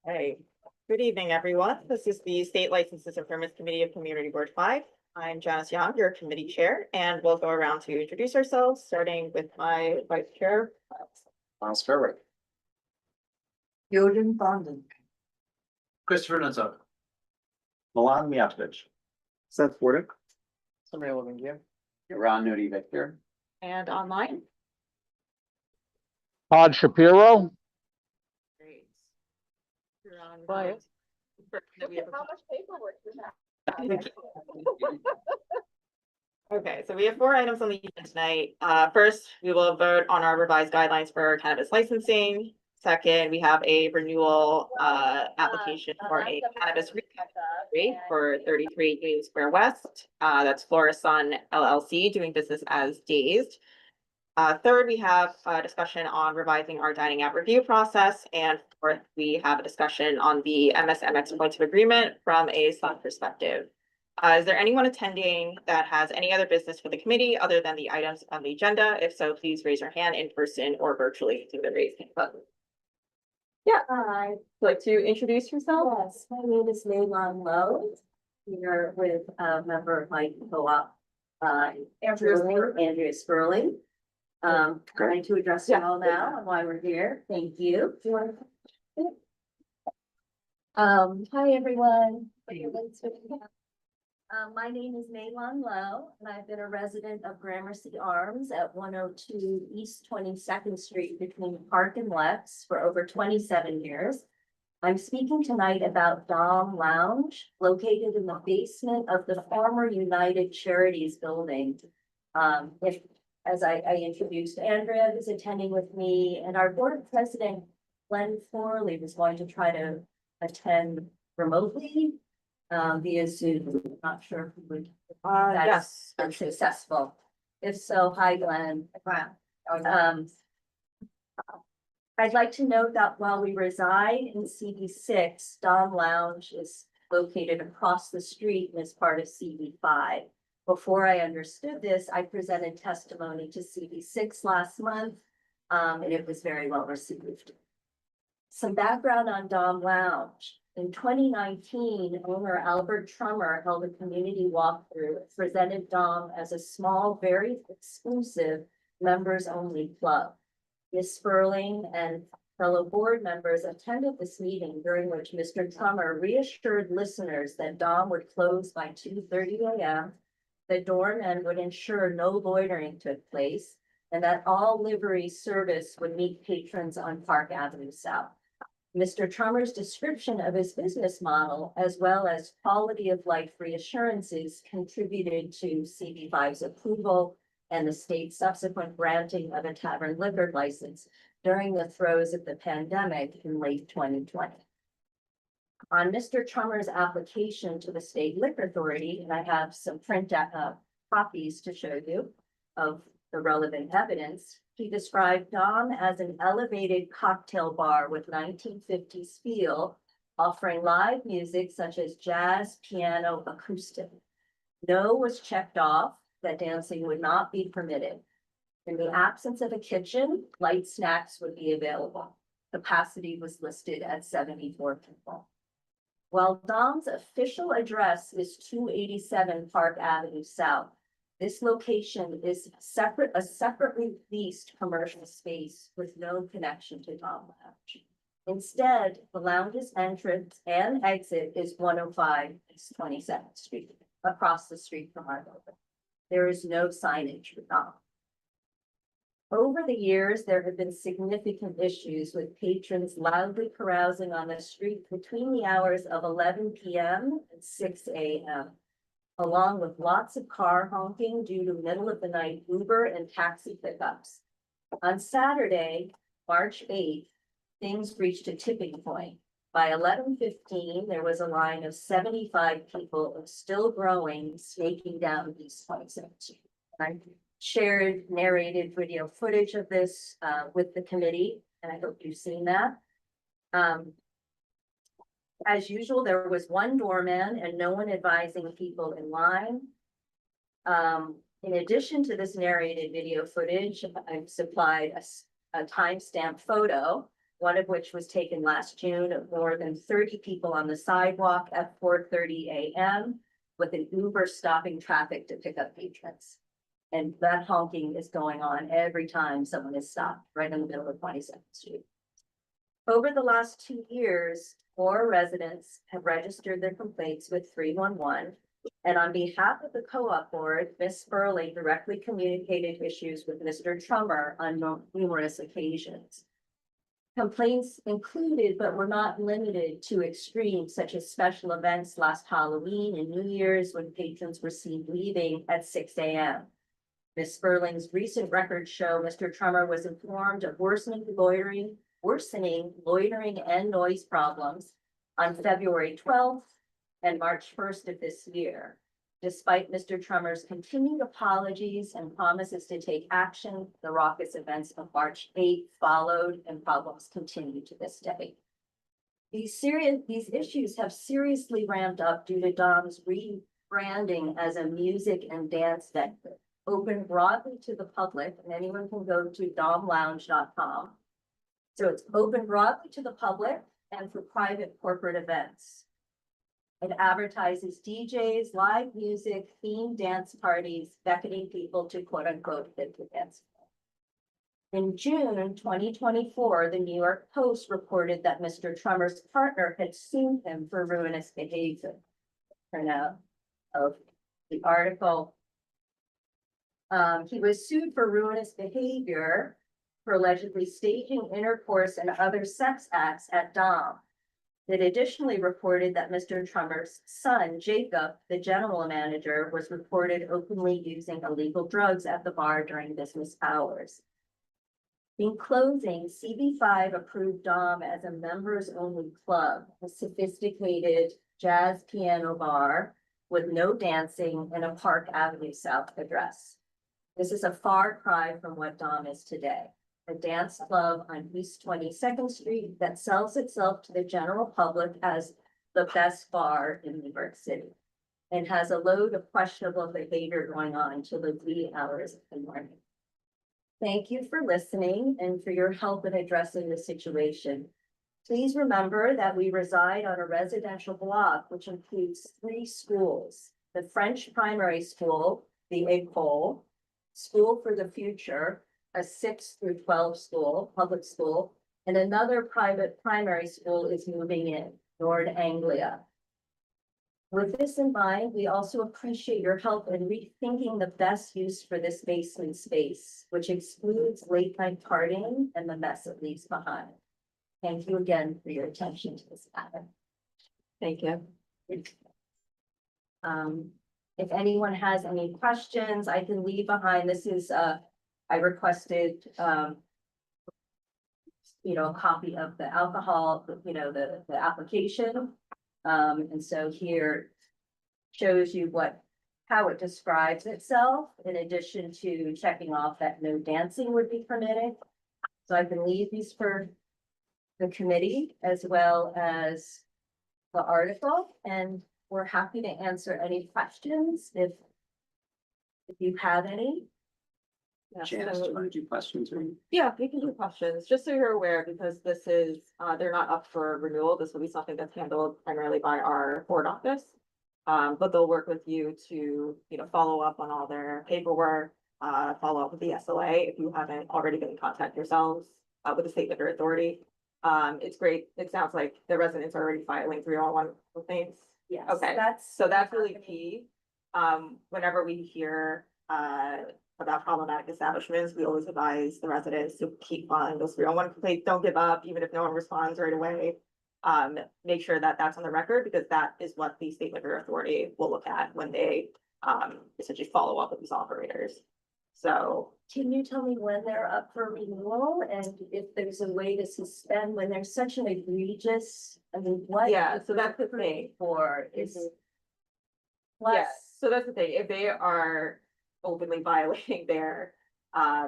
Hey, good evening, everyone. This is the State Licenses and Permits Committee of Community Board 5. I'm Janice Young, your committee chair, and we'll go around to introduce ourselves, starting with my vice chair. Miles Fairwick. Jordan Fondon. Christopher Nuzzo. Milan Miatovich. Seth Fordick. Somebody living here. Ron Nudi Victor. And online. Todd Shapiro. Great. You're on. Quiet. How much paperwork we have. Okay, so we have 4 items on the agenda tonight. First, we will vote on our revised guidelines for cannabis licensing. Second, we have a renewal application for a cannabis rate for 33 Union Square West. That's Florison LLC doing business as Dazed. Third, we have a discussion on revising our dining out review process. And fourth, we have a discussion on the MSMX points of agreement from a SLAC perspective. Is there anyone attending that has any other business for the committee other than the items on the agenda? If so, please raise your hand in person or virtually through the raise hand button. Yeah, I'd like to introduce yourself. Yes, my name is Meilong Lowe. Here with a member of my co-op, Andrea Sperling. Trying to address you all now and why we're here. Thank you. Do you want to? Hi, everyone. My name is Meilong Lowe, and I've been a resident of Gramercy Arms at 102 East 22nd Street between Park and Lex for over 27 years. I'm speaking tonight about Dom Lounge, located in the basement of the former United Charities building. As I introduced, Andrea is attending with me, and our board president, Glenn Forley, was going to try to attend remotely via Zoom. Not sure if we would. Yes. Unsuccessful. If so, hi, Glenn. I'd like to note that while we reside in CB6, Dom Lounge is located across the street and is part of CB5. Before I understood this, I presented testimony to CB6 last month, and it was very well received. Some background on Dom Lounge. In 2019, owner Albert Trummer held a community walkthrough, presented Dom as a small, very exclusive, members-only club. Ms. Sperling and fellow board members attended this meeting, during which Mr. Trummer reassured listeners that Dom would close by 2:30 a.m., the doorman would ensure no loitering took place, and that all livery service would meet patrons on Park Avenue South. Mr. Trummer's description of his business model, as well as quality of life reassurances, contributed to CB5's approval and the state's subsequent granting of a tavern liquor license during the throes of the pandemic in late 2020. On Mr. Trummer's application to the State Liquor Authority, and I have some print copies to show you of the relevant evidence, he described Dom as an elevated cocktail bar with 1950s feel, offering live music such as jazz, piano, acoustic. No was checked off that dancing would not be permitted. In the absence of a kitchen, light snacks would be available. Capacity was listed at 74 people. While Dom's official address is 287 Park Avenue South, this location is a separately leased commercial space with no connection to Dom Lounge. Instead, the lounge's entrance and exit is 105 East 22nd Street, across the street from our building. There is no signage for Dom. Over the years, there have been significant issues with patrons loudly carousing on the street between the hours of 11 p.m. and 6 a.m., along with lots of car honking due to middle of the night Uber and taxi pickups. On Saturday, March 8th, things reached a tipping point. By 11:15, there was a line of 75 people, still growing, snaking down East 27th Street. I shared narrated video footage of this with the committee, and I hope you've seen that. As usual, there was one doorman and no one advising people in line. In addition to this narrated video footage, I've supplied a timestamp photo one of which was taken last June of more than 30 people on the sidewalk at 4:30 a.m. with an Uber stopping traffic to pick up patrons. And that honking is going on every time someone is stopped right in the middle of 22nd Street. Over the last 2 years, 4 residents have registered their complaints with 311. And on behalf of the co-op board, Ms. Spurling directly communicated issues with Mr. Trummer on numerous occasions. Complaints included, but were not limited to extremes such as special events last Halloween and New Year's when patrons were seen leaving at 6 a.m. Ms. Spurling's recent records show Mr. Trummer was informed of worsening loitering and noise problems on February 12th and March 1st of this year. Despite Mr. Trummer's continued apologies and promises to take action, the raucous events of March 8th followed and problems continue to this day. These issues have seriously ramped up due to Dom's rebranding as a music and dance venue, open broadly to the public, and anyone can go to domlounge.com. So it's open broadly to the public and for private corporate events. It advertises DJs, live music, themed dance parties, beckoning people to quote unquote hit the dance floor. In June 2024, the New York Post reported that Mr. Trummer's partner had sued him for ruinous behavior. Turnout of the article. He was sued for ruinous behavior for allegedly staging intercourse and other sex acts at Dom. It additionally reported that Mr. Trummer's son, Jacob, the general manager, was reported openly using illegal drugs at the bar during business hours. In closing, CB5 approved Dom as a members-only club, a sophisticated jazz piano bar with no dancing and a Park Avenue South address. This is a far cry from what Dom is today. A dance club on East 22nd Street that sells itself to the general public as the best bar in New York City and has a load of questionable behavior going on till the wee hours of the morning. Thank you for listening and for your help in addressing the situation. Please remember that we reside on a residential block, which includes 3 schools: the French primary school, the École, School for the Future, a 6 through 12 school, public school, and another private primary school is moving in, Nord Anglia. With this in mind, we also appreciate your help in rethinking the best use for this basement space, which excludes late night partying and the mess it leaves behind. Thank you again for your attention to this matter. Thank you. If anyone has any questions, I can leave behind. This is, I requested, a copy of the alcohol, the application. And so here shows you how it describes itself, in addition to checking off that no dancing would be permitted. So I can leave these for the committee as well as the article, and we're happy to answer any questions if you have any. Yeah, Janice, do you want to do questions or? Yeah, we can do questions, just so you're aware, because this is, they're not up for renewal. This will be something that's handled primarily by our board office. But they'll work with you to, follow up on all their paperwork, follow up with the SLA if you haven't already been in contact yourselves, with the State Liquor Authority. It's great. It sounds like the residents are already filing 301 complaints. Yes. Okay, so that's really key. Whenever we hear, about problematic establishments, we always advise the residents to keep filing those 301 complaints. Don't give up, even if no one responds right away. Make sure that that's on the record, because that is what the State Liquor Authority will look at when they essentially follow up with these operators. So Can you tell me when they're up for renewal and if there's a way to suspend when there's such an egregious, what? Yeah, so that's the thing. For is. Yes, Plus, so that's the thing. If they are openly violating their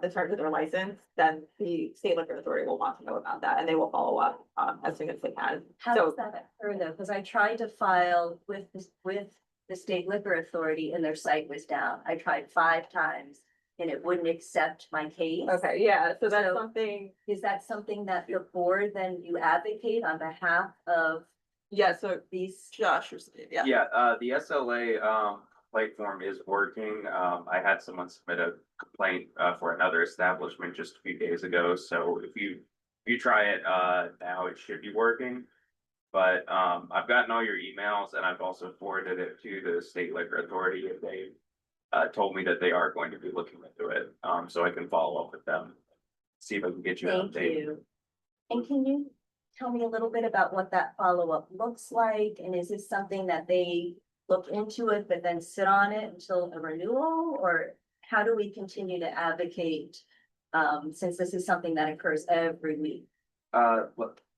the terms of their license, then the State Liquor Authority will want to know about that, and they will follow up as soon as they can. how So does that occur though? Because I tried to file with the State Liquor Authority and their site was down. I tried 5 times. and it wouldn't accept my case. Okay, yeah, so that's So- something, Is that something that the board then you advocate on behalf of yeah, so these? Josh, yeah. Yeah, the SLA platform is working. I had someone submit a complaint for another establishment just a few days ago, so if you try it now, it should be working. But I've gotten all your emails and I've also forwarded it to the state liquor authority, and they told me that they are going to be looking into it. So I can follow up with them, see if I can get you an Thank update. you. And can you tell me a little bit about what that follow-up looks like? And is this something that they look into it, but then sit on it until a renewal? Or how do we continue to advocate, since this is something that occurs every week?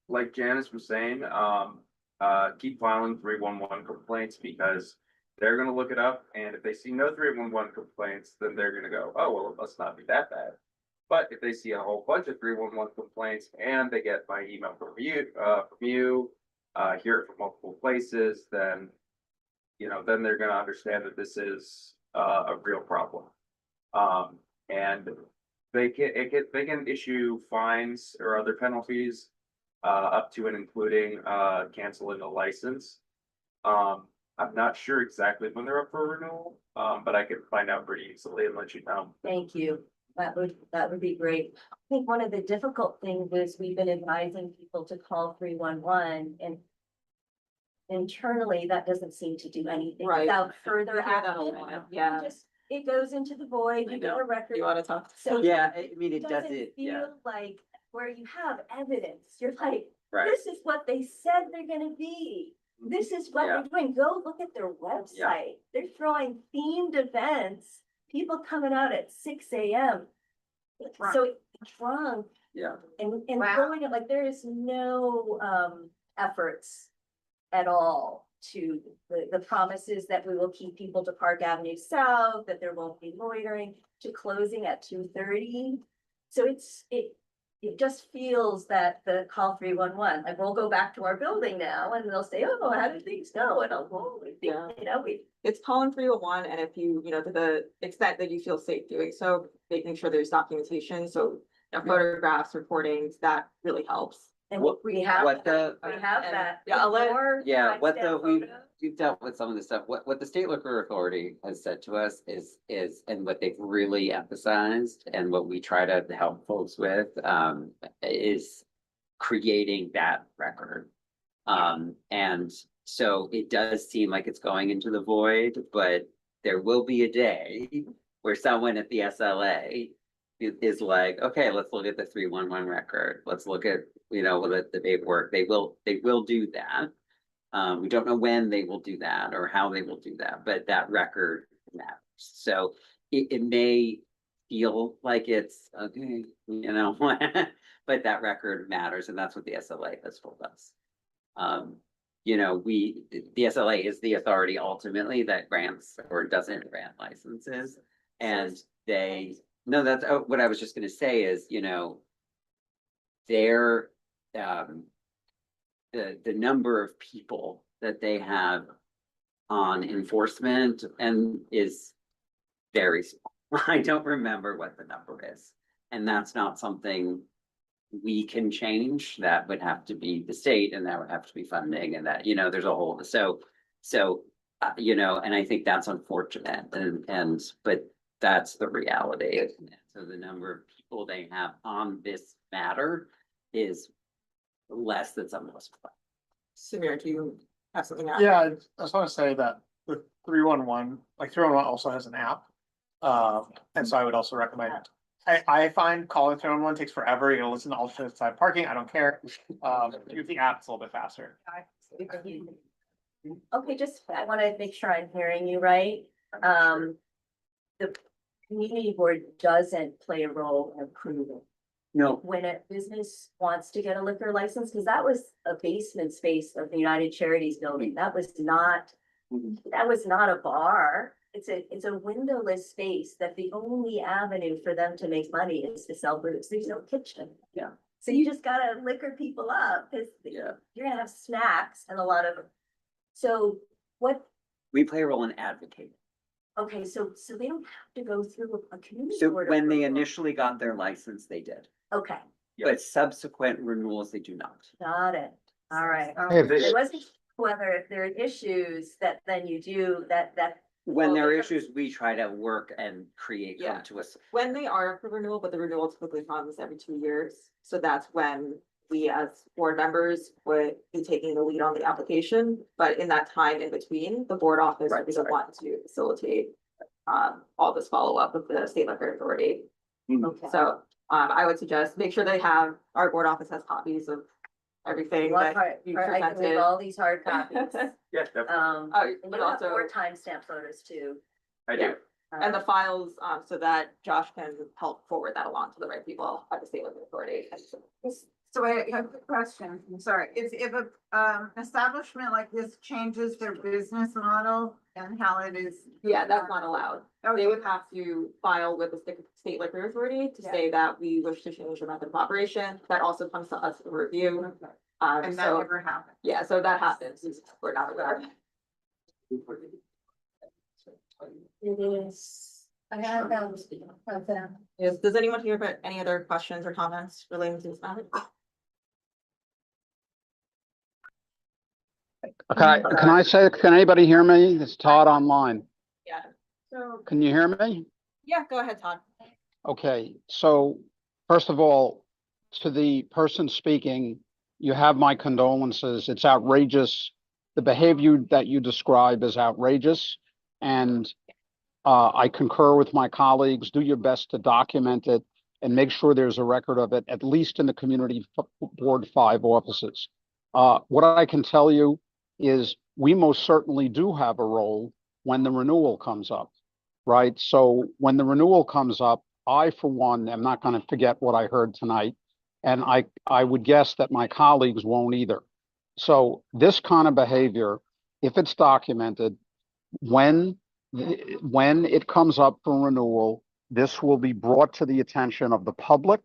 Like Janice was saying, keep filing 311 complaints because they're gonna look it up, and if they see no 311 complaints, then they're gonna go, oh, well, it must not be that bad. But if they see a whole bunch of 311 complaints and they get my email from you, hear it from multiple places, then, then they're gonna understand that this is a real problem. And they can issue fines or other penalties up to and including canceling a license. I'm not sure exactly when they're up for renewal, but I can find out pretty easily and let you know. Thank you. That would be great. I think one of the difficult things is we've been advising people to call 311 and internally, that doesn't seem to do anything Right. without further We hear that a action. lot, yeah. Just, it goes into the void, I you get know. a record. You wanna talk? So Yeah, I mean, it doesn't doesn't, yeah, feel like where you have evidence, you're like, right. this is what they said they're gonna be. This is what Yeah. they're doing. Go look at their website. They're throwing themed events, people coming out at 6 a.m. Drunk. So drunk Yeah, and Wow. throwing it like there is no efforts at all to the promises that we will keep people to Park Avenue South, that there won't be loitering, to closing at 2:30. So it just feels that the call 311, like we'll go back to our building now and they'll say, oh, how did things go? And I'll, oh, we think, Yeah. we, It's calling 311, and if you, to the extent that you feel safe doing so, making sure there's documentation, so photographs, recordings, that really helps. and What- we have, what the- we have and- that. yeah, I'll let- More yeah, what the, timestamp photos. we've dealt with some of the stuff, what the state liquor authority has said to us is, and what they've really emphasized, and what we try to help folks with, is creating that record. And so it does seem like it's going into the void, but there will be a day where someone at the SLA is like, okay, let's look at the 311 record. Let's look at, the paperwork. They will do that. We don't know when they will do that or how they will do that, but that record matters. So it may feel like it's, okay, but that record matters, and that's what the SLA has told us. The SLA is the authority ultimately that grants or doesn't grant licenses. And no, that's what I was just gonna say is, their, the number of people that they have on enforcement and is very small. I don't remember what the number is. And that's not something we can change. That would have to be the state, and that would have to be funding, and that, there's a whole, so, and I think that's unfortunate, but that's the reality. So the number of people they have on this matter is less than some of us. Samir, do you have something to add? Yeah, I just want to say that the 311, like 311 also has an app. And so I would also recommend it. I find calling 311 takes forever. You gotta listen to alternate side parking. I don't care. Use the app, it's a little bit faster. Okay, just, I wanna make sure I'm hearing you right. The community board doesn't play a role in approving No, when a business wants to get a liquor license, because that was a basement space of the United Charities building. That was not a bar. It's a windowless space that the only avenue for them to make money is to sell booze. There's no kitchen. Yeah. So you just gotta liquor people up, because yeah, you're gonna have snacks and a lot of. So what, we play a role in advocating. Okay, so they don't have to go through a community. So board when they approval. initially got their license, they did, Okay, but subsequent renewals, they do not. got it. All right. Hey, I wasn't sure whether if there are issues that then you do that. When there are because- issues, we try to work and create, Yeah. come to us. When they are up for renewal, but the renewal typically comes every 2 years, so that's when we as board members would be taking the lead on the application, but in that time in between, the board office would be the one to facilitate all this follow-up with the state liquor authority. Okay. So, I would suggest, make sure they have, our board office has copies of everything What that part, you I can leave presented. all these hard copies. Yeah, definitely. And Oh, you but have also, more timestamp photos too. I do. and the files, so that Josh can help forward that along to the right people at the state liquor authority. So I have a quick question, I'm sorry, if a, establishment like this changes their business model and how it is. Yeah, that's not allowed. Oh, They would have to file with the state liquor authority to say that we wish to change the method of operation. That also comes to us for review. Okay. And that So, never happened. yeah, so that happens. We're not aware. It is. I have them. Does anyone here have any other questions or comments relating to this matter? Can I say, can anybody hear me? It's Todd online. Yeah. So, Can you hear me? Yeah, go ahead, Todd. Okay, so first of all, to the person speaking, you have my condolences. It's outrageous. The behavior that you describe is outrageous. And I concur with my colleagues. Do your best to document it and make sure there's a record of it, at least in the community board 5 offices. What I can tell you is we most certainly do have a role when the renewal comes up, right? So when the renewal comes up, I, for one, am not going to forget what I heard tonight. And I would guess that my colleagues won't either. So this kind of behavior, if it's documented, when it comes up for renewal, this will be brought to the attention of the public.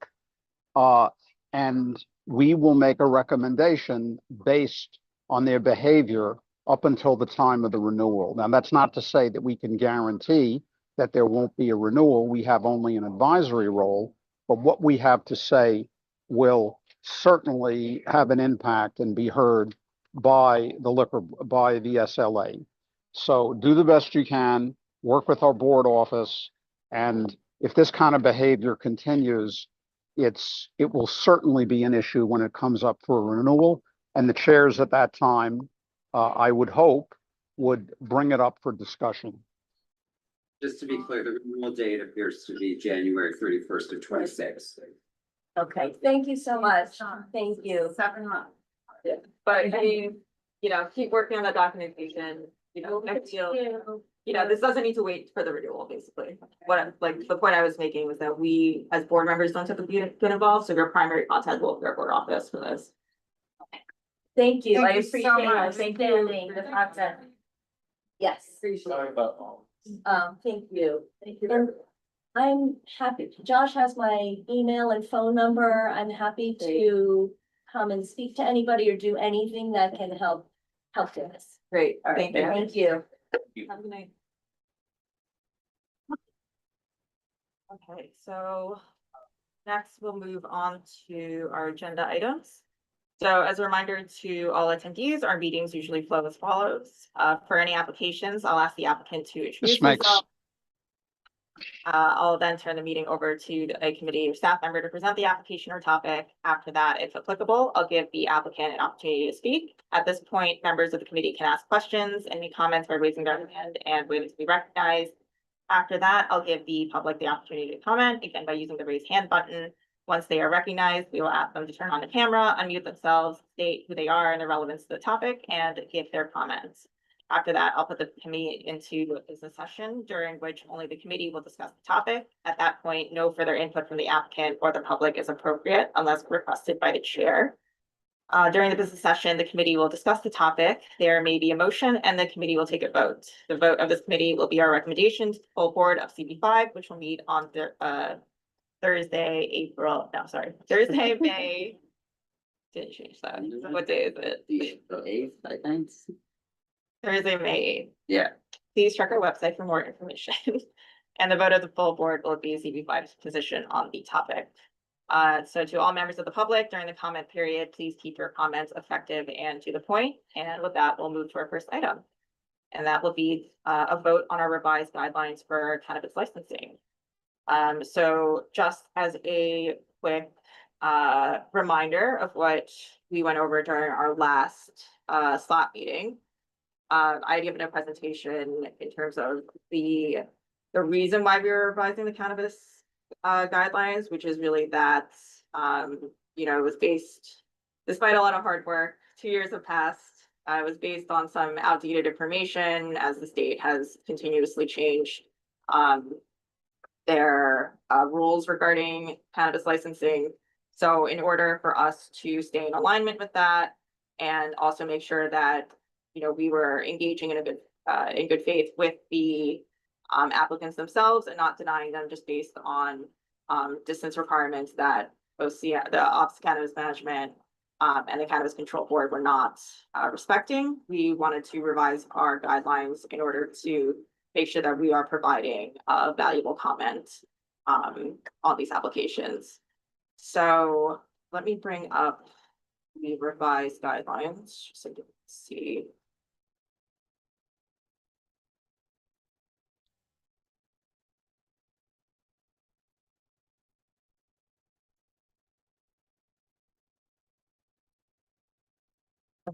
And we will make a recommendation based on their behavior up until the time of the renewal. Now, that's not to say that we can guarantee that there won't be a renewal. We have only an advisory role, but what we have to say will certainly have an impact and be heard by the SLA. So do the best you can, work with our board office, and if this kind of behavior continues, it will certainly be an issue when it comes up for renewal. And the chairs at that time, I would hope, would bring it up for discussion. Just to be clear, the renewal date appears to be January 31st of 26. Okay, thank you so much. Thank you. 7 months. But I mean, keep working on that documentation, I feel, this doesn't need to wait for the renewal, basically. The point I was making was that we, as board members, don't typically get involved, so your primary contact will be our board office for this. Thank you. Thank I you so appreciate much. understanding the concept. Yes, Sorry about all. thank you. And I'm happy, Josh has my email and phone number. I'm happy to come and speak to anybody or do anything that can help this. Great, All right, thank you. thank you. Have a good night. Okay, so next we'll move on to our agenda items. So as a reminder to all attendees, our meetings usually flow as follows. For any applications, I'll ask the applicant to introduce makes- himself. I'll then turn the meeting over to a committee or staff member to present the application or topic. After that, if applicable, I'll give the applicant an opportunity to speak. At this point, members of the committee can ask questions and make comments by raising their hand and waiting to be recognized. After that, I'll give the public the opportunity to comment, again, by using the raise hand button. Once they are recognized, we will ask them to turn on the camera, unmute themselves, state who they are and their relevance to the topic, and give their comments. After that, I'll put the committee into a business session during which only the committee will discuss the topic. At that point, no further input from the applicant or the public is appropriate unless requested by the chair. During the business session, the committee will discuss the topic. There may be a motion and the committee will take a vote. The vote of this committee will be our recommendation to the full board of CB5, which will meet on the Thursday, May. Didn't change that. What day is it? The 8th, I think. Thursday, May 8th. Yeah. please check our website for more information. And the vote of the full board will be CB5's position on the topic. So to all members of the public during the comment period, please keep your comments effective and to the point. And with that, we'll move to our first item. And that will be a vote on our revised guidelines for cannabis licensing. So just as a quick reminder of what we went over during our last slot meeting. I had given a presentation in terms of the reason why we were revising the cannabis guidelines, which is really that you know, it was based, despite a lot of hard work, 2 years have passed. It was based on some outdated information as the state has continuously changed their rules regarding cannabis licensing. So in order for us to stay in alignment with that and also make sure that, you know, we were engaging in good faith with the applicants themselves and not denying them just based on distance requirements that both the Office of Cannabis Management and the Cannabis Control Board were not respecting. We wanted to revise our guidelines in order to make sure that we are providing valuable comment on these applications. So let me bring up the revised guidelines so you can see.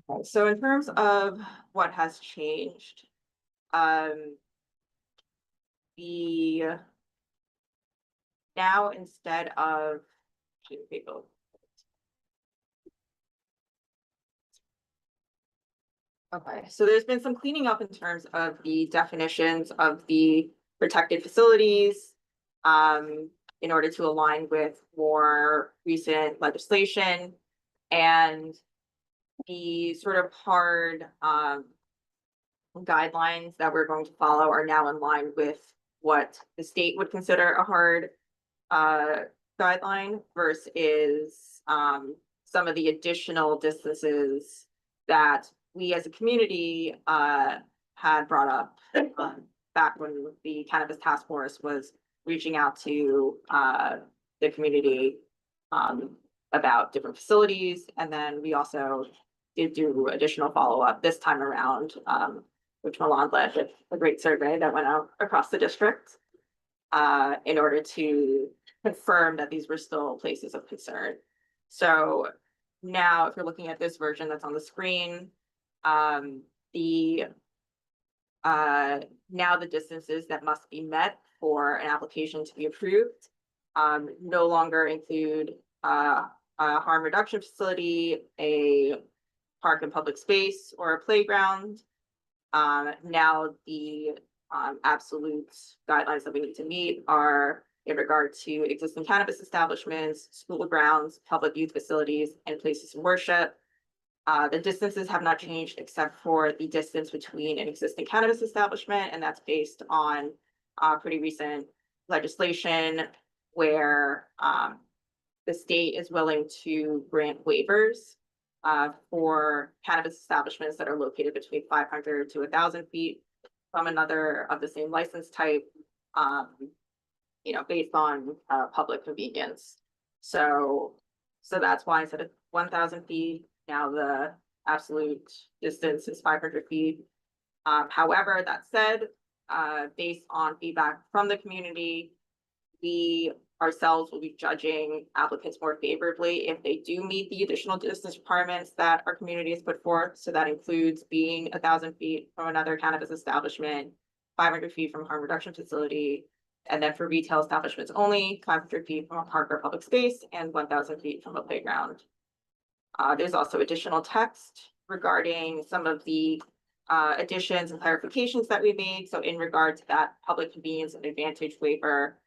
Okay, so in terms of what has changed, the now instead of okay, so there's been some cleaning up in terms of the definitions of the protected facilities in order to align with more recent legislation, and the sort of hard guidelines that we're going to follow are now in line with what the state would consider a hard guideline versus some of the additional distances that we as a community had brought up back when the Cannabis Task Force was reaching out to the community about different facilities. And then we also did do additional follow-up this time around, which Milan led with a great survey that went out across the district in order to confirm that these were still places of concern. So now if you're looking at this version that's on the screen, now the distances that must be met for an application to be approved no longer include a harm reduction facility, a park and public space, or a playground. Now the absolute guidelines that we need to meet are in regard to existing cannabis establishments, school grounds, public youth facilities, and places of worship. The distances have not changed except for the distance between an existing cannabis establishment, and that's based on pretty recent legislation where the state is willing to grant waivers for cannabis establishments that are located between 500 to 1,000 feet from another of the same license type, you know, based on public convenience. So that's why instead of 1,000 feet, now the absolute distance is 500 feet. However, that said, based on feedback from the community, we ourselves will be judging applicants more favorably if they do meet the additional distance requirements that our community has put forth. So that includes being 1,000 feet from another cannabis establishment, 500 feet from a harm reduction facility, and then for retail establishments only, 500 feet from a park or public space, and 1,000 feet from a playground. There's also additional text regarding some of the additions and clarifications that we made. So in regard to that public convenience and advantage waiver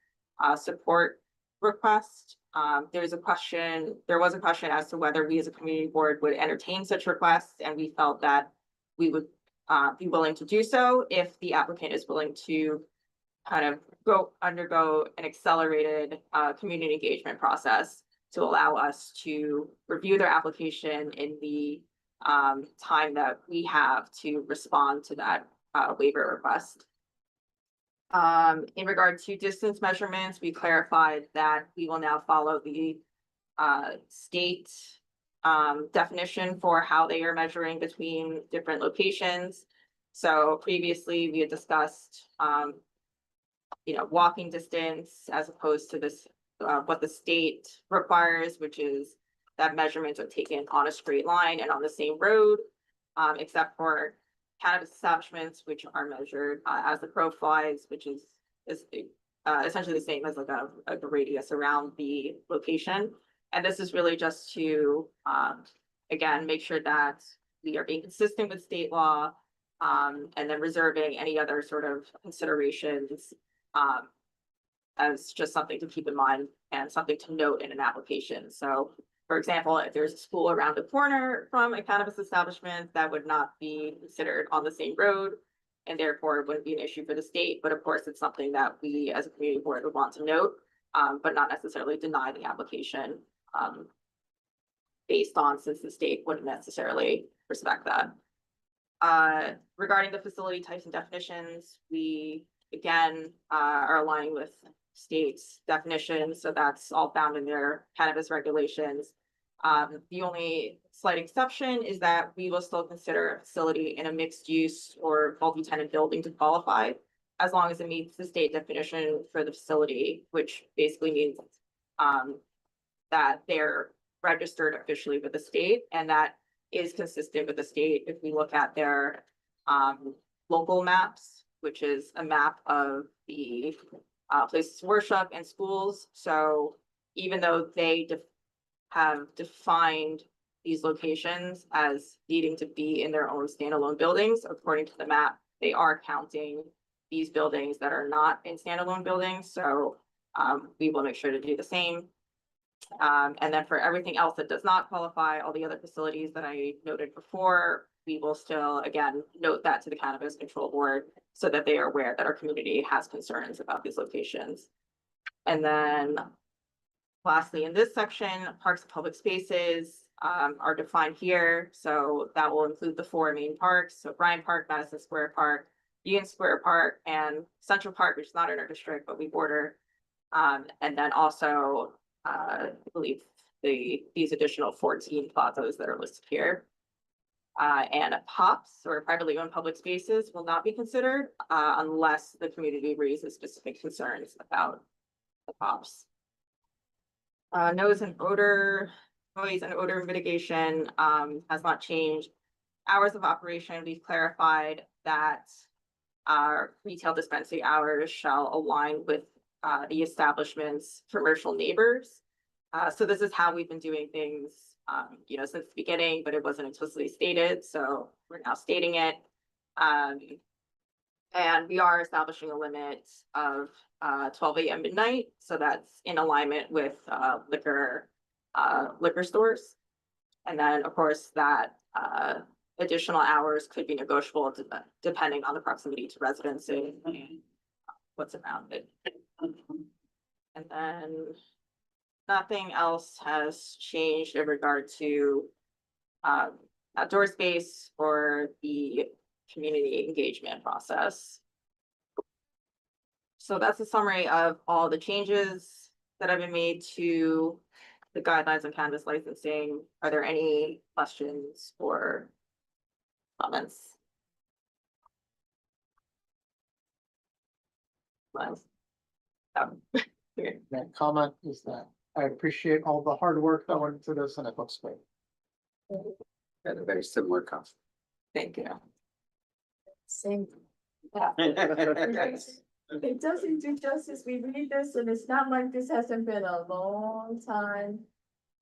support request, there was a question as to whether we as a community board would entertain such requests, and we felt that we would be willing to do so if the applicant is willing to kind of undergo an accelerated community engagement process to allow us to review their application in the time that we have to respond to that waiver request. In regard to distance measurements, we clarified that we will now follow the state definition for how they are measuring between different locations. So previously, we had discussed walking distance as opposed to this, what the state requires, which is that measurements are taken on a straight line and on the same road, except for cannabis establishments, which are measured as the crow flies, which is essentially the same as like a radius around the location. And this is really just to, again, make sure that we are being consistent with state law, and then reserving any other sort of considerations as just something to keep in mind and something to note in an application. So, for example, if there's a school around the corner from a cannabis establishment, that would not be considered on the same road, and therefore it wouldn't be an issue for the state. But of course, it's something that we as a community board would want to note, but not necessarily deny the application based on, since the state wouldn't necessarily respect that. Regarding the facility types and definitions, we again are aligning with state's definitions, so that's all found in their cannabis regulations. The only slight exception is that we will still consider a facility in a mixed use or multi-tenant building to qualify, as long as it meets the state definition for the facility, which basically means that they're registered officially with the state, and that is consistent with the state. If we look at their local maps, which is a map of the places of worship and schools. So even though they have defined these locations as needing to be in their own standalone buildings, according to the map, they are counting these buildings that are not in standalone buildings. So we will make sure to do the same. And then for everything else that does not qualify, all the other facilities that I noted before, we will still, again, note that to the Cannabis Control Board so that they are aware that our community has concerns about these locations. And then lastly, in this section, parks and public spaces are defined here. So that will include the 4 main parks. So Bryant Park, Madison Square Park, Union Square Park, and Central Park, which is not in our district, but we border. And then also, I believe these additional 14 plazas that are listed here. And POPs, or privately owned public spaces, will not be considered unless the community raises specific concerns about the POPs. Noise and odor mitigation has not changed. Hours of operation, we've clarified that our retail dispensary hours shall align with the establishment's commercial neighbors. So this is how we've been doing things, since the beginning, but it wasn't explicitly stated. So we're now stating it. And we are establishing a limit of 12 a.m. midnight. So that's in alignment with liquor stores. And then, of course, that additional hours could be negotiable depending on the proximity to residences and what's around it. And then nothing else has changed in regard to outdoor space or the community engagement process. So that's a summary of all the changes that have been made to the guidelines on cannabis licensing. Are there any questions or comments? Okay. That comment is that I appreciate all the hard work that went into this and it looks great. At a very similar cost. Thank you. Same. It doesn't do justice. We read this and it's not like this hasn't been a long time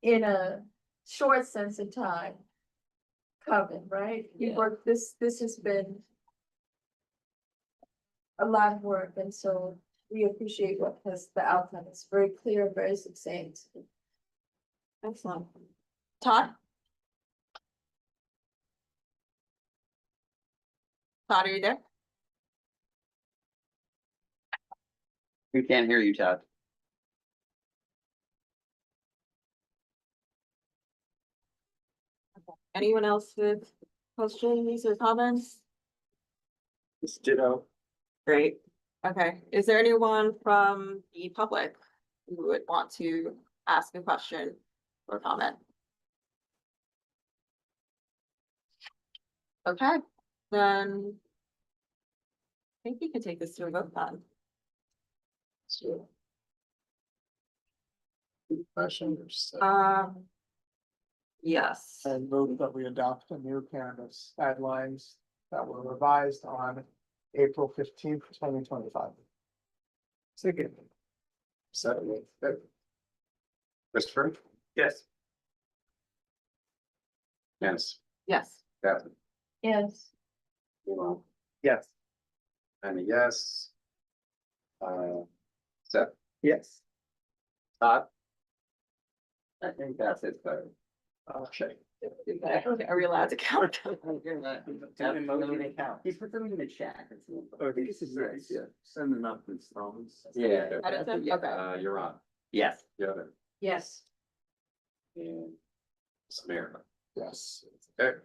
in a short sense of time coming, right? Yeah. This has been a lot of work, and so we appreciate what has the outcome. It's very clear, very succinct. Excellent. Todd? Todd, are you there? We can't hear you, Todd. Anyone else with questions or comments? Just ditto. Great. Okay, is there anyone from the public who would want to ask a question or comment? Okay, then. I think we can take this to a vote then. Questions? Yes, And move that we adopt the new cannabis guidelines that were revised on April 15th, 2025. Second. Second. Christopher? Yes. Yes. yes. Catherine? Yes. Well, Yes. I'm a yes. Seth? Yes. Todd? I think that's it, but. Shay? Okay, are we allowed to count? He put them in the chat. This is nice, yeah. Sending up installments. Yeah. Okay. You're on. Yes. The other. Yes. And Samara. Yes. Okay.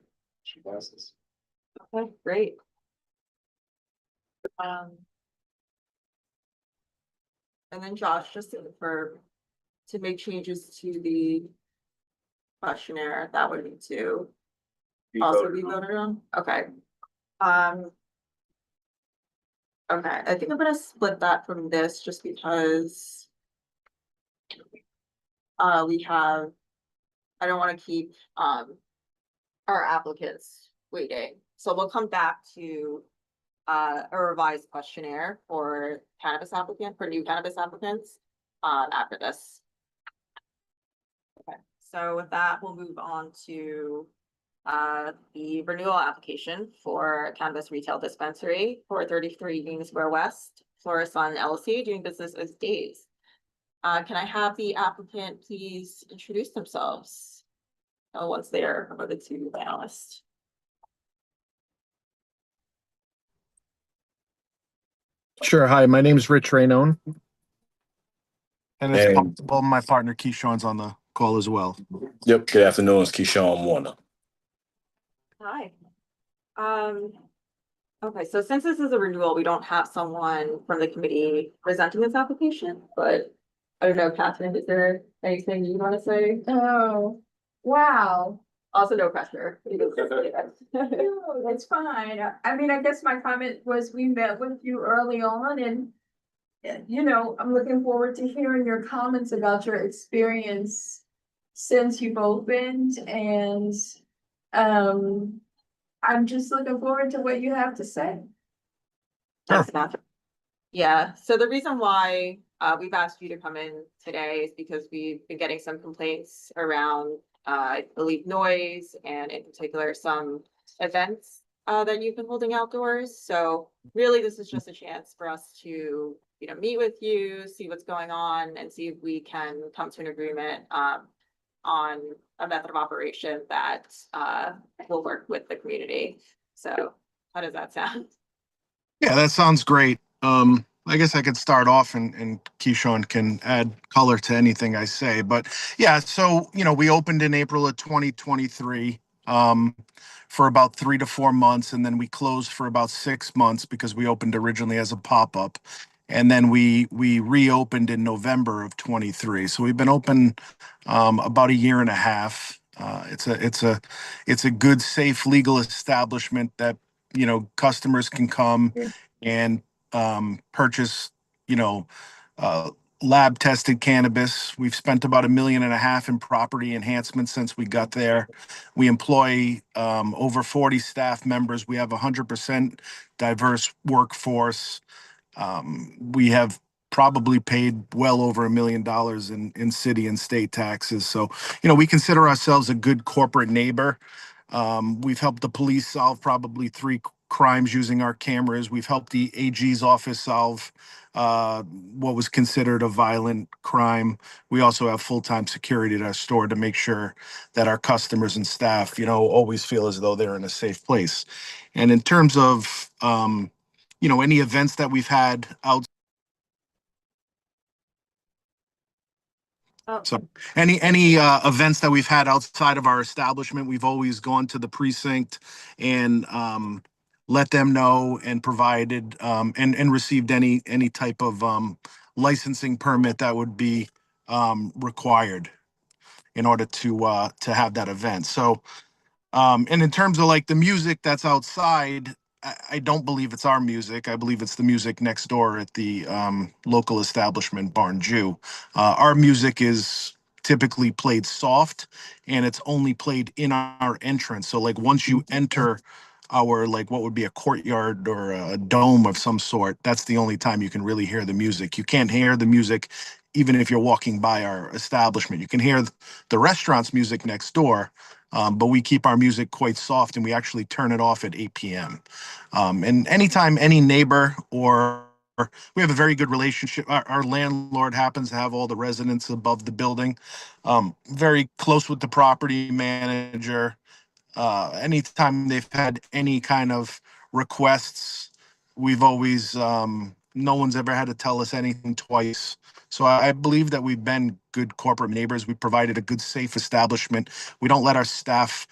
She passes. Okay, great. And then Josh, just to make changes to the questionnaire, that would need to also be voted on, okay. Okay, I think I'm gonna split that from this just because we have, I don't wanna keep, our applicants waiting. So we'll come back to a revised questionnaire for new cannabis applicants, after this. Okay, so with that, we'll move on to the renewal application for cannabis retail dispensary for 33 Union Square West, Florison LLC, doing business as Days. Can I have the applicant please introduce themselves? Once they're promoted to panelist. Sure. Hi, my name is Rich Raynone. And it's And- possible my partner Keyshawn's on the call as well. Yep, good afternoon, it's Keyshawn Warner. Hi. Okay, so since this is a renewal, we don't have someone from the committee presenting this application, but I don't know, Catherine, is there anything you want to say? Oh, wow. Also, no pressure. No, that's fine. I mean, I guess my comment was we met with you early on and you know, I'm looking forward to hearing your comments about your experience since you've opened and I'm just looking forward to what you have to say. Thanks, Catherine. Yeah, so the reason why we've asked you to come in today is because we've been getting some complaints around I believe noise and in particular some events that you've been holding outdoors. So really, this is just a chance for us to, you know, meet with you, see what's going on and see if we can come to an agreement on a method of operation that will work with the community. So how does that sound? Yeah, that sounds great. I guess I could start off and Keyshawn can add color to anything I say. But yeah, so, you know, we opened in April of 2023 for about 3 to 4 months. And then we closed for about 6 months because we opened originally as a pop-up. And then we reopened in November of 23. So we've been open about a year and a half. It's a good, safe, legal establishment that, you know, customers can come and purchase, you know, lab tested cannabis. We've spent about $1.5 million in property enhancements since we got there. We employ over 40 staff members. We have 100% diverse workforce. We have probably paid well over $1 million in city and state taxes. So, you know, we consider ourselves a good corporate neighbor. We've helped the police solve probably 3 crimes using our cameras. We've helped the AG's office solve what was considered a violent crime. We also have full-time security at our store to make sure that our customers and staff, you know, always feel as though they're in a safe place. And in terms of, you know, any events that we've had out. So any events that we've had outside of our establishment, we've always gone to the precinct and let them know and provided, and received any type of, licensing permit that would be, required in order to have that event. So, and in terms of like the music that's outside, I don't believe it's our music. I believe it's the music next door at the, local establishment Barn Jew. Our music is typically played soft, and it's only played in our entrance. So like once you enter our, like, what would be a courtyard or a dome of some sort, that's the only time you can really hear the music. You can't hear the music even if you're walking by our establishment. You can hear the restaurant's music next door, but we keep our music quite soft, and we actually turn it off at 8 p.m. And anytime any neighbor, or we have a very good relationship. Our landlord happens to have all the residents above the building, very close with the property manager. Anytime they've had any kind of requests, we've always, no one's ever had to tell us anything twice. So I believe that we've been good corporate neighbors. We provided a good, safe establishment. We don't let our staff,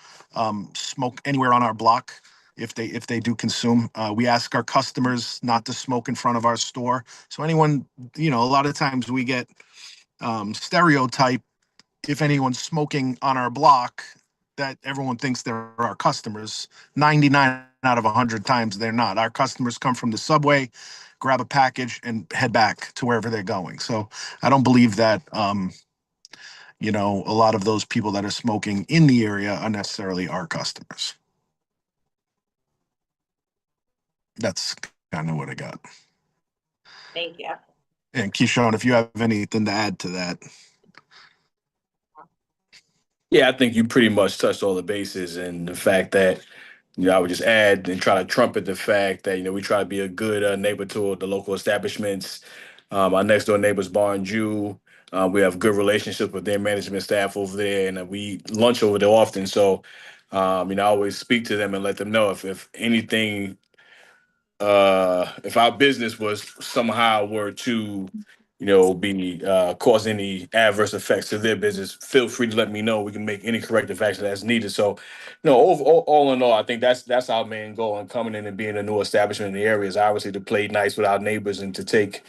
smoke anywhere on our block if they do consume. We ask our customers not to smoke in front of our store. So anyone, a lot of times we get, stereotype, if anyone's smoking on our block, that everyone thinks they're our customers. 99 out of 100 times they're not. Our customers come from the subway, grab a package, and head back to wherever they're going. So I don't believe that, a lot of those people that are smoking in the area are necessarily our customers. That's kind of what I got. Thank you. And Keyshawn, if you have anything to add to that. Yeah, I think you pretty much touched all the bases, and the fact that, I would just add and try to trumpet the fact that, we try to be a good neighbor to the local establishments. Our next door neighbors, Bar and Jew, we have good relationships with their management staff over there, and we lunch over there often. So, I always speak to them and let them know if anything, if our business was somehow were to, be cause any adverse effects to their business, feel free to let me know. We can make any corrective action that's needed. So, all in all, I think that's our main goal in coming in and being a new establishment in the area is obviously to play nice with our neighbors and to take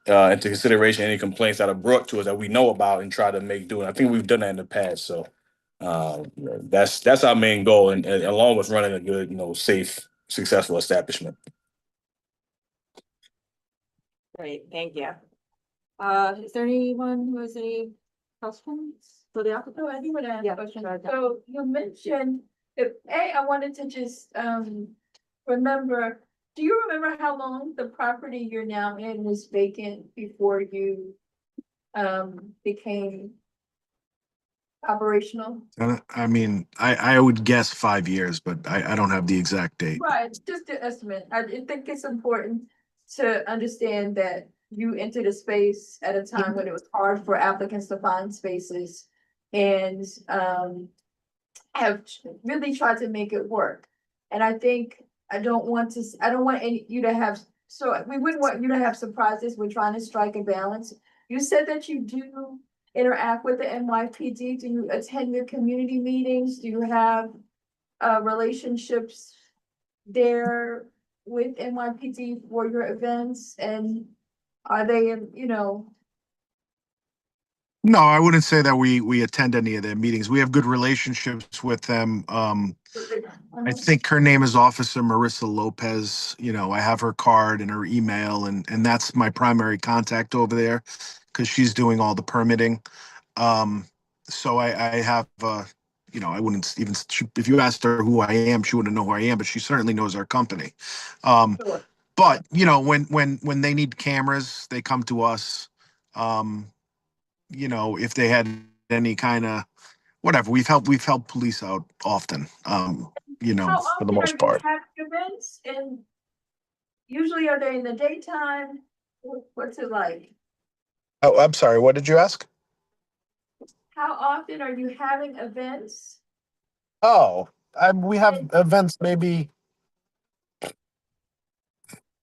into consideration any complaints that are brought to us that we know about and try to make do. And I think we've done that in the past. So that's our main goal, and along with running a good, safe, successful establishment. Great, thank you. Is there anyone who has any questions for the applicant? No, I think what I have Yeah, a question. go ahead. So you mentioned, I wanted to just, remember, do you remember how long the property you're now in was vacant before you, became operational? I mean, I would guess 5 years, but I don't have the exact date. Right, just an estimate. I think it's important to understand that you entered a space at a time when it was hard for applicants to find spaces and have really tried to make it work. And I think I don't want you to have, so we wouldn't want you to have surprises. We're trying to strike a balance. You said that you do interact with the NYPD. Do you attend their community meetings? Do you have relationships there with NYPD for your events? And are they, No, I wouldn't say that we attend any of their meetings. We have good relationships with them. I think her name is Officer Marissa Lopez. I have her card and her email, and that's my primary contact over there because she's doing all the permitting. So I have, I wouldn't even, if you asked her who I am, she wouldn't know who I am, but she certainly knows our company. Sure. But when they need cameras, they come to us. If they had any kind of whatever, we've helped police out often. How For the often are most you part. having events? And usually are they in the daytime? What's it like? Oh, I'm sorry. What did you ask? How often are you having events? Oh, we have events maybe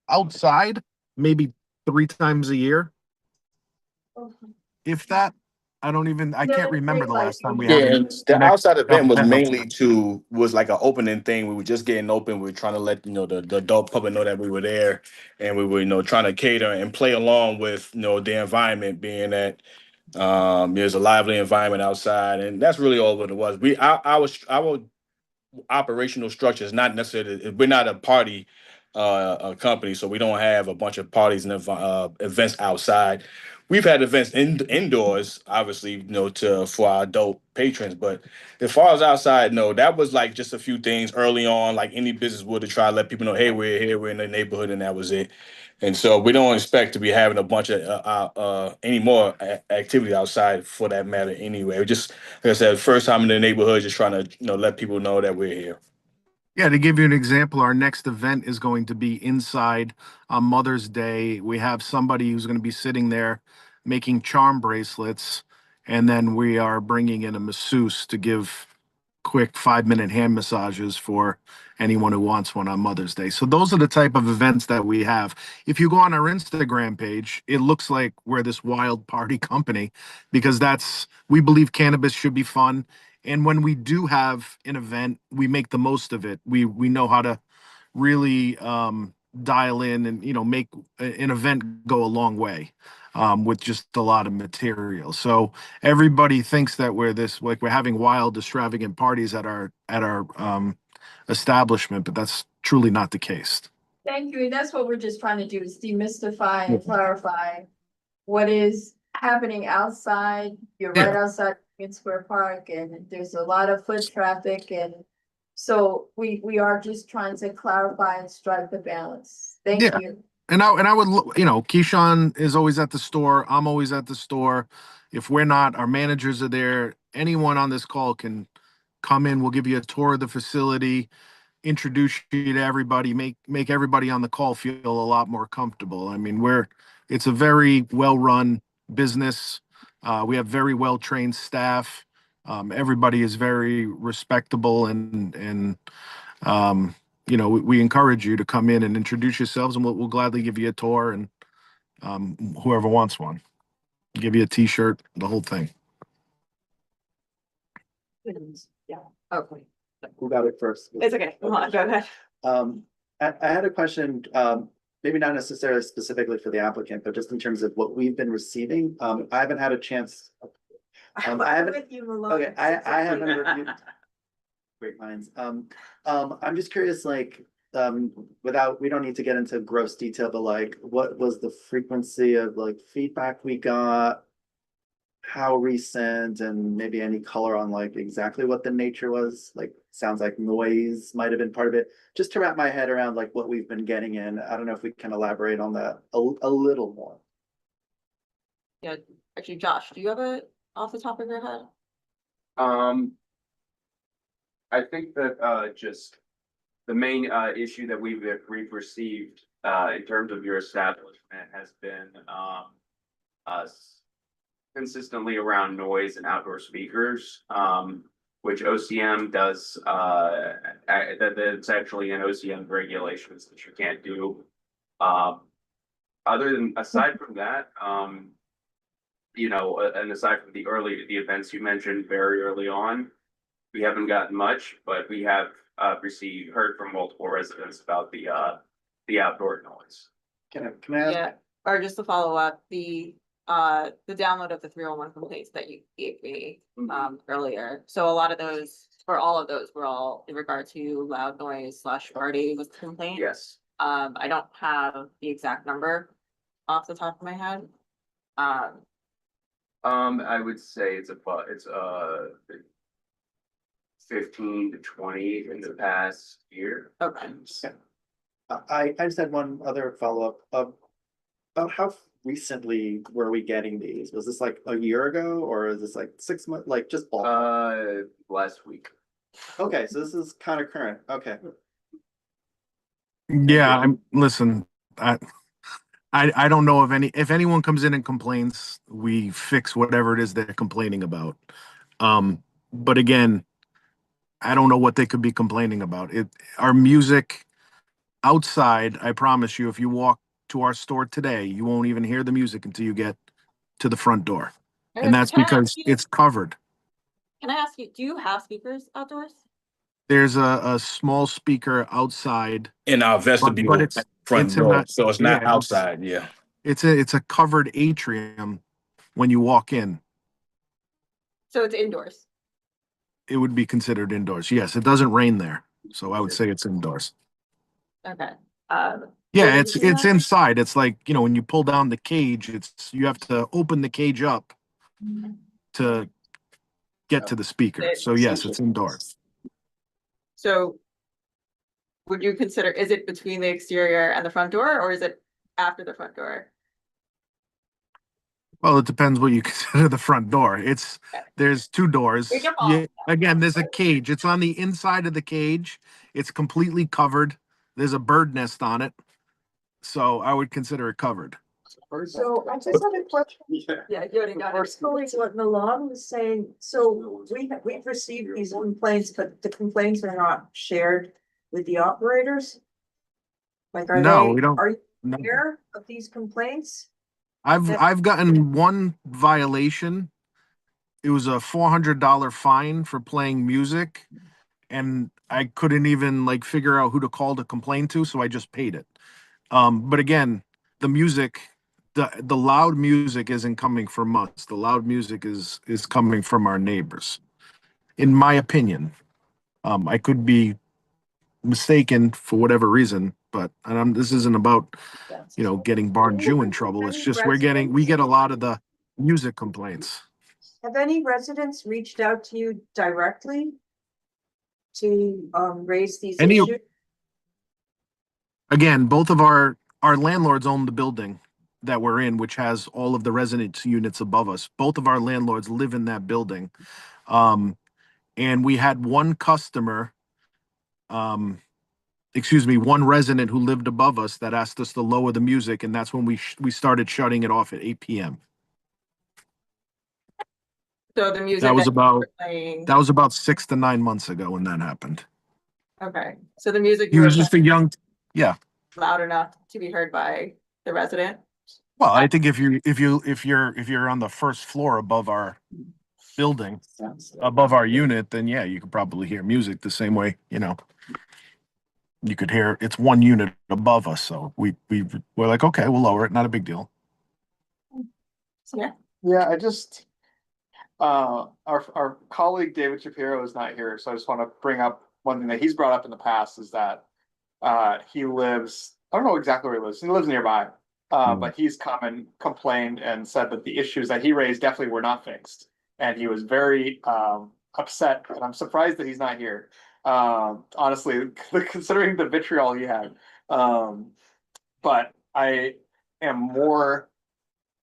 outside, maybe 3 times a year, if that. I can't remember the last time we Yeah, had. and the an outside event was event mainly outside. was like an opening thing. We were just getting open. We were trying to let the adult public know that we were there, and we were trying to cater and play along with the environment, being that there's a lively environment outside, and that's really all what it was. Our operational structure is not necessarily, we're not a party a company, so we don't have a bunch of parties and events outside. We've had events indoors, obviously, to for our adult patrons, but as far as outside, no, that was like just a few things early on, like any business would, to try to let people know, hey, we're here, we're in the neighborhood, and that was it. And so we don't expect to be having a bunch of any more activity outside for that matter anyway. We just, like I said, first time in the neighborhood, just trying to let people know that we're here. Yeah, to give you an example, our next event is going to be inside on Mother's Day. We have somebody who's going to be sitting there making charm bracelets, and then we are bringing in a masseuse to give quick 5-minute hand massages for anyone who wants one on Mother's Day. So those are the type of events that we have. If you go on our Instagram page, it looks like we're this wild party company because we believe cannabis should be fun. And when we do have an event, we make the most of it. We know how to really dial in and make an event go a long way with just a lot of material. So everybody thinks that we're having wild, extravagant parties at our establishment, but that's truly not the case. Thank you. And that's what we're just trying to do is demystify and clarify what is happening outside. You're right outside in Square Park, and there's a lot of foot traffic, and so we are just trying to clarify and strike the balance. Thank Yeah. you. And I would, Keyshawn is always at the store. I'm always at the store. If we're not, our managers are there. Anyone on this call can come in. We'll give you a tour of the facility, introduce you to everybody, make everybody on the call feel a lot more comfortable. I mean, it's a very well-run business. We have very well-trained staff. Everybody is very respectable and we encourage you to come in and introduce yourselves, and we'll gladly give you a tour, and whoever wants one, give you a T-shirt, the whole thing. Yeah, okay. Who got it first? It's okay. Come on, go ahead. I had a question, maybe not necessarily specifically for the applicant, but just in terms of what we've been receiving. I haven't had a chance. I haven't. Okay, I haven't reviewed. Great minds. I'm just curious, like, we don't need to get into gross detail, but like, what was the frequency of like feedback we got? How recent, and maybe any color on like exactly what the nature was? Like, sounds like noise might have been part of it. Just to wrap my head around like what we've been getting in. I don't know if we can elaborate on that a little more. Yeah, actually, Josh, do you have it off the top of your head? I think that just the main issue that we've received in terms of your establishment has been us consistently around noise and outdoor speakers, which OCM does. That's actually in OCM regulations that you can't do. Aside from that, and aside from the events you mentioned very early on, we haven't gotten much, but we have heard from multiple residents about the outdoor noise. Can I ask? Yeah, or just to follow up, the download of the 301 complaints that you gave me earlier. So a lot of those, or all of those, were all in regard to loud noise / party with complaint. Yes. I don't have the exact number off the top of my head. I would say it's 15 to 20 in the past year. Okay. I just had one other follow-up about how recently were we getting these? Was this like a year ago, or is this like 6 months? Like just ballpark? Last week. Okay, so this is kind of current. Okay. Yeah, listen, I don't know if anyone comes in and complains, we fix whatever it is they're complaining about. But again, I don't know what they could be complaining about. Our music outside, I promise you, if you walk to our store today, you won't even hear the music until you get to the front door. And that's Can I ask because you- it's covered. Can I ask you, do you have speakers outdoors? There's a small speaker outside. In our vestibule, it's- front it's in door, that- so it's yeah, not it's- outside, yeah. It's a covered atrium when you walk in. So it's indoors. It would be considered indoors. Yes, it doesn't rain there. So I would say it's indoors. Okay. Yeah, Would it's you do that? inside. It's like, when you pull down the cage, you have to open the cage up to get to the speaker. So yes, it's indoors. So would you consider, is it between the exterior and the front door, or is it after the front door? Well, it depends what you consider the front door. There's two doors. We can follow. Again, there's a cage. It's on the inside of the cage. It's completely covered. There's a bird nest on it. So I would consider it covered. So I just have a question. Yeah, you already got it. Personally, what Milan was saying, so we've received these complaints, but the complaints are not shared with the operators? Like, No, we don't. Are you No. aware of these complaints? I've gotten one violation. It was a $400 fine for playing music, and I couldn't even figure out who to call to complain to, so I just paid it. But again, the music, the loud music isn't coming from us. The loud music is coming from our neighbors, in my opinion. I could be mistaken for whatever reason, but this isn't about getting Barn Jew in trouble. It's just we get a lot of the music complaints. Have any residents reached out to you directly to raise these Any- issues? Again, both of our landlords own the building that we're in, which has all of the residence units above us. Both of our landlords live in that building. And we had one customer, one resident who lived above us that asked us to lower the music, and that's when we started shutting it off at 8 p.m. So the music. That was you about were playing- that was about 6 to 9 months ago when that happened. Okay, so the music. He you was were just a young, yeah. loud enough to be heard by the resident. Well, I think if you're on the first floor above our building, above our unit, then yeah, you could probably hear music the same way, you could hear it's one unit above us. So we're like, okay, we'll lower it. Not a big deal. Yeah. Yeah, I just, our colleague David Shapiro is not here, so I just want to bring up one thing that he's brought up in the past is that he lives, I don't know exactly where he lives nearby. But he's come and complained and said that the issues that he raised definitely were not fixed. And he was very upset, and I'm surprised that he's not here. Honestly, considering the vitriol he had. But I am more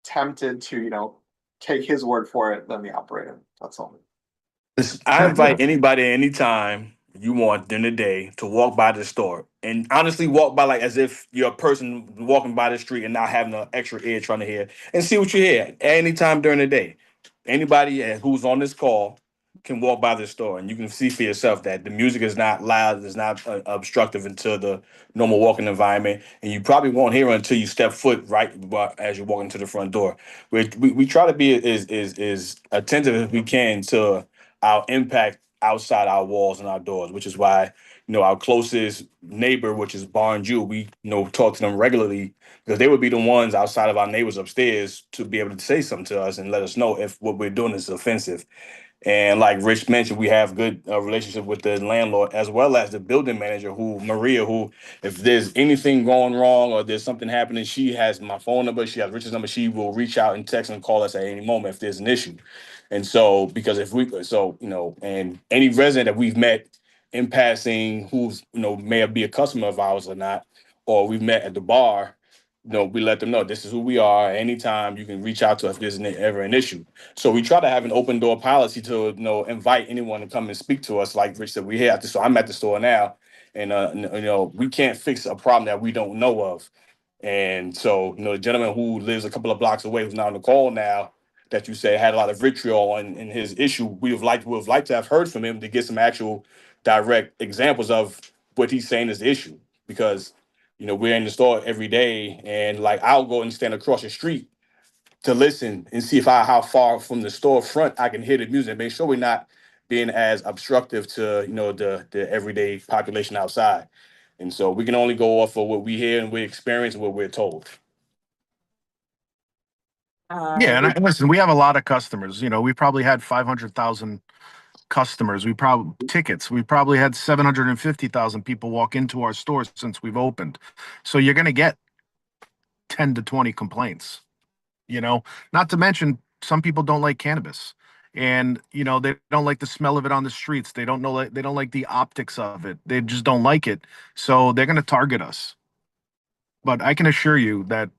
tempted to, take his word for it than the operator. That's all. Listen, I invite anybody anytime you want during the day to walk by the store and honestly walk by as if you're a person walking by the street and not having an extra ear trying to hear and see what you hear anytime during the day. Anybody who's on this call can walk by the store and you can see for yourself that the music is not loud, it's not obstructive into the normal walking environment, and you probably won't hear it until you step foot right as you walk into the front door. We try to be as attentive as we can to our impact outside our walls and our doors, which is why our closest neighbor, which is Barn Jew, we talk to them regularly because they would be the ones outside of our neighbors upstairs to be able to say something to us and let us know if what we're doing is offensive. And like Rich mentioned, we have good relationship with the landlord as well as the building manager, Maria, who if there's anything going wrong or there's something happening, she has my phone number, she has Rich's number, she will reach out and text and call us at any moment if there's an issue. And so, because and any resident that we've met in passing who's, may be a customer of ours or not, or we've met at the bar, we let them know this is who we are. Anytime you can reach out to us if there's ever an issue. So we try to have an open door policy to, invite anyone to come and speak to us. Like Rich said, we're here at the store. I'm at the store now, and we can't fix a problem that we don't know of. And so, the gentleman who lives a couple of blocks away, who's not on the call now, that you say had a lot of vitriol in his issue, we would have liked to have heard from him to get some actual direct examples of what he's saying is the issue. Because, we're in the store every day, and I'll go and stand across the street to listen and see how far from the storefront I can hear the music, make sure we're not being as obstructive to, the everyday population outside. And so we can only go off of what we hear and we experience and what we're told. Yeah, and listen, we have a lot of customers. We probably had 500,000 customers. Tickets. We probably had 750,000 people walk into our stores since we've opened. So you're going to get 10 to 20 complaints. Not to mention some people don't like cannabis, and they don't like the smell of it on the streets. They don't like the optics of it. They just don't like it. So they're going to target us. But I can assure you that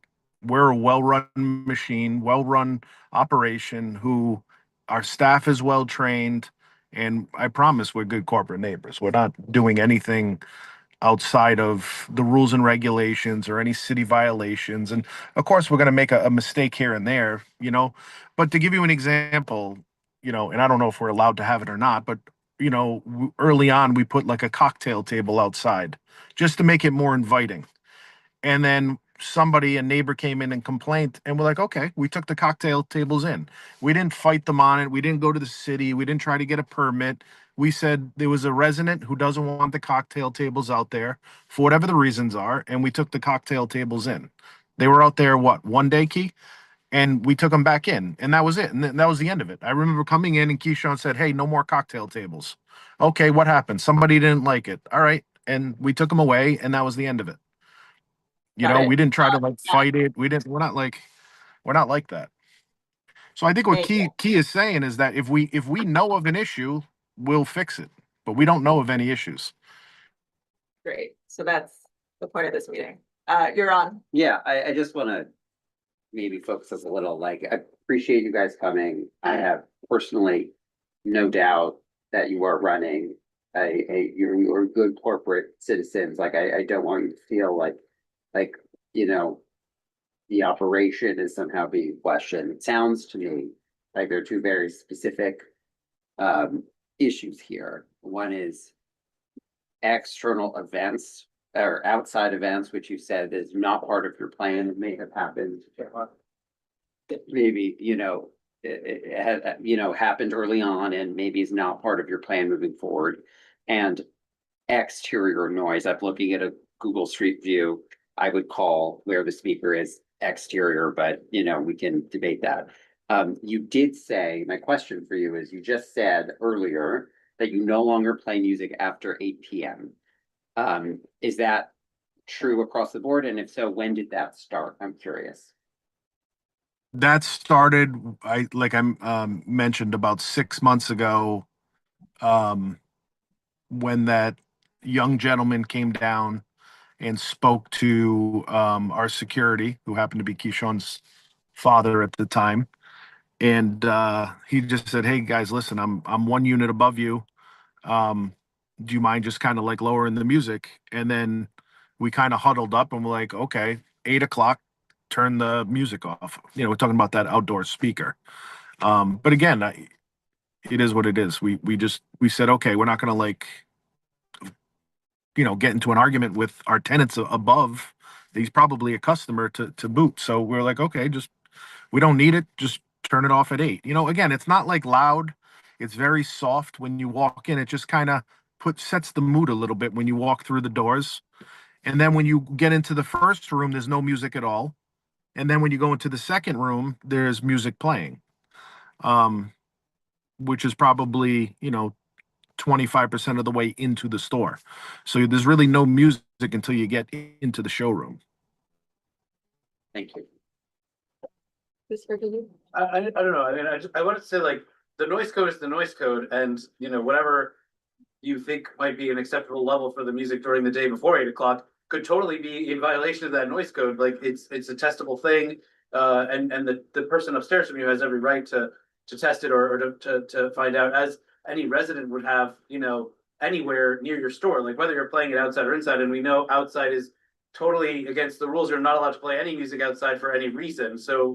we're a well-run machine, well-run operation who our staff is well trained, and I promise we're good corporate neighbors. We're not doing anything outside of the rules and regulations or any city violations. And of course, we're going to make a mistake here and there, But to give you an example, and I don't know if we're allowed to have it or not, but early on we put like a cocktail table outside just to make it more inviting. And then a neighbor came in and complained, and we're like, okay, we took the cocktail tables in. We didn't fight them on it. We didn't go to the city. We didn't try to get a permit. We said there was a resident who doesn't want the cocktail tables out there for whatever the reasons are, and we took the cocktail tables in. They were out there, one day, Key? And we took them back in, and that was it. And that was the end of it. I remember coming in, and Keyshawn said, hey, no more cocktail tables. Okay, what happened? Somebody didn't like it. All right. And we took them away, and that was the end of it. We didn't try to fight it. We're not like that. So I think what Key is saying is that if we know of an issue, we'll fix it, but we don't know of any issues. Great. So that's the point of this meeting. You're on. Yeah, I just want to maybe focus us a little, I appreciate you guys coming. I have personally no doubt that you are running you're good corporate citizens. I don't want you to feel like, the operation is somehow being questioned. It sounds to me like there are two very specific issues here. One is external events or outside events, which you said is not part of your plan. It may have happened. Maybe, it happened early on and maybe is not part of your plan moving forward. And exterior noise. I'm looking at a Google Street View. I would call where the speaker is exterior, but we can debate that. You did say, my question for you is, you just said earlier that you no longer play music after 8 p.m. Is that true across the board? And if so, when did that start? I'm curious. That started, I mentioned about 6 months ago, when that young gentleman came down and spoke to our security, who happened to be Keyshawn's father at the time. And he just said, hey guys, listen, I'm 1 unit above you. Do you mind just kind of lowering the music? And then we kind of huddled up and we're like, okay, 8 o'clock, turn the music off. We're talking about that outdoor speaker. But again, it is what it is. We said, okay, we're not going to get into an argument with our tenants above. He's probably a customer to boot. So we're like, okay, we don't need it. Just turn it off at 8. Again, it's not loud. It's very soft when you walk in. It just kind of sets the mood a little bit when you walk through the doors. And then when you get into the first room, there's no music at all. And then when you go into the second room, there's music playing, which is probably, 25% of the way into the store. So there's really no music until you get into the showroom. Thank you. I don't know. I mean, I wanted to say the noise code is the noise code, and whatever you think might be an acceptable level for the music during the day before 8 o'clock could totally be in violation of that noise code. It's a testable thing, and the person upstairs from you has every right to test it or to find out, as any resident would have, anywhere near your store, whether you're playing it outside or inside. And we know outside is totally against the rules. You're not allowed to play any music outside for any reason. So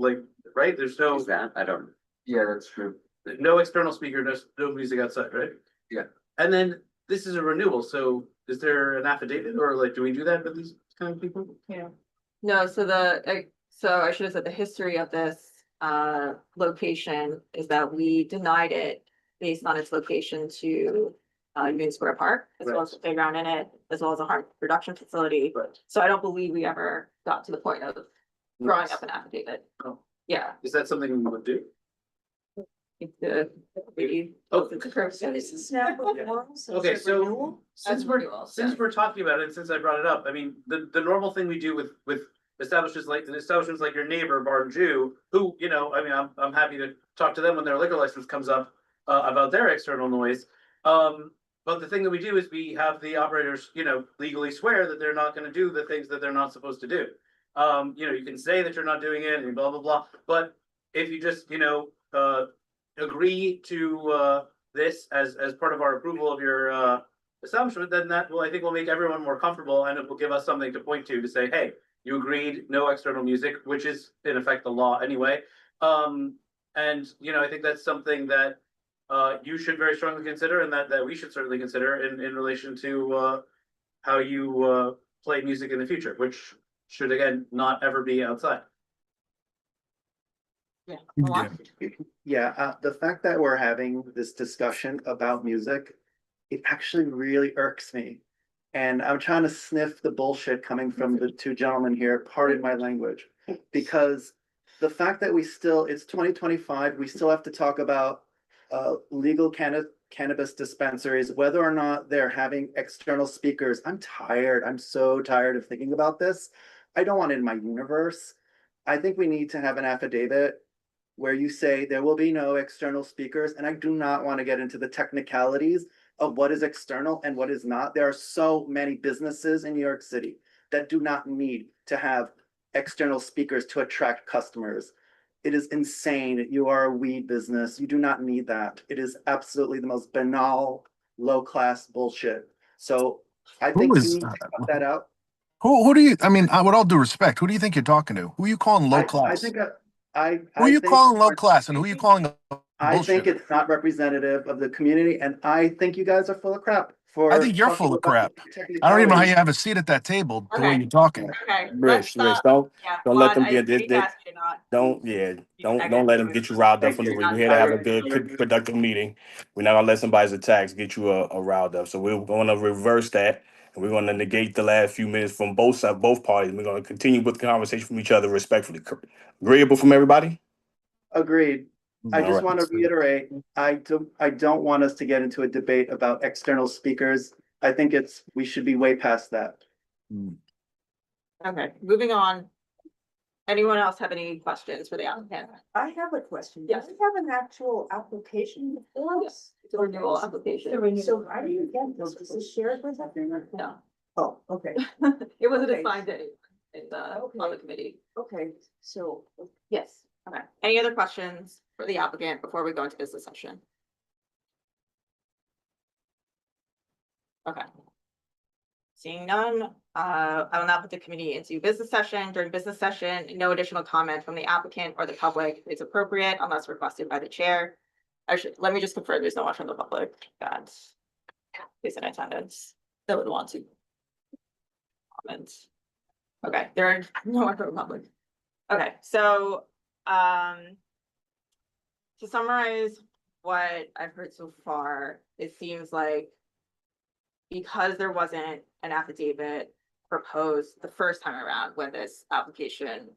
right, there's no. Is that? I don't. Yeah, that's true. No external speaker, no music outside, right? Yeah. And then this is a renewal. So is there an affidavit, or do we do that with these kind of people? Yeah. No, so I should have said the history of this location is that we denied it based on its location to Union Square Park, as well as the playground in it, as well as a harm production facility. Right. So I don't believe we ever got to the point of drawing up an affidavit. Oh. Yeah. Is that something we would do? Maybe. Oh. So this is now before, so Okay, it's a so renewal? since we're talking about it, since I brought it up, I mean, the normal thing we do with establishments like your neighbor Bar Jew, who, you know, I mean, I'm happy to talk to them when their liquor license comes up about their external noise. But the thing that we do is we have the operators, you know, legally swear that they're not gonna do the things that they're not supposed to do. You know, you can say that you're not doing it and blah, blah, blah, but if you just, you know, agree to this as part of our approval of your establishment, then that will, I think, will make everyone more comfortable, and it will give us something to point to say, hey, you agreed, no external music, which is in effect the law anyway. And you know, I think that's something that you should very strongly consider, and that we should certainly consider in relation to how you play music in the future, which should again not ever be outside. Yeah. Yeah, the fact that we're having this discussion about music, it actually really irks me. And I'm trying to sniff the bullshit coming from the two gentlemen here, pardon my language. Because the fact that it's 2025, we still have to talk about legal cannabis dispensaries, whether or not they're having external speakers. I'm tired. I'm so tired of thinking about this. I don't want it in my universe. I think we need to have an affidavit where you say there will be no external speakers, and I do not want to get into the technicalities of what is external and what is not. There are so many businesses in New York City that do not need to have external speakers to attract customers. It is insane. You are a weed business. You do not need that. It is absolutely the most banal, low-class bullshit. So I think Who you is need to cut that out. who do you, I mean, with all due respect, who do you think you're talking to? Who are you calling low I class? think Who are you think- calling low class and who are you calling I think bullshit? it's not representative of the community, and I think you guys are full of crap for. I think you're talking full of about crap. the I don't even know how you technicalities. have a seat at that table, the way Okay. you're talking. Okay. Rich, don't Yeah, let them Juan, get this. I did ask you to not. Don't let them get you riled up for no reason. We're here to have a good, productive meeting. We're not gonna let somebody's attacks get you a riled up. So we're gonna reverse that, and we're gonna negate the last few minutes from both sides, both parties. We're gonna continue with the conversation from each other respectfully. Agreeable from everybody? Agreed. I All just right. want to reiterate, I don't want us to get into a debate about external speakers. I think we should be way past that. Okay, moving on. Anyone else have any questions for the applicant? I have a question. Yes. Do we have an actual application before us? It's a renewal application. So I didn't get this. Was this shared with everyone? No, Oh, okay, it wasn't Okay. assigned to on the committee. okay, so. Yes, okay. Any other questions for the applicant before we go into business session? Okay. Seeing none, I will now put the committee into business session. During business session, no additional comment from the applicant or the public is appropriate unless requested by the chair. Let me just confirm there's no one from the public that is in attendance that would want to comment. Okay, there are no one from the public. Okay, so, to summarize what I've heard so far, it seems like because there wasn't an affidavit proposed the first time around when this application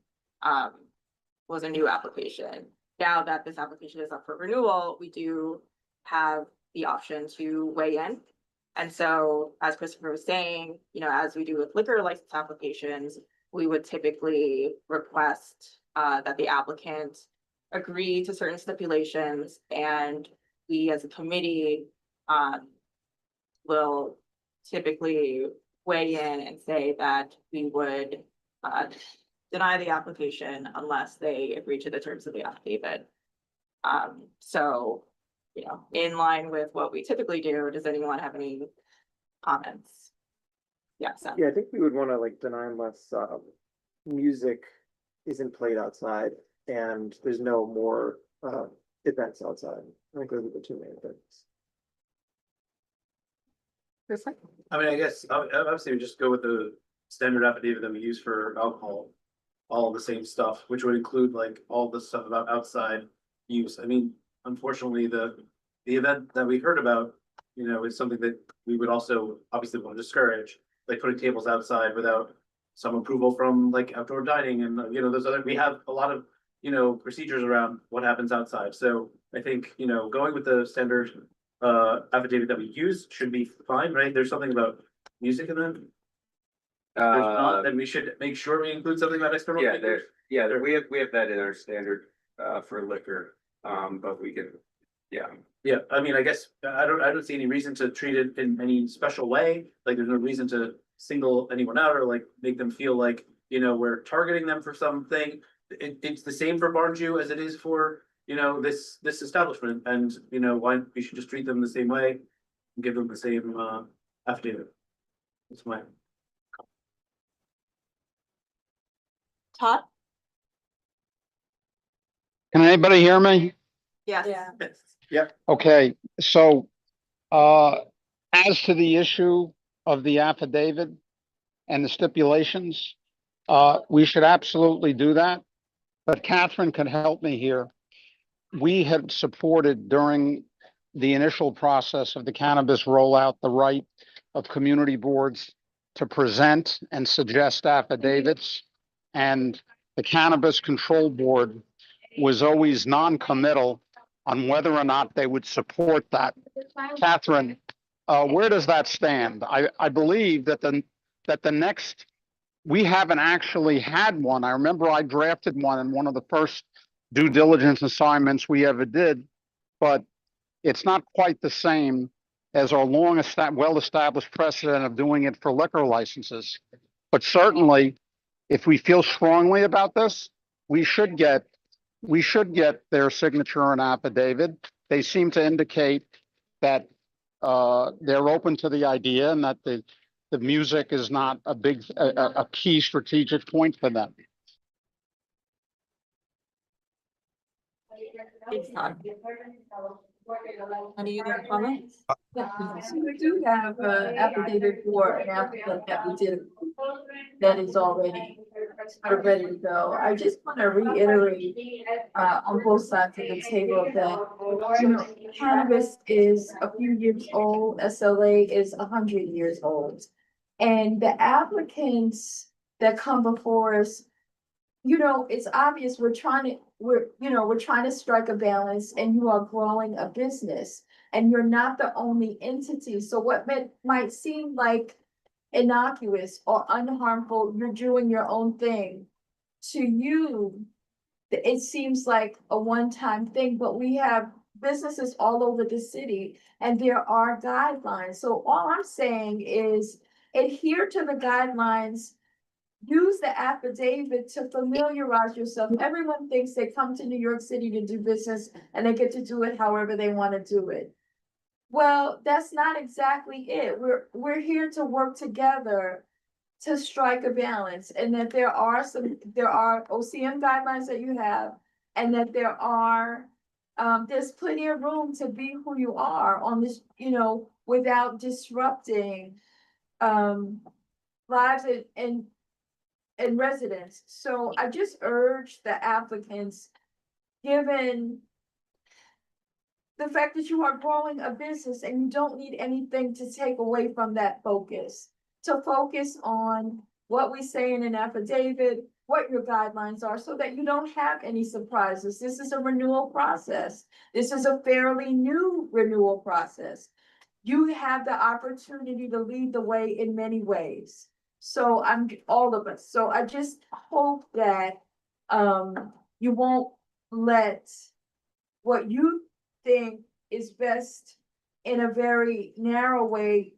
was a new application. Now that this application is up for renewal, we do have the option to weigh in. And so, as Christopher was saying, you know, as we do with liquor license applications, we would typically request that the applicant agree to certain stipulations, and we as a committee will typically weigh in and say that we would deny the application unless they agree to the terms of the affidavit. So, you know, in line with what we typically do, does anyone have any comments? Yeah, so. Yeah, I think we would want to like deny unless music isn't played outside and there's no more events outside. I think those are the two main things. I mean, I guess obviously we just go with the standard affidavit that we use for alcohol. all the same stuff, which would include like all the stuff about outside use. I mean, unfortunately, the event that we heard about, is something that we would also obviously want to discourage, like putting tables outside without some approval from like outdoor dining and, those other, we have a lot of, procedures around what happens outside. So I think, going with the standard affidavit that we use should be fine, right? There's something about music in them. There's not, then we should make sure we include something about external. Yeah, speakers. we have that in our standard, for liquor, but we can, yeah. Yeah, I mean, I guess I don't see any reason to treat it in any special way. Like, there's no reason to single anyone out or like make them feel like, we're targeting them for something. It's the same for Barn Jew as it is for, this establishment, and why we should just treat them the same way and give them the same affidavit. That's my. Todd? Can anybody hear me? Yes. Yeah. Okay, so, as to the issue of the affidavit and the stipulations, we should absolutely do that. But Catherine can help me here. We had supported during the initial process of the cannabis rollout, the right of community boards to present and suggest affidavits. And the Cannabis Control Board was always non-committal on whether or not they would support that. Catherine, where does that stand? I believe that the next, we haven't actually had one. I remember I drafted one in one of the first due diligence assignments we ever did, but it's not quite the same as our well-established precedent of doing it for liquor licenses. But certainly, if we feel strongly about this, we should get their signature and affidavit. They seem to indicate that they're open to the idea and that the music is not a key strategic point for them. Any other comments? So we do have an affidavit for an applicant that we did, that is already sort of ready to go. I just want to reiterate on both sides of the table that, cannabis is a few years old, SLA is 100 years old. And the applicants that come before us, it's obvious we're trying to strike a balance, and you are growing a business and you're not the only entity. So what might seem like innocuous or unharmful, you're doing your own thing. To you, it seems like a one-time thing, but we have businesses all over the city and there are guidelines. So all I'm saying is adhere to the guidelines. Use the affidavit to familiarize yourself. Everyone thinks they come to New York City to do business and they get to do it however they want to do it. Well, that's not exactly it. We're here to work together to strike a balance, and that there are OCM guidelines that you have, and that there's plenty of room to be who you are on this, without disrupting lives and residents. So I just urge the applicants, given the fact that you are growing a business and you don't need anything to take away from that focus, to focus on what we say in an affidavit, what your guidelines are, so that you don't have any surprises. This is a renewal process. This is a fairly new renewal process. You have the opportunity to lead the way in many ways. So all of us. So I just hope that you won't let what you think is best in a very narrow way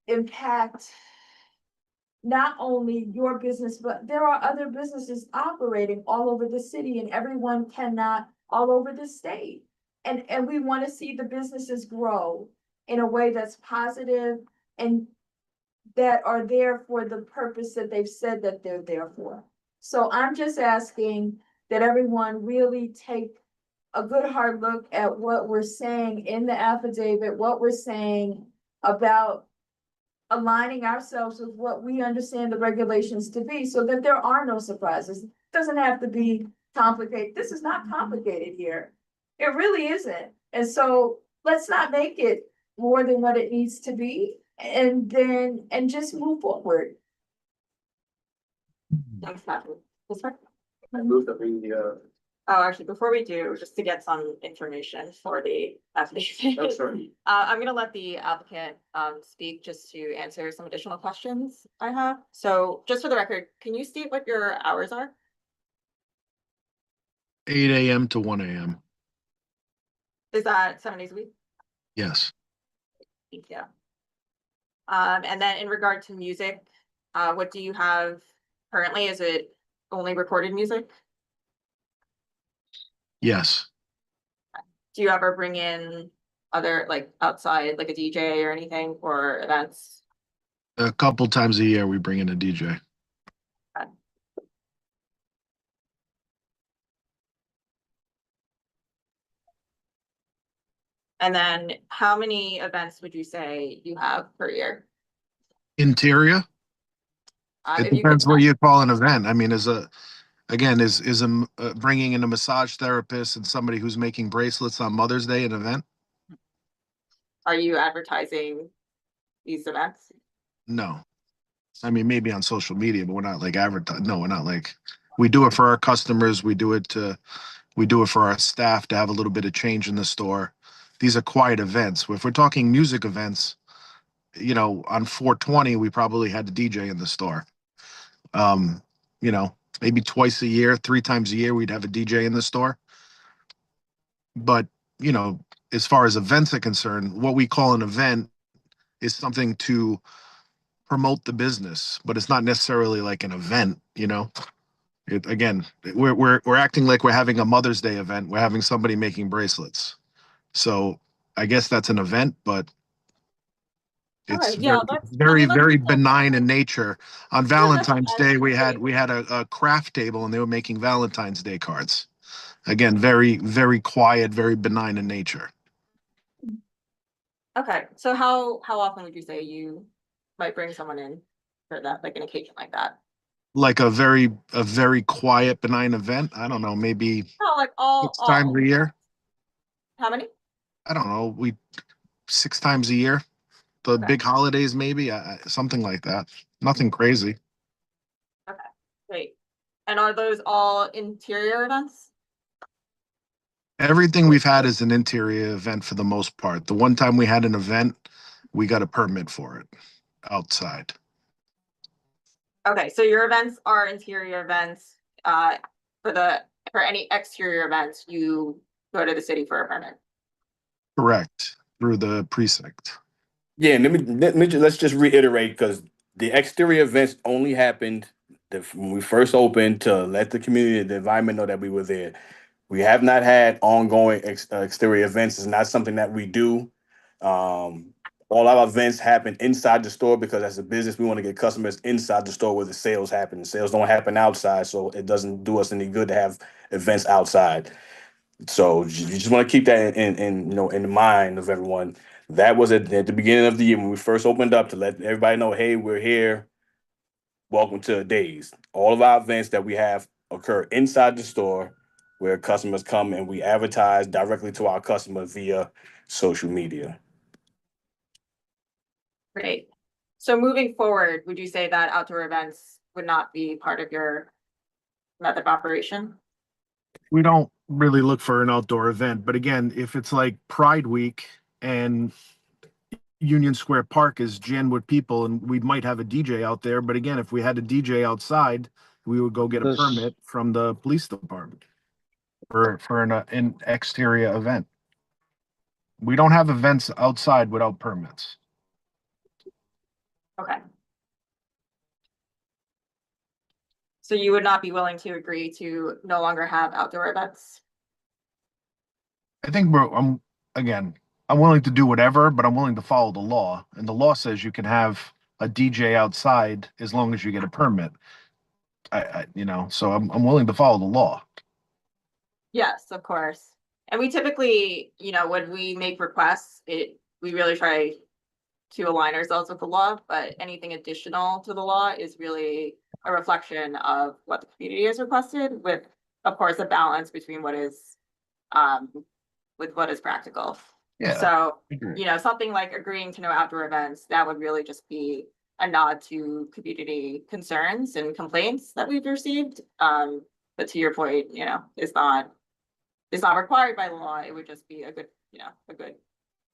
impact not only your business, but there are other businesses operating all over the city, and everyone cannot, all over the state. And we want to see the businesses grow in a way that's positive and that are there for the purpose that they've said that they're there for. So I'm just asking that everyone really take a good hard look at what we're saying in the affidavit, what we're saying about aligning ourselves with what we understand the regulations to be, so that there are no surprises. It doesn't have to be complicated. This is not complicated here. It really isn't. And so let's not make it more than what it needs to be, and just move forward. Thanks, Patrick. This one? I moved up in the, Oh, actually, before we do, just to get some information for the application. oh, sorry. I'm gonna let the applicant speak just to answer some additional questions I have. So just for the record, can you state what your hours are? 8 AM to 1 AM. Is that 7 days a week? Yes. Thank you. And then in regard to music, what do you have currently? Is it only recorded music? Yes. Do you ever bring in other, like outside, like a DJ or anything for events? A couple times a year, we bring in a DJ. And then how many events would you say you have per year? Interior? It If you depends could- what you call an event. I mean, bringing in a massage therapist and somebody who's making bracelets on Mother's Day an event? Are you advertising these events? No. I mean, maybe on social media, but we're not like advertising. No, we're not like, we do it for our customers. We do it for our staff to have a little bit of change in the store. These are quiet events. If we're talking music events, you know, on 420, we probably had the DJ in the store. You know, maybe twice a year, 3 times a year, we'd have a DJ in the store. But, you know, as far as events are concerned, what we call an event is something to promote the business, but it's not necessarily like an event, you know? We're acting like we're having a Mother's Day event. We're having somebody making bracelets. So I guess that's an event, but it's Alright, yeah, very, that's- very benign in nature. On Valentine's Day, we had a craft table and they were making Valentine's Day cards. Again, very, very quiet, very benign in nature. Okay, so how often would you say you might bring someone in for that, like an occasion like that? Like a very quiet, benign event. I don't know, maybe Oh, like all 6 times a year. How many? I don't know, 6 times a year. The Okay. big holidays, maybe, something like that. Nothing crazy. Great. And are those all interior events? Everything we've had is an interior event for the most part. The one time we had an event, we got a permit for it outside. Okay, so your events are interior events. For any exterior events, you go to the city for a permit. Correct, through the precinct. Yeah, let's just reiterate, because the exterior events only happened when we first opened to let the community, the environment know that we were there. We have not had ongoing exterior events. It's not something that we do. All our events happen inside the store because as a business, we want to get customers inside the store where the sales happen. The sales don't happen outside, so it doesn't do us any good to have events outside. So you just want to keep that in the mind of everyone. That was at the beginning of the year when we first opened up, to let everybody know, hey, we're here. Welcome to Days. All of our events that we have occur inside the store where customers come, and we advertise directly to our customers via social media. Great. So moving forward, would you say that outdoor events would not be part of your method of operation? We don't really look for an outdoor event, but again, if it's like Pride Week and Union Square Park is jammed with people, and we might have a DJ out there, but again, if we had a DJ outside, we would go get a This- permit from the police department for an exterior event. We don't have events outside without permits. Okay. So you would not be willing to agree to no longer have outdoor events? I think I'm willing to do whatever, but I'm willing to follow the law. And the law says you can have a DJ outside as long as you get a permit. So I'm willing to follow the law. Yes, of course. And we typically, when we make requests, we really try to align ourselves with the law, but anything additional to the law is really a reflection of what the community has requested with, of course, a balance between what is with what is practical. Yeah. So, Agreed. you know, something like agreeing to no outdoor events, that would really just be a nod to community concerns and complaints that we've received. But to your point, you know, it's not required by law. It would just be a good, you know, a good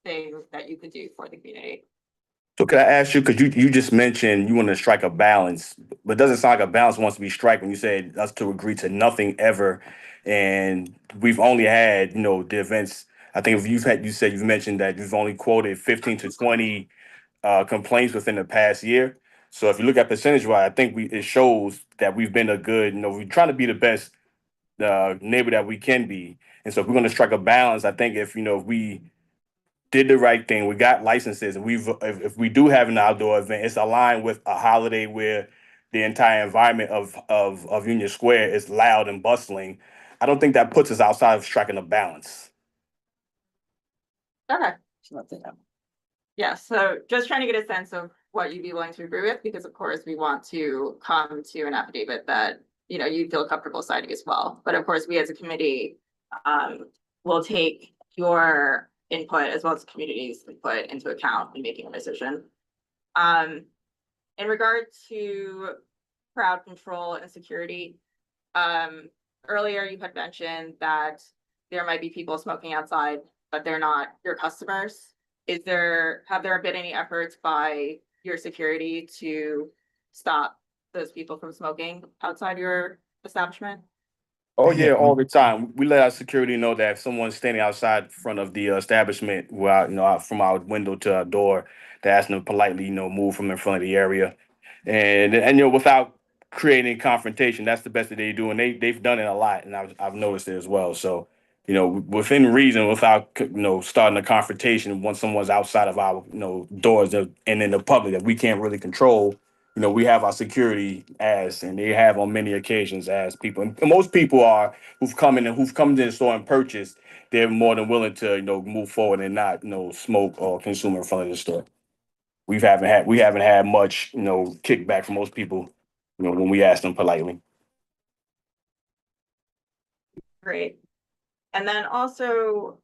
thing that you could do for the community. So could I ask you, because you just mentioned you want to strike a balance, but it doesn't sound like a balance wants to be struck when you said us to agree to nothing ever. And we've only had, you know, the events. I think if you've mentioned that you've only quoted 15 to 20 complaints within the past year. So if you look at percentage wise, I think it shows that we've been a good, you know, we're trying to be the best neighbor that we can be. And so if we're going to strike a balance, I think if we did the right thing, we got licenses, and if we do have an outdoor event, it's aligned with a holiday where the entire environment of Union Square is loud and bustling. I don't think that puts us outside of striking a balance. Okay. Yeah, so just trying to get a sense of what you'd be willing to agree with, because of course we want to come to an affidavit that, you know, you feel comfortable signing as well. But of course, we as a committee will take your input as well as the community's input into account in making a decision. In regard to crowd control and security, earlier you had mentioned that there might be people smoking outside, but they're not your customers. Have there been any efforts by your security to stop those people from smoking outside your establishment? Oh yeah, all the time. We let our security know that if someone's standing outside in front of the establishment, from our window to our door, to ask them to politely, you know, move from in front of the area, and you know, without creating confrontation. That's the best that they do, and they've done it a lot, and I've noticed it as well. So, you know, within reason, without, you know, starting a confrontation once someone's outside of our, you know, doors and in the public that we can't really control. You know, we have our security and they have on many occasions as people. And most people who've come to the store and purchased, they're more than willing to, you know, move forward and not, you know, smoke or consume in front of the store. We haven't had much, you know, kickback from most people, you know, when we ask them politely. Great. And then also,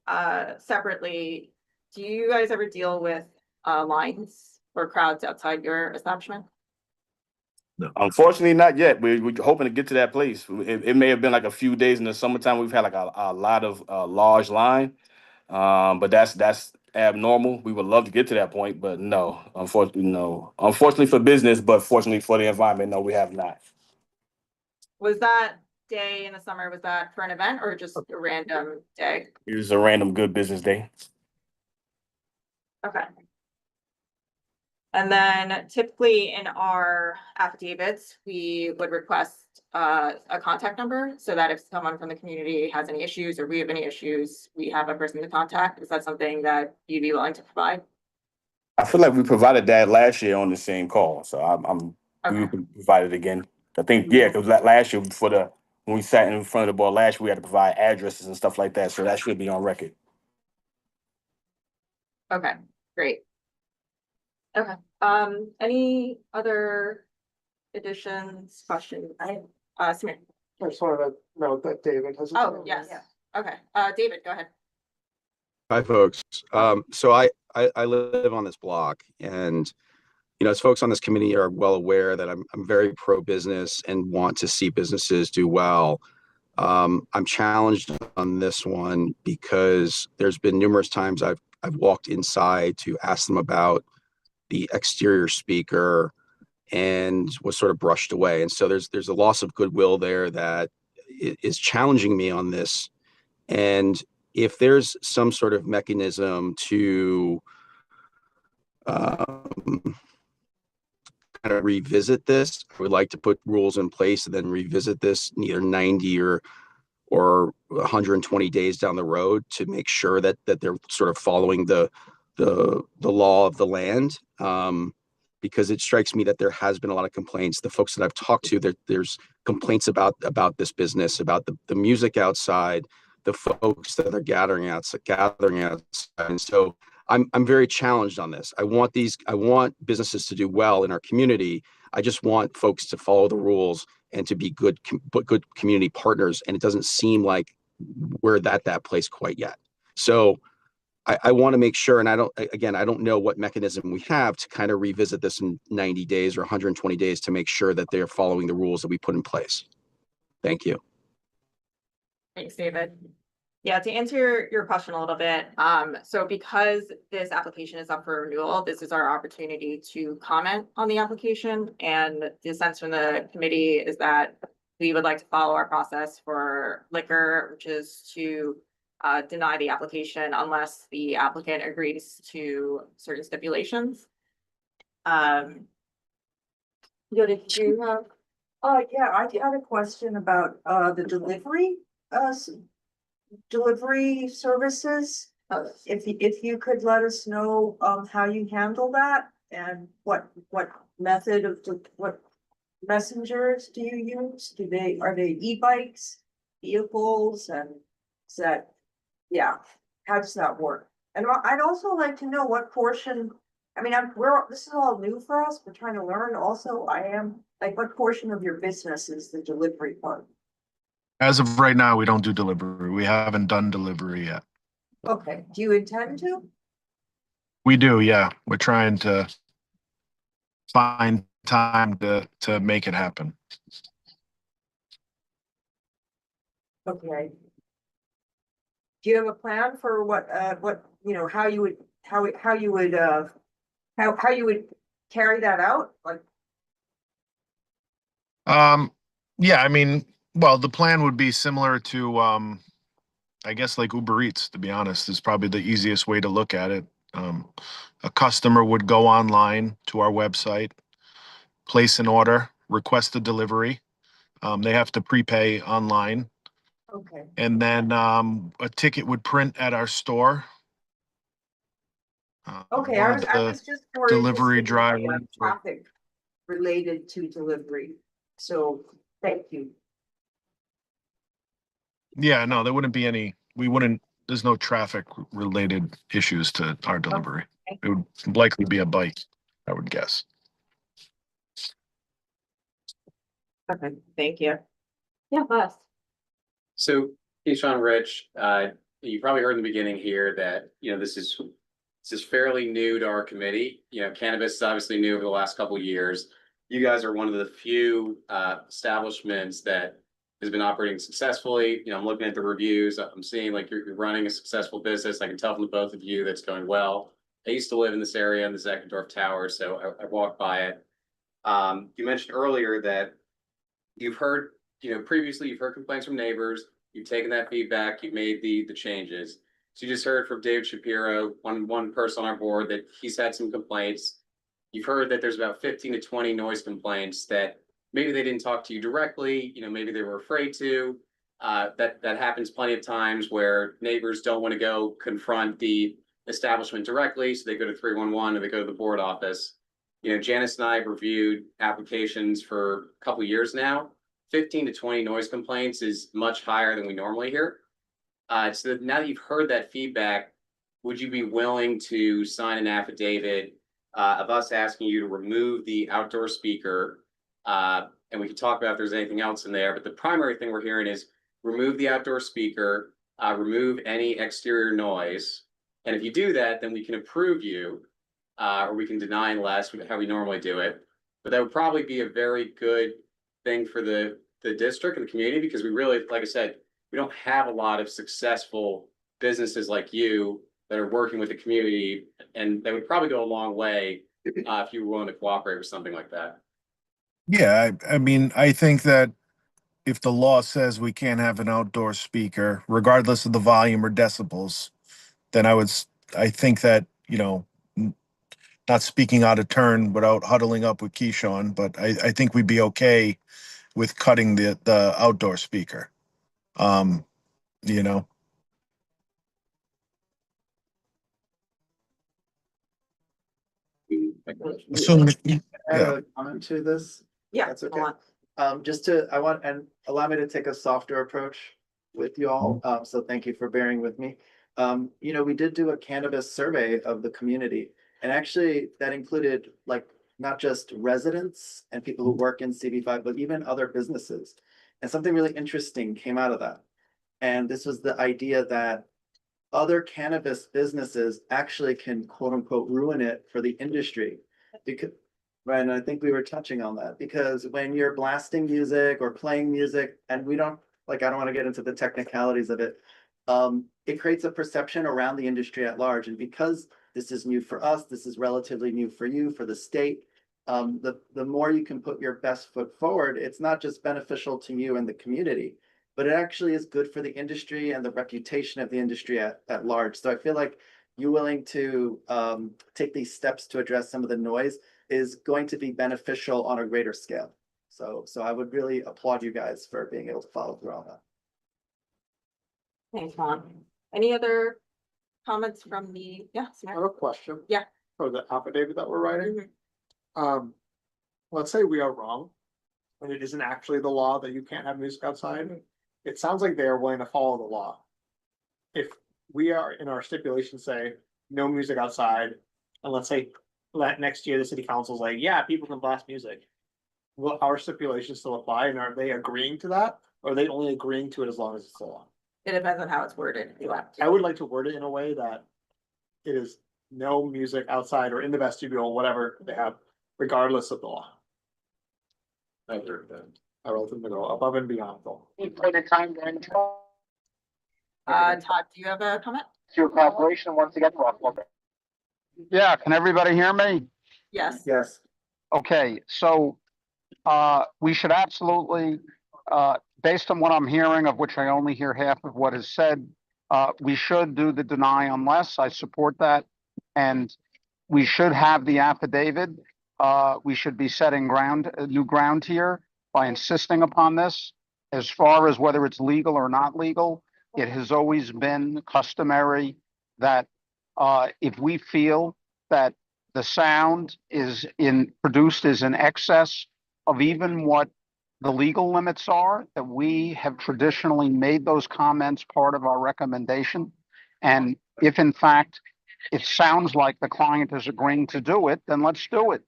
separately, do you guys ever deal with lines or crowds outside your establishment? No. Unfortunately, not yet. We're hoping to get to that place. It may have been like a few days in the summertime. We've had like a lot of large line, but that's abnormal. We would love to get to that point, but no. Unfortunately for business, but fortunately for the environment, no, we have not. Was that day in the summer, was that for an event or just a random day? It was a random good business day. Okay. And then typically in our affidavits, we would request a contact number so that if someone from the community has any issues or we have any issues, we have a person to contact. Is that something that you'd be willing to provide? I feel like we provided that last year on the same call, so we Okay. will provide it again. I think, yeah, because last year when we sat in front of the board last year, we had to provide addresses and stuff like that, so that should be on record. Okay, great. Okay, any other additions, questions? Samir. I just wanted to note that David has. Oh, yes. Okay, David, go ahead. Hi, folks. So I live on this block, and you know, as folks on this committee are well aware that I'm very pro-business and want to see businesses do well. I'm challenged on this one because there's been numerous times I've walked inside to ask them about the exterior speaker and was sort of brushed away. And so there's a loss of goodwill there that is challenging me on this. And if there's some sort of mechanism to kind of revisit this, I would like to put rules in place and then revisit this either 90 or 120 days down the road to make sure that they're sort of following the law of the land. Because it strikes me that there has been a lot of complaints. The folks that I've talked to, there's complaints about this business, about the music outside, the folks that are gathering outside. And so I'm very challenged on this. I want businesses to do well in our community. I just want folks to follow the rules and to be good community partners. And it doesn't seem like we're at that place quite yet. So I want to make sure, and I don't know what mechanism we have to kind of revisit this in 90 days or 120 days to make sure that they're following the rules that we put in place. Thank you. Thanks, David. Yeah, to answer your question a little bit, so because this application is up for renewal, this is our opportunity to comment on the application. And the sense from the committee is that we would like to follow our process for liquor, which is to deny the application unless the applicant agrees to certain stipulations. Did you have? Yeah, I had a question about the delivery services. If you could let us know how you handle that and what method of what messengers do you use? Are they e-bikes, vehicles, and is that, yeah, how does that work? And I'd also like to know what portion, I mean, this is all new for us, we're trying to learn also. What portion of your business is the delivery part? As of right now, we don't do delivery. We haven't done delivery yet. Okay, do you intend to? We do, yeah. We're trying to find time to make it happen. Okay. Do you have a plan for what, how you would carry that out? Like, Yeah, I mean, well, the plan would be similar to, I guess like Uber Eats, to be honest, is probably the easiest way to look at it. A customer would go online to our website, place an order, request a delivery. They have to prepay online. okay, And then a ticket would print at our store. okay, One I of was the just more delivery interested in, drivers. traffic related to delivery, so thank you. Yeah, no, there wouldn't be any, there's no traffic related issues to our delivery. It would likely be a bike, I would guess. Okay, thank you. Yeah, Les. So, Keyshawn, Rich, you probably heard in the beginning here that, this is fairly new to our committee. Cannabis is obviously new over the last couple of years. You guys are one of the few establishments that has been operating successfully. I'm looking at the reviews. I'm seeing like you're running a successful business. I can tell from the both of you that's going well. I used to live in this area in the Zeckendorf Tower, so I walked by it. You mentioned earlier that you've heard, previously you've heard complaints from neighbors. You've taken that feedback. You've made the changes. So you just heard from David Shapiro, one person on our board, that he's had some complaints. You've heard that there's about 15 to 20 noise complaints that maybe they didn't talk to you directly, maybe they were afraid to. That happens plenty of times where neighbors don't want to go confront the establishment directly, so they go to 311 or they go to the board office. Janice and I have reviewed applications for a couple of years now. 15 to 20 noise complaints is much higher than we normally hear. So now that you've heard that feedback, would you be willing to sign an affidavit of us asking you to remove the outdoor speaker? And we can talk about if there's anything else in there, but the primary thing we're hearing is remove the outdoor speaker, remove any exterior noise. And if you do that, then we can approve you, or we can deny unless, how we normally do it. But that would probably be a very good thing for the district and the community, because we really, like I said, we don't have a lot of successful businesses like you that are working with the community, and that would probably go a long way if you were willing to cooperate with something like that. Yeah, I mean, I think that if the law says we can't have an outdoor speaker, regardless of the volume or decibels, then I think that, not speaking out of turn without huddling up with Keyshawn, but I think we'd be okay with cutting the outdoor speaker. Assuming, I have a comment to this. Yeah, That's hold okay. on. Allow me to take a softer approach with you all. So thank you for bearing with me. You know, we did do a cannabis survey of the community, and actually that included like not just residents and people who work in CB5, but even other businesses. And something really interesting came out of that. And this was the idea that other cannabis businesses actually can quote unquote ruin it for the industry. Because, right, and I think we were touching on that, because when you're blasting music or playing music, and we don't, like, I don't want to get into the technicalities of it. It creates a perception around the industry at large, and because this is new for us, this is relatively new for you, for the state. The more you can put your best foot forward, it's not just beneficial to you and the community, but it actually is good for the industry and the reputation of the industry at large. So I feel like you willing to take these steps to address some of the noise is going to be beneficial on a greater scale. So I would really applaud you guys for being able to follow through on that. Thanks, Juan. Any other comments from the, yeah, I Samir? have a question. Yeah. For the affidavit that we're writing. Mhm. Let's say we are wrong. And it isn't actually the law that you can't have music outside. It sounds like they are willing to follow the law. If we are in our stipulation say, no music outside, and let's say next year the city council's like, yeah, people can blast music. Will our stipulations still apply, and are they agreeing to that? Or are they only agreeing to it as long as it's the law? It depends on how it's worded. I would like to word it in a way that it is no music outside or in the vestibule, whatever they have, regardless of the law. I agree with that. I wrote them to go above and beyond though. Todd, do you have a comment? Your cooperation once again, yeah, can everybody hear me? Yes. Yes. Okay, so we should absolutely, based on what I'm hearing, of which I only hear half of what is said, we should do the deny unless. I support that. And we should have the affidavit. We should be setting new ground here by insisting upon this. As far as whether it's legal or not legal, it has always been customary that if we feel that the sound produced is in excess of even what the legal limits are, that we have traditionally made those comments part of our recommendation. And if in fact it sounds like the client is agreeing to do it, then let's do it.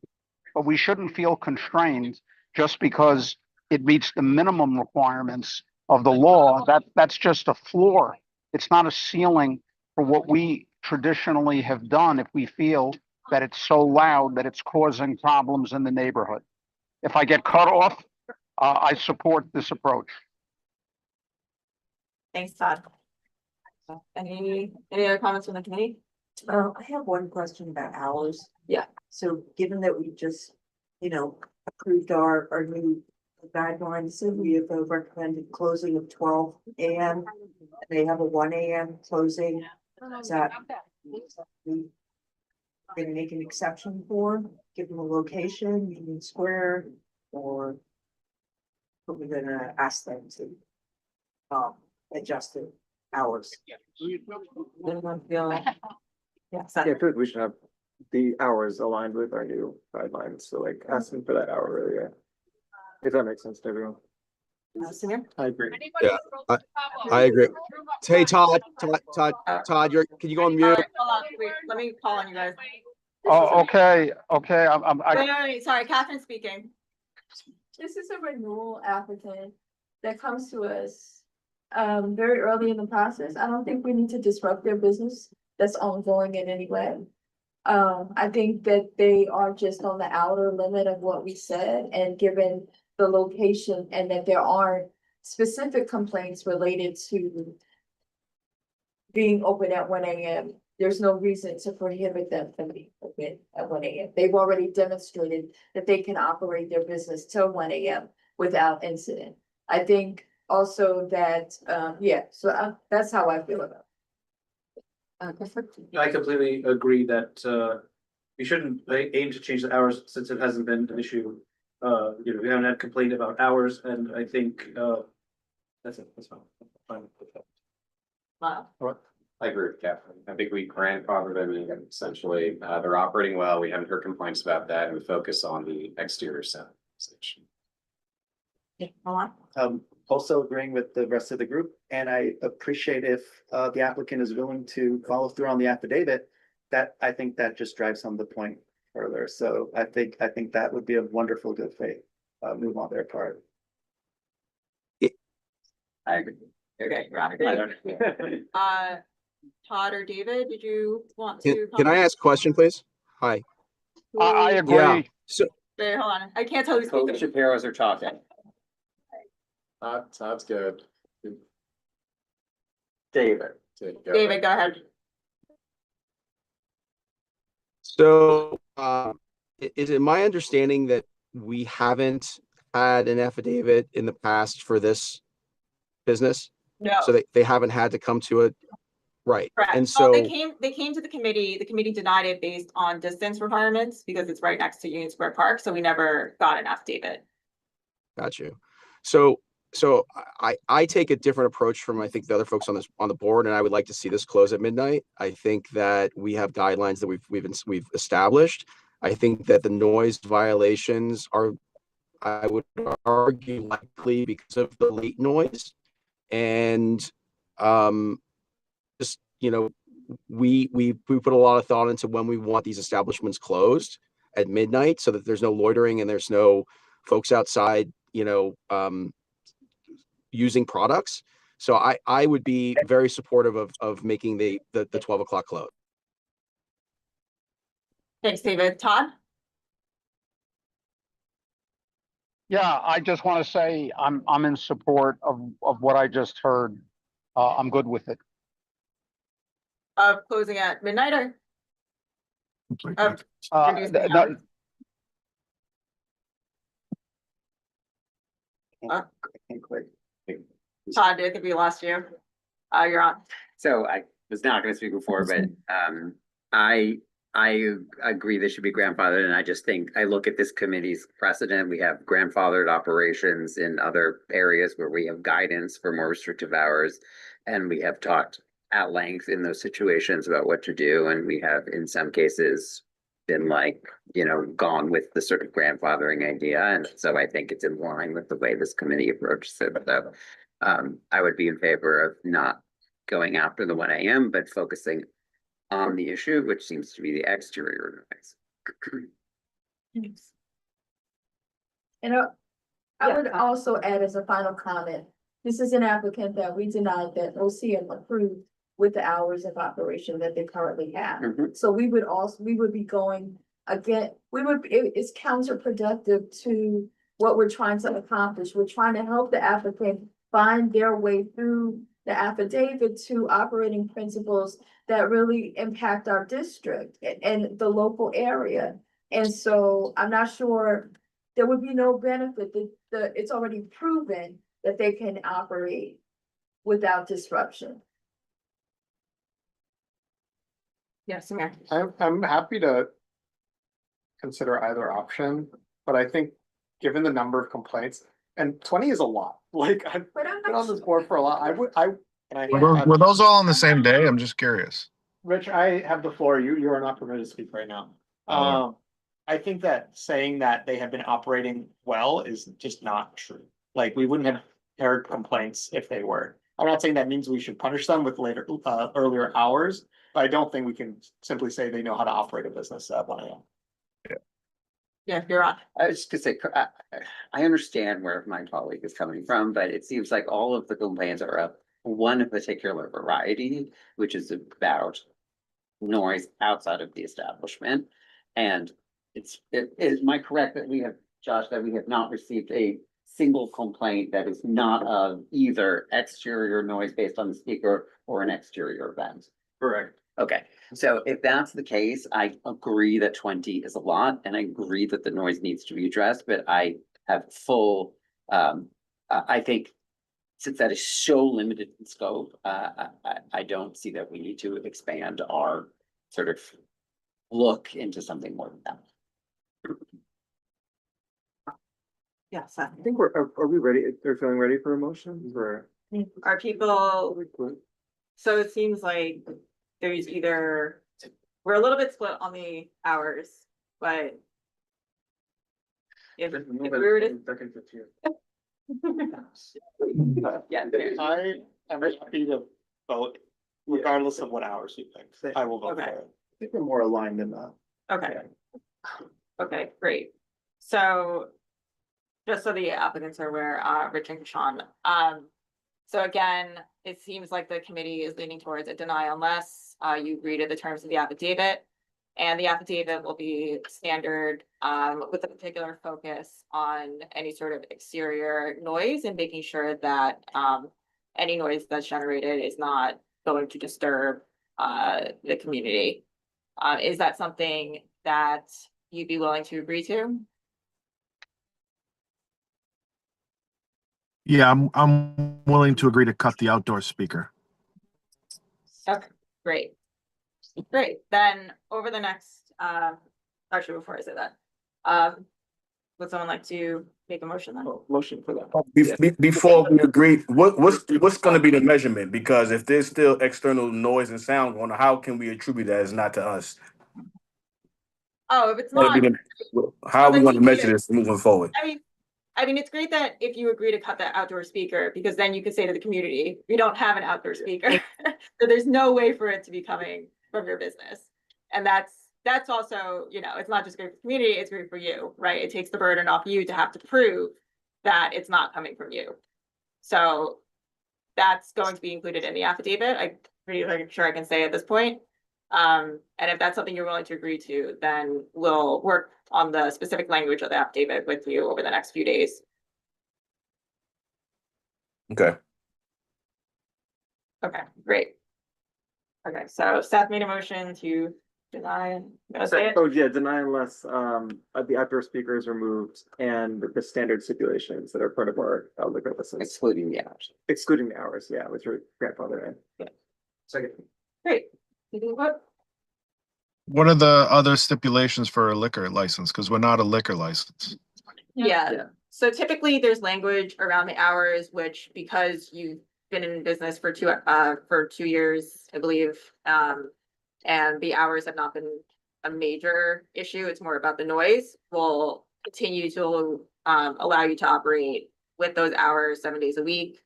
But we shouldn't feel constrained just because it meets the minimum requirements of the law. That's just a floor. It's not a ceiling for what we traditionally have done if we feel that it's so loud that it's causing problems in the neighborhood. If I get cut off, I support this approach. Thanks, Todd. Any other comments from the committee? I have one question about hours. Yeah. So given that we just, approved our new guidelines, so we have recommended closing of 12 AM. They have a 1 AM closing. Is that we gonna make an exception for, give them a location, Union Square, or are we gonna ask them to adjust the hours? Anyone feel? Yeah, Yeah, I feel like we should have the hours aligned with our new guidelines, so like asking for that hour earlier. If that makes sense to everyone. Samir? I agree. Yeah, I agree. Hey, Todd, can you go on mute? Sorry, hold on, wait, let me call on you guys. Oh, okay. Wait, sorry, Catherine speaking. This is a renewal applicant that comes to us very early in the process. I don't think we need to disrupt their business that's ongoing in any way. I think that they are just on the outer limit of what we said, and given the location and that there aren't specific complaints related to being open at 1 AM, there's no reason to prohibit them from being open at 1 AM. They've already demonstrated that they can operate their business till 1 AM without incident. I think also that, that's how I feel about it. I completely agree that we shouldn't aim to change the hours since it hasn't been an issue. We haven't had complaint about hours, and I think that's it, that's fine. Wow. I agree with Catherine. I think we grandfathered them in essentially. They're operating well. We haven't heard complaints about that, and we focus on the exterior sound. Also agreeing with the rest of the group, and I appreciate if the applicant is willing to follow through on the affidavit. That, I think that just drives home the point further. So I think that would be a wonderful good faith move on their part. I agree. Okay, Todd or David, did you want Can, to? can I ask a question, please? Hi. I Who- agree. Yeah. So Wait, hold on, I can't tell who's Both speaking. Shapiro's are talking. Todd's good. David. David, go ahead. So, is it my understanding that we haven't had an affidavit in the past for this business? No. So they haven't had to come to it, right? Correct. And Well, so, they came to the committee denied it based on distance requirements because it's right next to Union Square Park, so we never got an affidavit. got you. So I take a different approach from, I think, the other folks on the board, and I would like to see this close at midnight. I think that we have guidelines that we've established. I think that the noise violations are, I would argue, likely because of the late noise. And just, we put a lot of thought into when we want these establishments closed at midnight so that there's no loitering and there's no folks outside, using products. So I would be very supportive of making the 12 o'clock close. Thanks, David. Todd? Yeah, I just want to say I'm in support of what I just heard. I'm good with it. Closing at midnight or? Reducing the No, hours? I can't quite. Todd, I think we lost you. You're on. So I was not gonna speak before, but I agree this should be grandfathered, and I just think, I look at this committee's precedent, we have grandfathered operations in other areas where we have guidance for more restrictive hours. And we have talked at length in those situations about what to do, and we have in some cases been gone with the sort of grandfathering idea, and so I think it's in line with the way this committee approaches it. So I would be in favor of not going after the 1 AM, but focusing on the issue, which seems to be the exterior noise. And I would also add as a final comment, this is an applicant that we denied that OCM approved with the hours of operation that they currently have. So we would be going again, it's counterproductive to what we're trying to accomplish. We're trying to help the applicant find their way through the affidavit to operating principles that really impact our district and the local area. And so I'm not sure there would be no benefit that it's already proven that they can operate without disruption. Yes, Samir. I'm happy to consider either option, but I think given the number of complaints, and 20 is a lot, like I've But I'm been not on this board for a lot, Were those all on the same day? I'm just curious. Rich, I have the floor. You are not permitted to speak right now. I think that saying that they have been operating well is just not true. Like, we wouldn't have heard complaints if they were. I'm not saying that means we should punish them with earlier hours, but I don't think we can simply say they know how to operate a business at 1 AM. Yeah, you're on. I was just gonna say, I understand where my colleague is coming from, but it seems like all of the complaints are of one particular variety, which is about noise outside of the establishment. And am I correct that we have, Josh, that we have not received a single complaint that is not of either exterior noise based on the speaker or an exterior event? Correct. Okay, so if that's the case, I agree that 20 is a lot, and I agree that the noise needs to be addressed, but I have full, I think since that is so limited in scope, I don't see that we need to expand our sort of look into something more than that. Yes. I think are we ready? They're feeling ready for a motion for? Are people, so it seems like there's either, we're a little bit split on the hours, but if we were to, Yeah. I am happy to vote regardless of what hours you pick. I will vote for Okay. it. I think we're more aligned than that. Okay. Okay, great. So just so the applicants are aware, Rich and Sean, so again, it seems like the committee is leaning towards a deny unless you agree to the terms of the affidavit. And the affidavit will be standard with a particular focus on any sort of exterior noise and making sure that any noise that's generated is not going to disturb the community. Is that something that you'd be willing to agree to? Yeah, I'm willing to agree to cut the outdoor speaker. Okay, great. Great, then over the next, actually, before I say that, would someone like to make a motion then? Motion for that. Before we agree, what's gonna be the measurement? Because if there's still external noise and sound going on, how can we attribute that as not to us? Oh, if it's That'd not, be how are we gonna measure this moving forward? I mean, it's great that if you agree to cut that outdoor speaker, because then you can say to the community, we don't have an outdoor speaker. So there's no way for it to be coming from your business. And that's also, you know, it's not just great for the community, it's great for you, right? It takes the burden off you to have to prove that it's not coming from you. So that's going to be included in the affidavit. I'm pretty sure I can say at this point. And if that's something you're willing to agree to, then we'll work on the specific language of the affidavit with you over the next few days. Okay. Okay, great. Okay, so Seth made a motion to deny, you gonna say it? Oh, yeah, deny unless the outdoor speaker is removed and the standard stipulations that are part of our liquor license. Excluding the hours. Excluding the hours, yeah, which are grandfathered in. Yeah. Second. Great. You think what? What are the other stipulations for a liquor license? Because we're not a liquor license. Yeah, so typically there's language around the hours, which because you've been in business for 2 years, I believe. And the hours have not been a major issue. It's more about the noise. We'll continue to allow you to operate with those hours 7 days a week.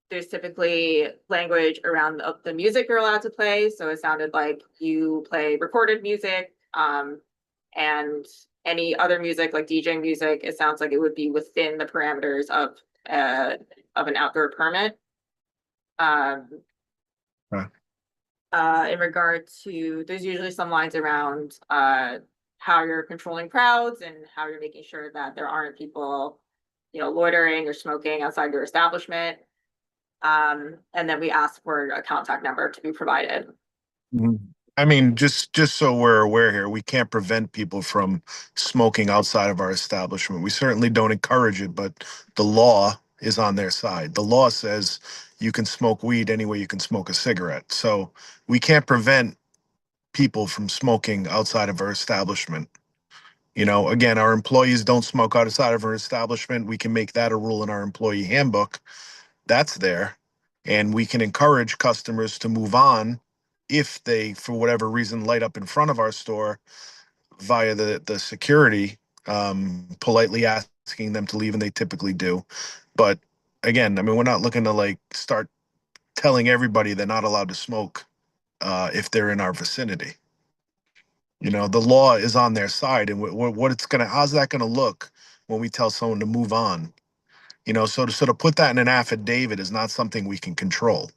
There's typically language around the music you're allowed to play. So it sounded like you play recorded music, and any other music like DJ music, it sounds like it would be within the parameters of an outdoor permit. In regard to, there's usually some lines around how you're controlling crowds and how you're making sure that there aren't people, you know, loitering or smoking outside your establishment. And then we ask for a contact number to be provided. I mean, just so we're aware here, we can't prevent people from smoking outside of our establishment. We certainly don't encourage it, but the law is on their side. The law says you can smoke weed any way you can smoke a cigarette. So we can't prevent people from smoking outside of our establishment. You know, again, our employees don't smoke outside of our establishment. We can make that a rule in our employee handbook. That's there. And we can encourage customers to move on if they, for whatever reason, light up in front of our store via the security, politely asking them to leave, and they typically do. But again, I mean, we're not looking to like start telling everybody they're not allowed to smoke if they're in our vicinity. You know, the law is on their side, and how's that gonna look when we tell someone to move on? You know, so to put that in an affidavit is not something we can control.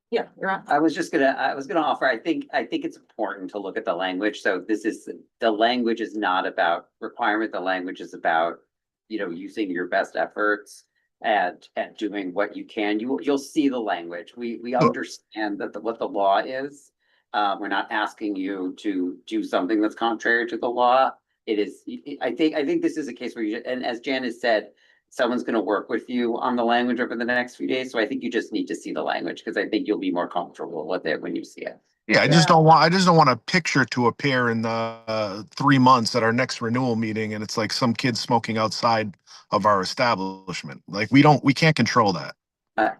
Yeah, you're on. I was gonna offer, I think it's important to look at the language. So the language is not about requirement. The language is about, you know, using your best efforts at doing what you can. You'll see the language. We understand that what the law is. We're not asking you to do something that's contrary to the law. It is, I think this is a case where and as Jan has said, someone's going to work with you on the language over the next few days. So I think you just need to see the language, because I think you'll be more comfortable with it when you see it. Yeah, I just don't want a picture to appear in 3 months at our next renewal meeting, and it's like some kid smoking outside of our establishment. Like we can't control that. I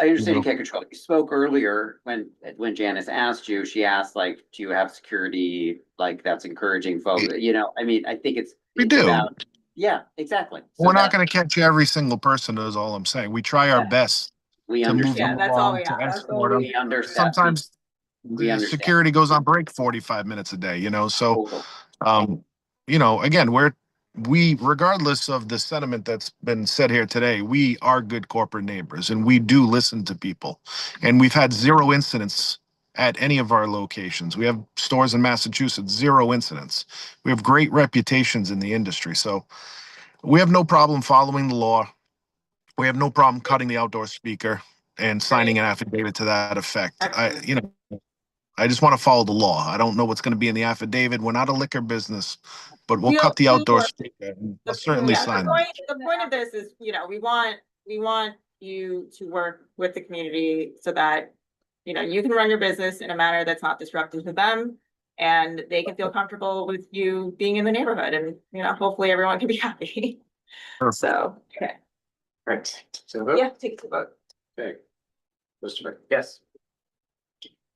understand you can't control it. You spoke earlier when Janice asked you, she asked, like, do you have security, like, that's encouraging folks? You know, I mean, I think it's We do. about Yeah, exactly. So We're not that- gonna catch every single person, is all I'm saying. We try our Yeah. best We to move them understand. that's all along, we to have. That's escort them. We understand. Sometimes We the understand. security goes on break 45 minutes a day, you know, so, Totally. you know, again, we, regardless of the sentiment that's been said here today, we are good corporate neighbors and we do listen to people. And we've had 0 incidents at any of our locations. We have stores in Massachusetts, 0 incidents. We have great reputations in the industry. So we have no problem following the law. We have no problem cutting the outdoor speaker and signing an affidavit to that effect. I just want to follow the law. I don't know what's going to be in the affidavit. We're not a liquor business, but we'll cut the outdoor speaker. And I'll certainly Yeah, sign. the point of this is, you know, we want you to work with the community so that, you know, you can run your business in a manner that's not disruptive to them. And they can feel comfortable with you being in the neighborhood and, you know, hopefully everyone can be happy. Perfect. So, okay, Right. So vote. yeah, take the vote. Okay. Christopher, Yes.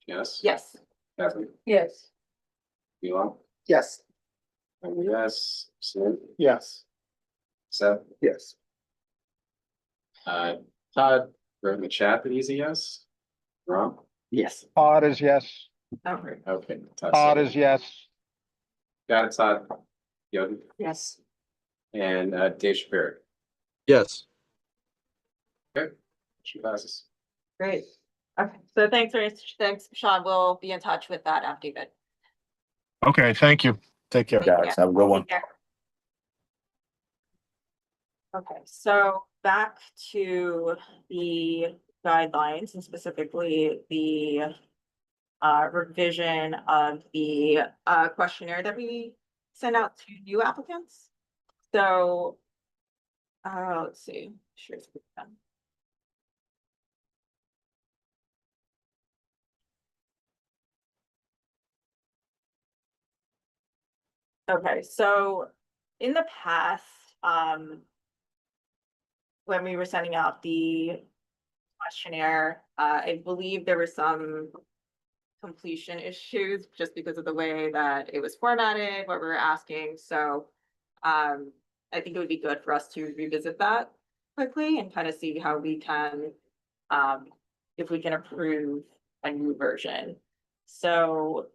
yes. Yes. Kathleen, Yes. Elon, Yes. and yes, Sam, Yes. Seth, Yes. Todd, wrote in the chat that he's a yes. Rob, Yes. Todd is yes. Okay. okay. Todd is yes. Got it, Todd. Yogi, Yes. and Dave Shapiro. Yes. Okay, she passes. Great. Okay, so thanks, Sean. We'll be in touch with that affidavit. Okay, thank you. Take care. Guys, have a good one. Yeah. Okay, so back to the guidelines and specifically the revision of the questionnaire that we sent out to new applicants. So let's see. Sure, it's done. Okay, so in the past, when we were sending out the questionnaire, I believe there were some completion issues just because of the way that it was formatted, what we were asking. So I think it would be good for us to revisit that quickly and kind of see how we can, if we can approve a new version. So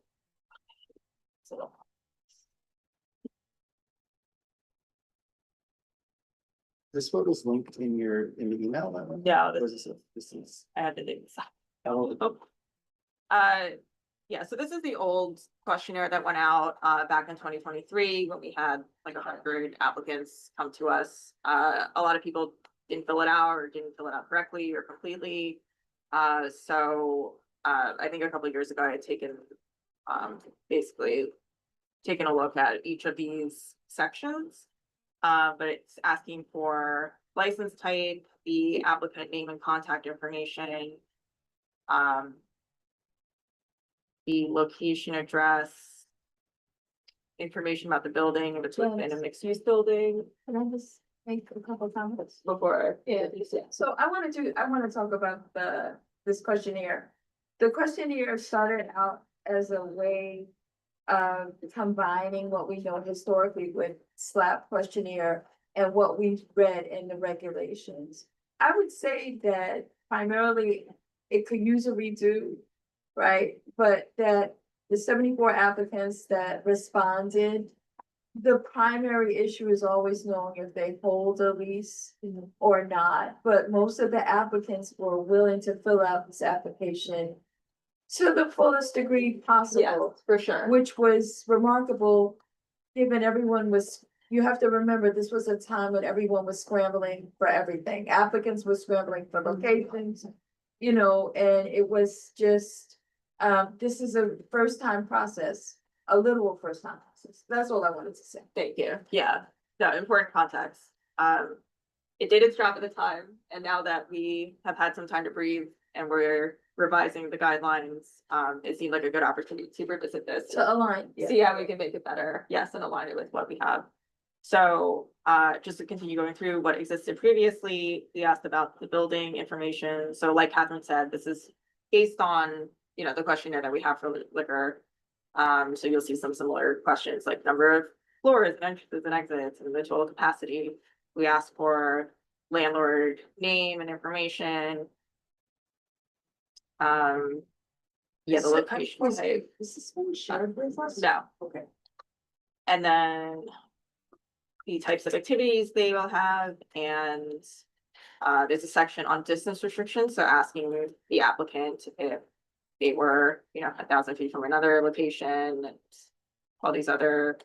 This vote was linked in in the email that one? Yeah, Or is this is. I had to dig this Oh, out. Yeah, so this is the old questionnaire that went out back in 2023 when we had like 100 applicants come to us. A lot of people didn't fill it out or didn't fill it out correctly or completely. So I think a couple of years ago I had taken basically taken a look at each of these sections. But it's asking for license type, the applicant name and contact information, the location address, information about the building, if it's within a mixed use building. Can I just make a couple comments? Before. Yeah, so I want to talk about this questionnaire. The questionnaire started out as a way of combining what we know historically with SLAP questionnaire and what we've read in the regulations. I would say that primarily it could use a redo, right? But that the 74 applicants that responded, the primary issue is always knowing if they hold a lease or not. But most of the applicants were willing to fill out this application to the fullest degree possible. For sure. Which was remarkable, given everyone was, you have to remember, this was a time when everyone was scrambling for everything. Applicants were scrambling for locations, you know, and it was just, this is a first time process, a literal first time process. That's all I wanted to say. Thank you. Yeah, no, important context. It did its job at the time, and now that we have had some time to breathe and we're revising the guidelines, it seemed like a good opportunity to revisit this. To align, yeah. See how we can make it better, yes, and align it with what we have. So, just to continue going through what existed previously, we asked about the building information. So like Catherine said, this is based on, you know, the questionnaire that we have for liquor. So you'll see some similar questions like number of floors and entrances and exits and the total capacity. We ask for landlord name and information. Yeah, the location type. Is this one shared with us? No. Okay. And then the types of activities they will have, and there's a section on distance restrictions, so asking the applicant if they were, 1,000 feet from another location, and all these other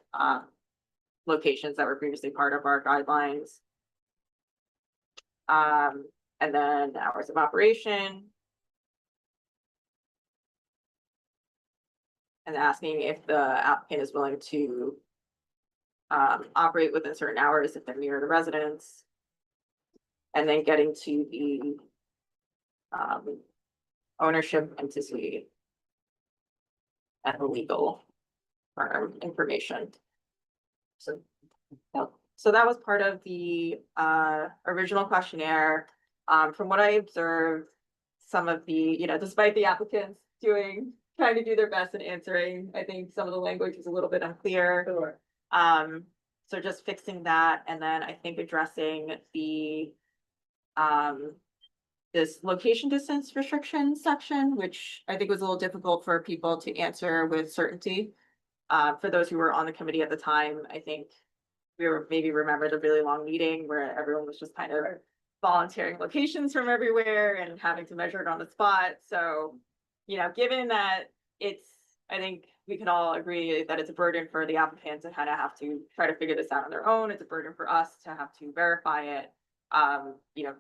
locations that were previously part of our guidelines. And then hours of operation. And asking if the applicant is willing to operate within certain hours if they're near the residence. And then getting to the ownership entity and the legal firm information. So, so that was part of the original questionnaire. From what I observed, some of the, despite the applicants trying to do their best in answering, I think some of the language is a little bit unclear. Sure. So just fixing that, and then I think addressing the this location distance restriction section, which I think was a little difficult for people to answer with certainty. For those who were on the committee at the time, I think maybe remember the really long meeting where everyone was just kind of volunteering locations from everywhere and having to measure it on the spot. So, given that I think we can all agree that it's a burden for the applicant to kind of have to try to figure this out on their own. It's a burden for us to have to verify it.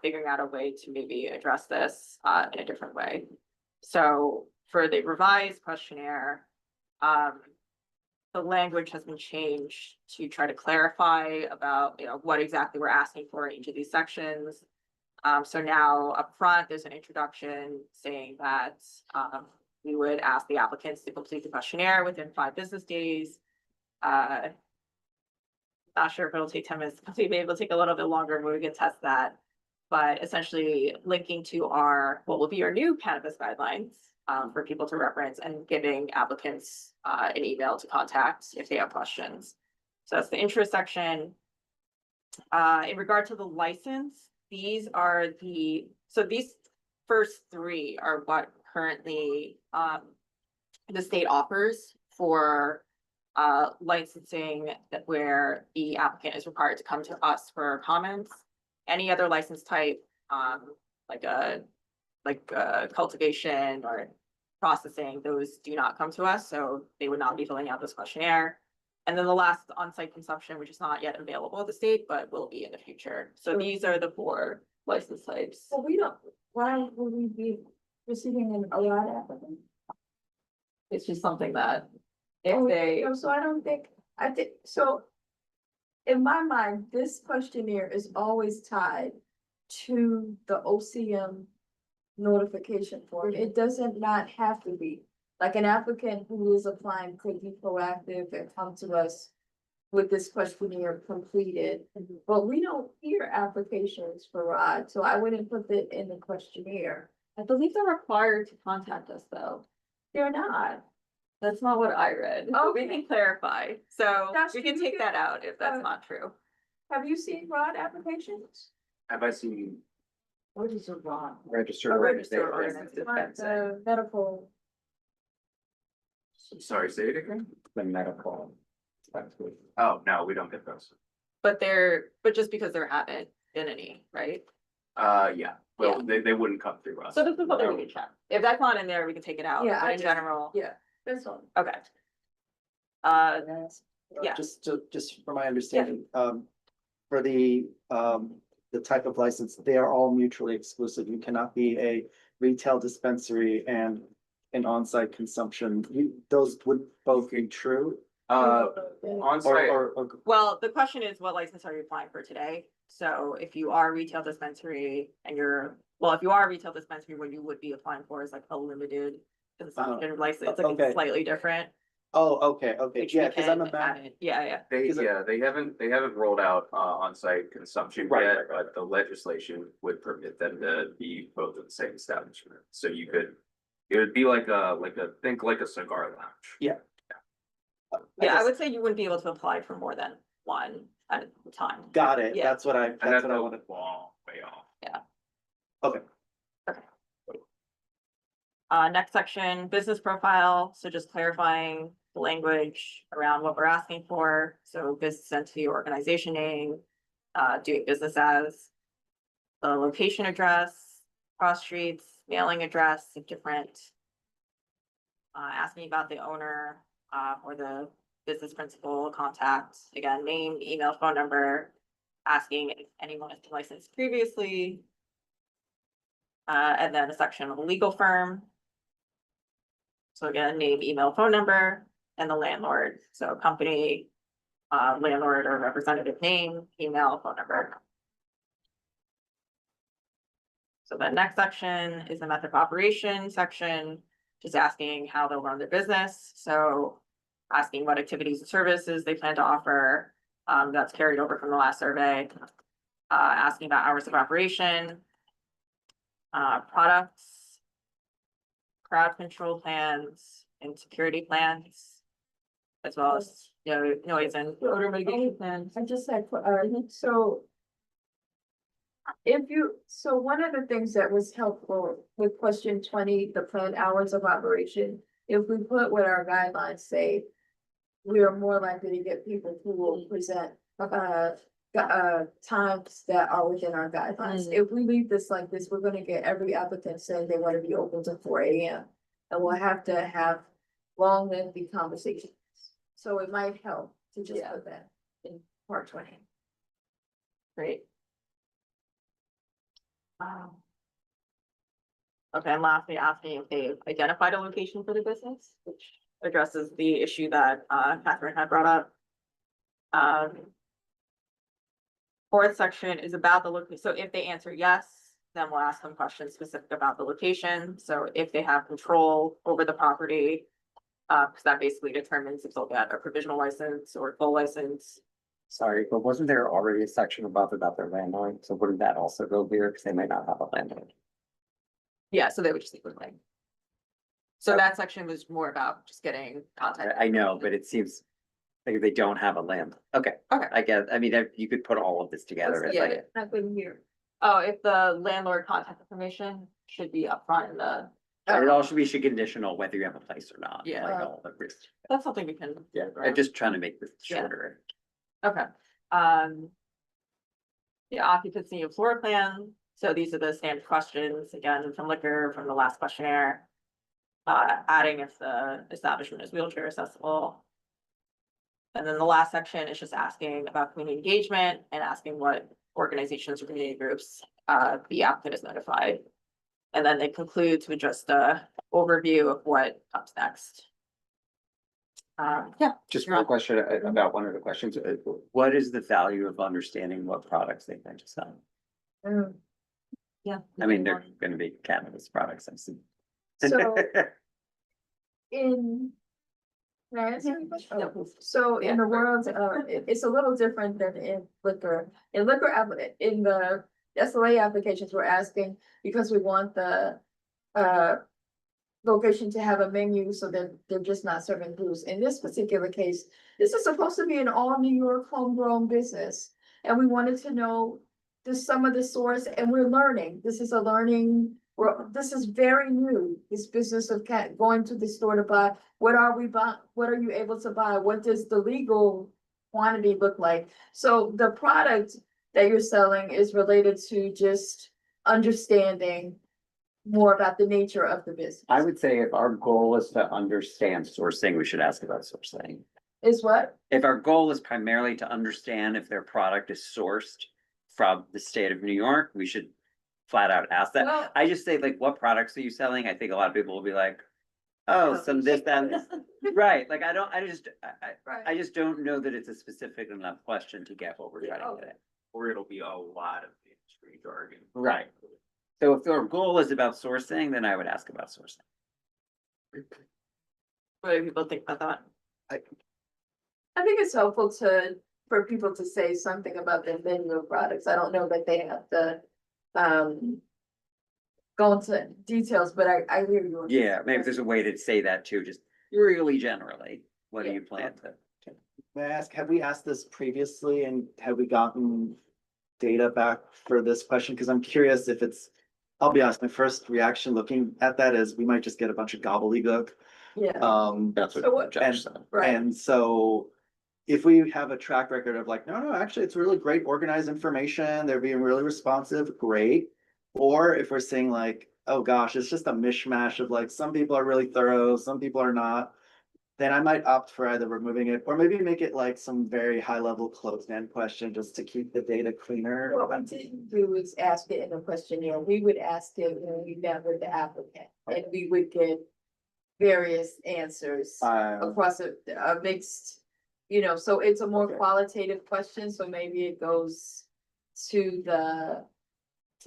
Figuring out a way to maybe address this in a different way. So for the revised questionnaire, the language has been changed to try to clarify about, what exactly we're asking for in each of these sections. So now up front, there's an introduction saying that we would ask the applicants to complete the questionnaire within 5 business days. Not sure if it'll take 10 minutes to complete, maybe it'll take a little bit longer when we can test that. But essentially linking to what will be our new cannabis guidelines for people to reference, and giving applicants an email to contact if they have questions. So that's the intro section. In regard to the license, these first 3 are what currently the state offers for licensing, where the applicant is required to come to us for comments. Any other license type, like cultivation or processing, those do not come to us, so they would not be filling out this questionnaire. And then the last, on-site consumption, which is not yet available at the state, but will be in the future. So these are the 4 license types. So why would we be receiving a lot of applicants? It's just something that if they. So I think, so in my mind, this questionnaire is always tied to the OCM notification form. It doesn't not have to be. Like an applicant who is applying could be proactive and come to us with this questionnaire completed. But we don't hear applications for ROD, so I wouldn't put it in the questionnaire. I believe they're required to contact us, though. They're not. That's not what I read. Oh, we can clarify. So Josh, we can take that out if that's not true. Have you seen ROD applications? Have I seen What is a ROD? registered? A registered organization? ordinance. The medical. Sorry, say it again? The medical. Oh, no, we don't get those. But just because there haven't been any, right? Yeah, well, they wouldn't come through us. So this is something we can check. If that's not in there, we can take it out. Yeah, But I in just- general, Yeah, that's all. okay. Yeah. Just for my understanding, for the type of license, they are all mutually exclusive. You cannot be a retail dispensary and an on-site consumption. Those would both be true. On-site, Well, the question is, what license are you applying for today? So if you are a retail dispensary and if you are a retail dispensary, what you would be applying for is like a limited consumption license, like okay. it's slightly different. Oh, okay, which yeah, we because I'm can a man. add in. Yeah. they haven't rolled out on-site consumption Right, yet, right, right. but the legislation would permit them to be both in the same establishment. So it would be like a cigar lounge. Yeah. Yeah, I guess- would say you wouldn't be able to apply for more than one at a time. Got it. Yeah. That's what I, And that's that's what I a wanted. long way off. Okay. Next section, business profile, so just clarifying the language around what we're asking for, so business entity, organization name, doing business as, the location address, cross streets, mailing address, if different. Asking about the owner, or the business principal, contact, again, name, email, phone number, asking if anyone has been licensed previously. And then a section of a legal firm. So again, name, email, phone number, and the landlord, so company, landlord or representative name, email, phone number. So the next section is the method of operation section, just asking how they'll run their business, so asking what activities and services they plan to offer, that's carried over from the last survey. Asking about hours of operation, products, crowd control plans and security plans, as well as, you know, noise and odor mitigation plans. I just had, so. So one of the things that was helpful with question 20, the planned hours of operation, if we put what our guidelines say. We are more likely to get people who will present, times that are within our guidelines. If we leave this like this, we're gonna get every applicant saying they wanna be open to 4 AM. And we'll have to have long, lengthy conversations. So it might help to just put that in part 20. Great. Okay, and lastly, asking if they've identified a location for the business, which addresses the issue that Catherine had brought up. Fourth section is about the location. So if they answer yes, then we'll ask them questions specific about the location. So if they have control over the property, because that basically determines if they'll get a provisional license or full license. Sorry, but wasn't there already a section above about their landlord? So wouldn't that also go here? Because they might not have a landlord. Yeah, so they would just leave it blank. So that section was more about just getting contact. I know, but it seems like if they don't have a landlord. Okay. Okay. I guess, I mean, you could put all of this together. It's Yeah, like- yeah. I couldn't hear. Oh, if the landlord contact information should be upfront in the, It all should be conditional whether you have a place or not. Yeah. Like all the risks. that's something we can. Yeah, work around. I'm just trying to make this Yeah. shorter. Okay, the occupancy of floor plan, so these are the standard questions, again, from liquor, from the last questionnaire. Adding if the establishment is wheelchair accessible. And then the last section is just asking about community engagement and asking what organizations or community groups, the applicant is notified. And then they conclude to address the overview of what comes next. Yeah. Just one question about one of the questions. What is the value of understanding what products they plan to sell? Yeah. I mean, they're gonna be cannabis products, I see. So in. Can I answer your question? So in the world, it's a little different than in liquor. In liquor, in the SLA applications, we're asking because we want the location to have a menu so that they're just not serving booze. In this particular case, this is supposed to be an all New York homegrown business. And we wanted to know some of the source, and we're learning. This is a learning, this is very new, this business of going to the store to buy. What are we buying? What are you able to buy? What does the legal quantity look like? So the product that you're selling is related to just understanding more about the nature of the business. I would say if our goal is to understand sourcing, we should ask about sourcing. Is what? If our goal is primarily to understand if their product is sourced from the state of New York, we should flat out ask that. Well- I just say like, what products are you selling? I think a lot of people will be like, oh, some this, that, and this. Right, like I just don't know that it's a specific enough question to get what we're trying to get at. Or it'll be a lot of industry jargon. Right. So if their goal is about sourcing, then I would ask about sourcing. What do people think about that? I think it's helpful for people to say something about their menu of products. I don't know that they have to, go into details, but I hear you. Yeah, maybe there's a way to say that too, just really generally. What do you plan to? May I ask, have we asked this previously and have we gotten data back for this question? Because I'm curious if it's, I'll be honest, my first reaction looking at that is we might just get a bunch of gobbledygook. Yeah. That's So what- Right. And so if we have a track record of like, no, actually, it's really great organized information, they're being really responsive, great. Or if we're saying like, oh gosh, it's just a mishmash of like, some people are really thorough, some people are not. Then I might opt for either removing it or maybe make it like some very high level closed-end question just to keep the data cleaner. What we didn't do is ask it in a questionnaire. We would ask it when we met with the applicant, and we would get various answers across a mixed, so it's a more qualitative question, so maybe it goes to the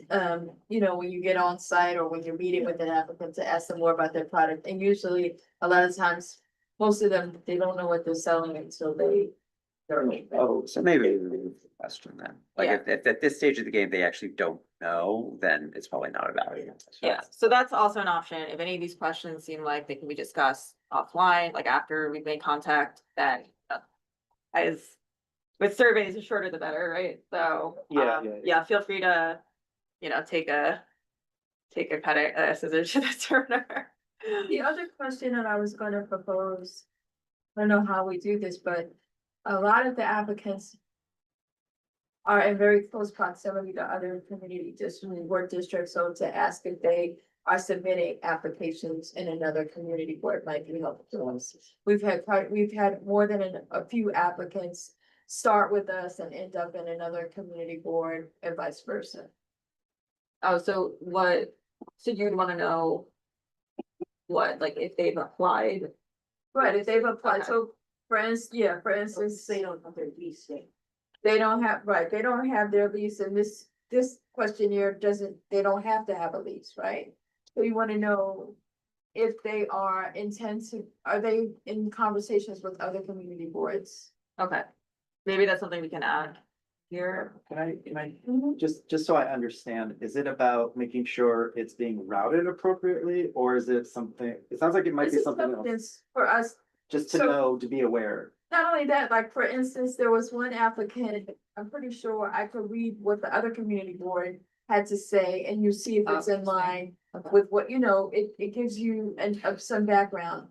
when you get on site or when you're meeting with an applicant to ask them more about their product. And usually a lot of times, most of them, they don't know what they're selling until Oh, so maybe we remove the question then. Like Yeah. if at this stage of the game, they actually don't know, then it's probably not a value. Yeah, so that's also an option. If any of these questions seem like they can be discussed offline, like after we've made contact, then as with surveys, the shorter the better, right? So, yeah, feel free to, take a scissors to the turner. The other question that I was gonna propose, I don't know how we do this, but a lot of the applicants are in very close proximity to other community district, work districts, so to ask if they are submitting applications in another community board might be helpful to us. We've had more than a few applicants start with us and end up in another community board and vice versa. Oh, so you'd wanna know what, like if they've applied? Right, if they've applied, Okay. so for instance, They don't have their lease yet. they don't have their lease, and this questionnaire they don't have to have a lease, right? So you wanna know if they are they in conversations with other community boards? Okay, maybe that's something we can add here. Can I, just so I understand, is it about making sure it's being routed appropriately? Or is it something, it sounds like it might This be is something else, something for us. just to so- know, to be aware. Not only that, like, for instance, there was one applicant, I'm pretty sure I could read what the other community board had to say, and you see if it's in line with what, it gives you some background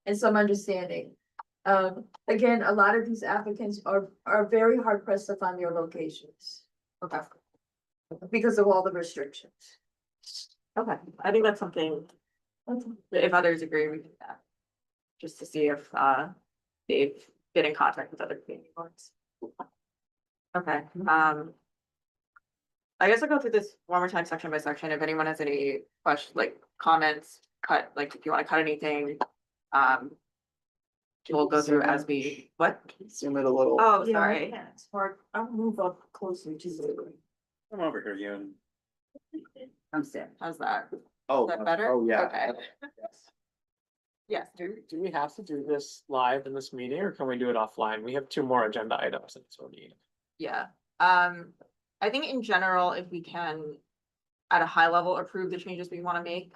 and some understanding. Again, a lot of these applicants are very hard pressed to find their locations. Okay. Because of all the restrictions. Okay, I think that's something, if others agree, we can do that. Just to see if they've been in contact with other community boards. Okay, I guess I'll go through this one more time, section by section. If anyone has any questions, like comments, if you wanna cut anything, we'll go through as we, what? Zoom it a little. Oh, Yeah, sorry. It's hard. I'll move up closer to the. Come over here, you. How's that? Oh, Is that better? oh, yeah. Okay. Yes, Do we have to do this live in this meeting or can we do it offline? We have 2 more agenda items in this meeting. yeah. I think in general, if we can, at a high level, approve the changes we wanna make,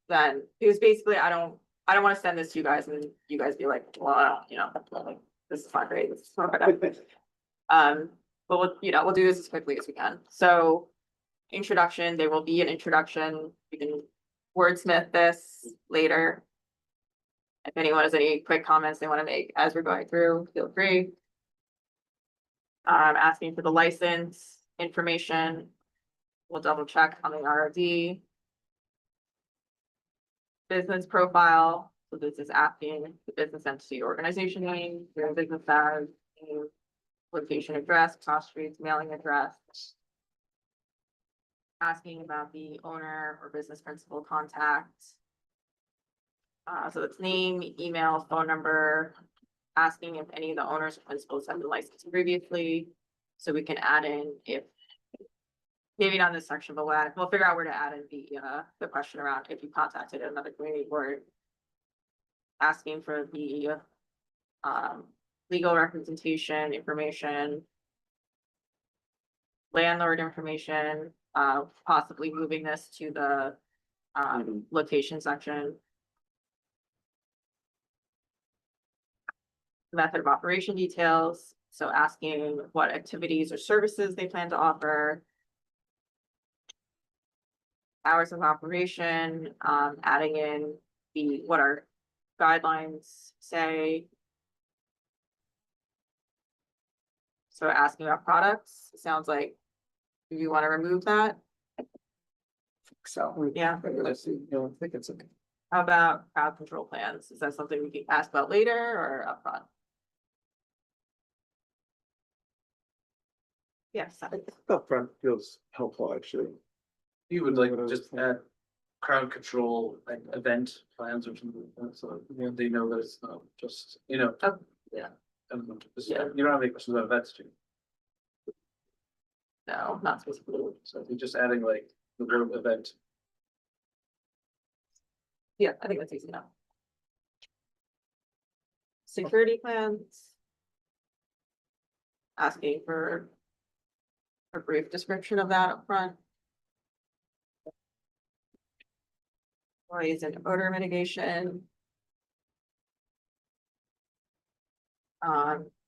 then, because basically, I don't wanna send this to you guys and you guys be like, well, I don't, like, this is not great, this is not good. But we'll do this as quickly as we can. So, introduction, there will be an introduction. You can wordsmith this later. If anyone has any quick comments they want to make as we're going through, feel free. Asking for the license information. We'll double check on the ROD. Business profile, so this is asking the business entity organization name, your business as, name, location, address, cross streets, mailing address. Asking about the owner or business principal contact. So it's name, email, phone number, asking if any of the owners or principals have been licensed previously. So we can add in if, maybe not in this section, but we'll figure out where to add in the question around if you contacted another community board. Asking for the legal representation information. Landlord information, possibly moving this to the location section. method of operation details, so asking what activities or services they plan to offer. Hours of operation, adding in what our guidelines say. So asking about products, sounds like you want to remove that. So. Yeah. I think it's okay. How about crowd control plans? Is that something we can ask about later or upfront? Yes. Upfront feels helpful, actually. You would like just add crowd control, like event plans or something, like that, so you know, they know that it's not just, you know. Oh, yeah. You don't have any questions about events, do you? No, not specifically. So you're just adding like the word event. Yeah, I think that's easy enough. Security plans. Asking for a brief description of that up front. Noise and odor mitigation.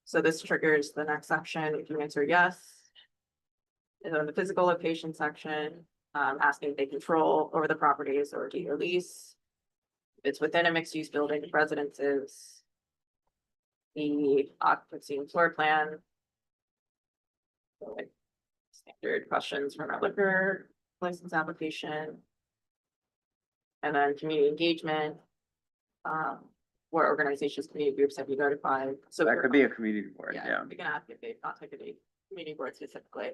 So this triggers the next section, if you answer yes. And then the physical location section, asking if they control over the properties or do your lease. If it's within a mixed use building, residences. The occupancy and floor plan. So, like, standard questions from our liquor license application. And then community engagement. What organizations, community groups have you notified? So That could be a community board, yeah. We can ask if they've contacted a community board specifically.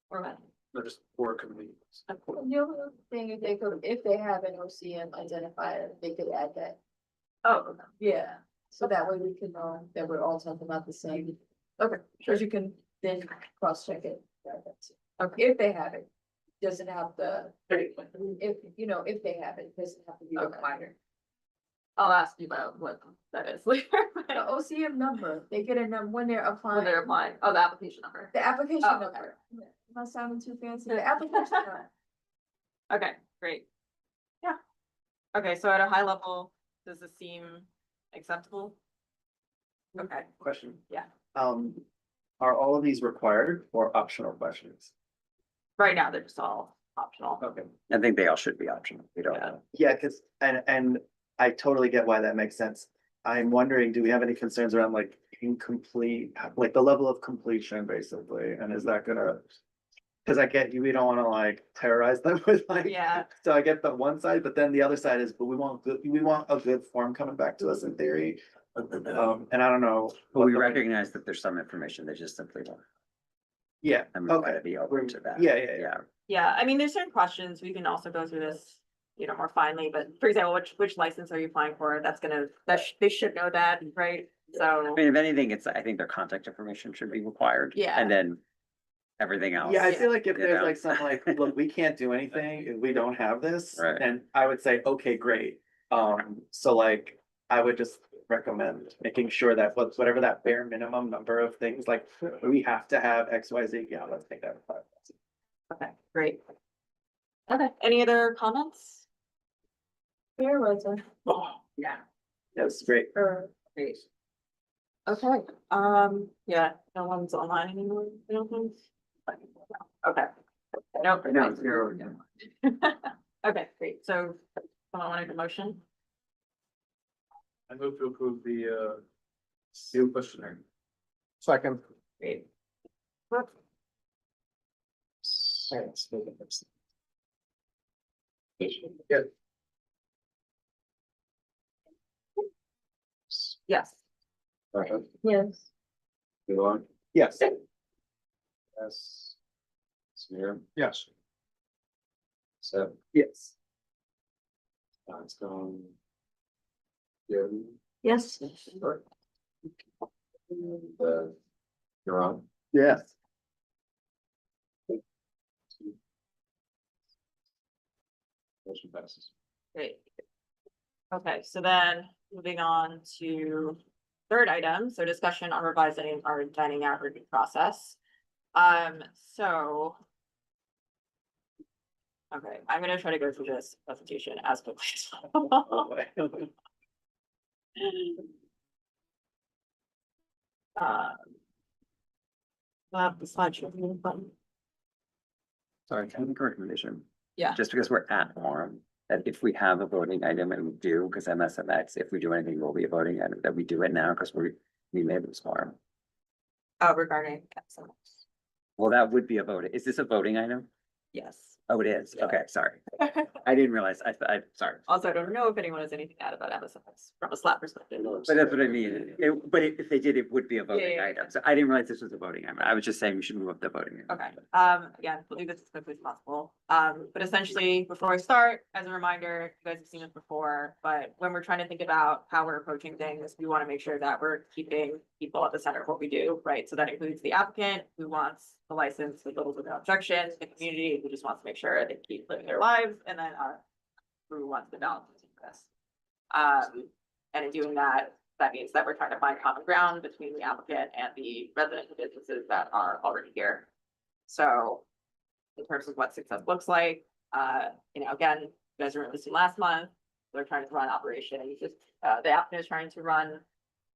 Or what? They're just for communities. The only thing, if they have an OCM identifier, they could add that. Oh, okay. Yeah, so that way we can know that we're all talking about the same. Okay, because you can then cross-check it. Okay, if they have it, doesn't have the, if, you know, if they have it, doesn't have to be required. I'll ask you about what that is later. The OCM number, they get a number when they're applying. When they're applying, the application number. The application Oh, okay. number. Am I sounding too fancy? The application number. Okay, great. Yeah. Okay, so at a high level, does this seem acceptable? Okay, Question. yeah. Are all of these required or optional questions? Right now, they're just all optional. Okay. I think they all should be optional. We don't know. Yeah, cause, and I totally get why that makes sense. I'm wondering, do we have any concerns around like incomplete, like the level of completion basically, and is that gonna? Cause I get you, we don't wanna like terrorize them with like. Yeah. So I get the one side, but then the other side is, but we want a good form coming back to us in theory. And I don't know. But we recognize that there's some information they just simply don't. Yeah, And we try okay. to be open to that. Yeah. Yeah, I mean, there's certain questions, we can also go through this, you know, more finely, but for example, which license are you applying for? That's gonna, they should know that, right? So, I mean, if anything, I think their contact information should be required. Yeah. And then everything else. Yeah, I feel like if you there's know? like some like, look, we can't do anything if we don't have this, Right. then I would say, okay, great. So like, I would just recommend making sure that whatever that bare minimum number of things, like, we have to have X, Y, Z, yeah, let's take that. okay, great. Okay, any other comments? Here was a. Yeah. That's great. Great. Okay, yeah, no one's online anymore, I don't think. Okay. Nope. No, it's zero again. Okay, great, so someone want to make a motion? I move to approve the seal questionnaire. Second. Great. Yeah. Yes. Yes. Yes. Yes. Smear, Yes. so, Yes. it's gone. Yeah, Yes. you're on. Yes. Motion passes. Great. Okay, so then moving on to third item, so discussion on revising our dining out review process. So. Okay, I'm gonna try to go through this presentation as quickly as possible. The slideshow button. Sorry, can I make a recommendation? Yeah. Just because we're at forum, that if we have a voting item and we do, because MSMX, if we do anything, will be a voting item, that we do it now, because we made this forum. Regarding. Well, that would be a vote. Is this a voting item? Yes. Oh, it is. Yeah. Okay, sorry. I didn't realize. Sorry. Also, I don't know if anyone has anything to add about MSFS from a slap perspective. But that's what I mean. But if they did, it would be a voting yeah, item. So I didn't realize this was a voting item. I was just saying we should move up the voting. item. Okay, again, we'll do this as quickly as possible. But essentially, before I start, as a reminder, you guys have seen this before, but when we're trying to think about how we're approaching things, we want to make sure that we're keeping people at the center of what we do, right? So that includes the applicant who wants the license with little to no objection, the community who just wants to make sure they keep living their lives, and then who wants to balance this. And in doing that, that means that we're trying to find common ground between the applicant and the residential businesses that are already here. So in terms of what success looks like, again, you guys were listening last month, they're trying to run operations. The applicant is trying to run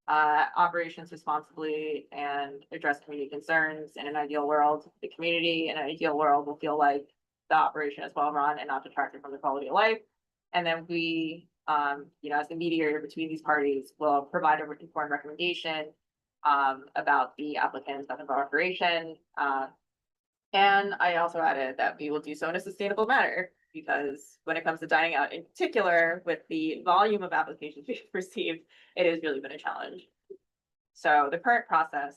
operations responsibly and address community concerns. In an ideal world, the community in an ideal world will feel like the operation is well run and not detracted from the quality of life. And then we, as the mediator between these parties, will provide a informed recommendation about the applicant's method of operation. And I also added that we will do so in a sustainable manner, because when it comes to dining out in particular, with the volume of applications we've received, it has really been a challenge. So the current process,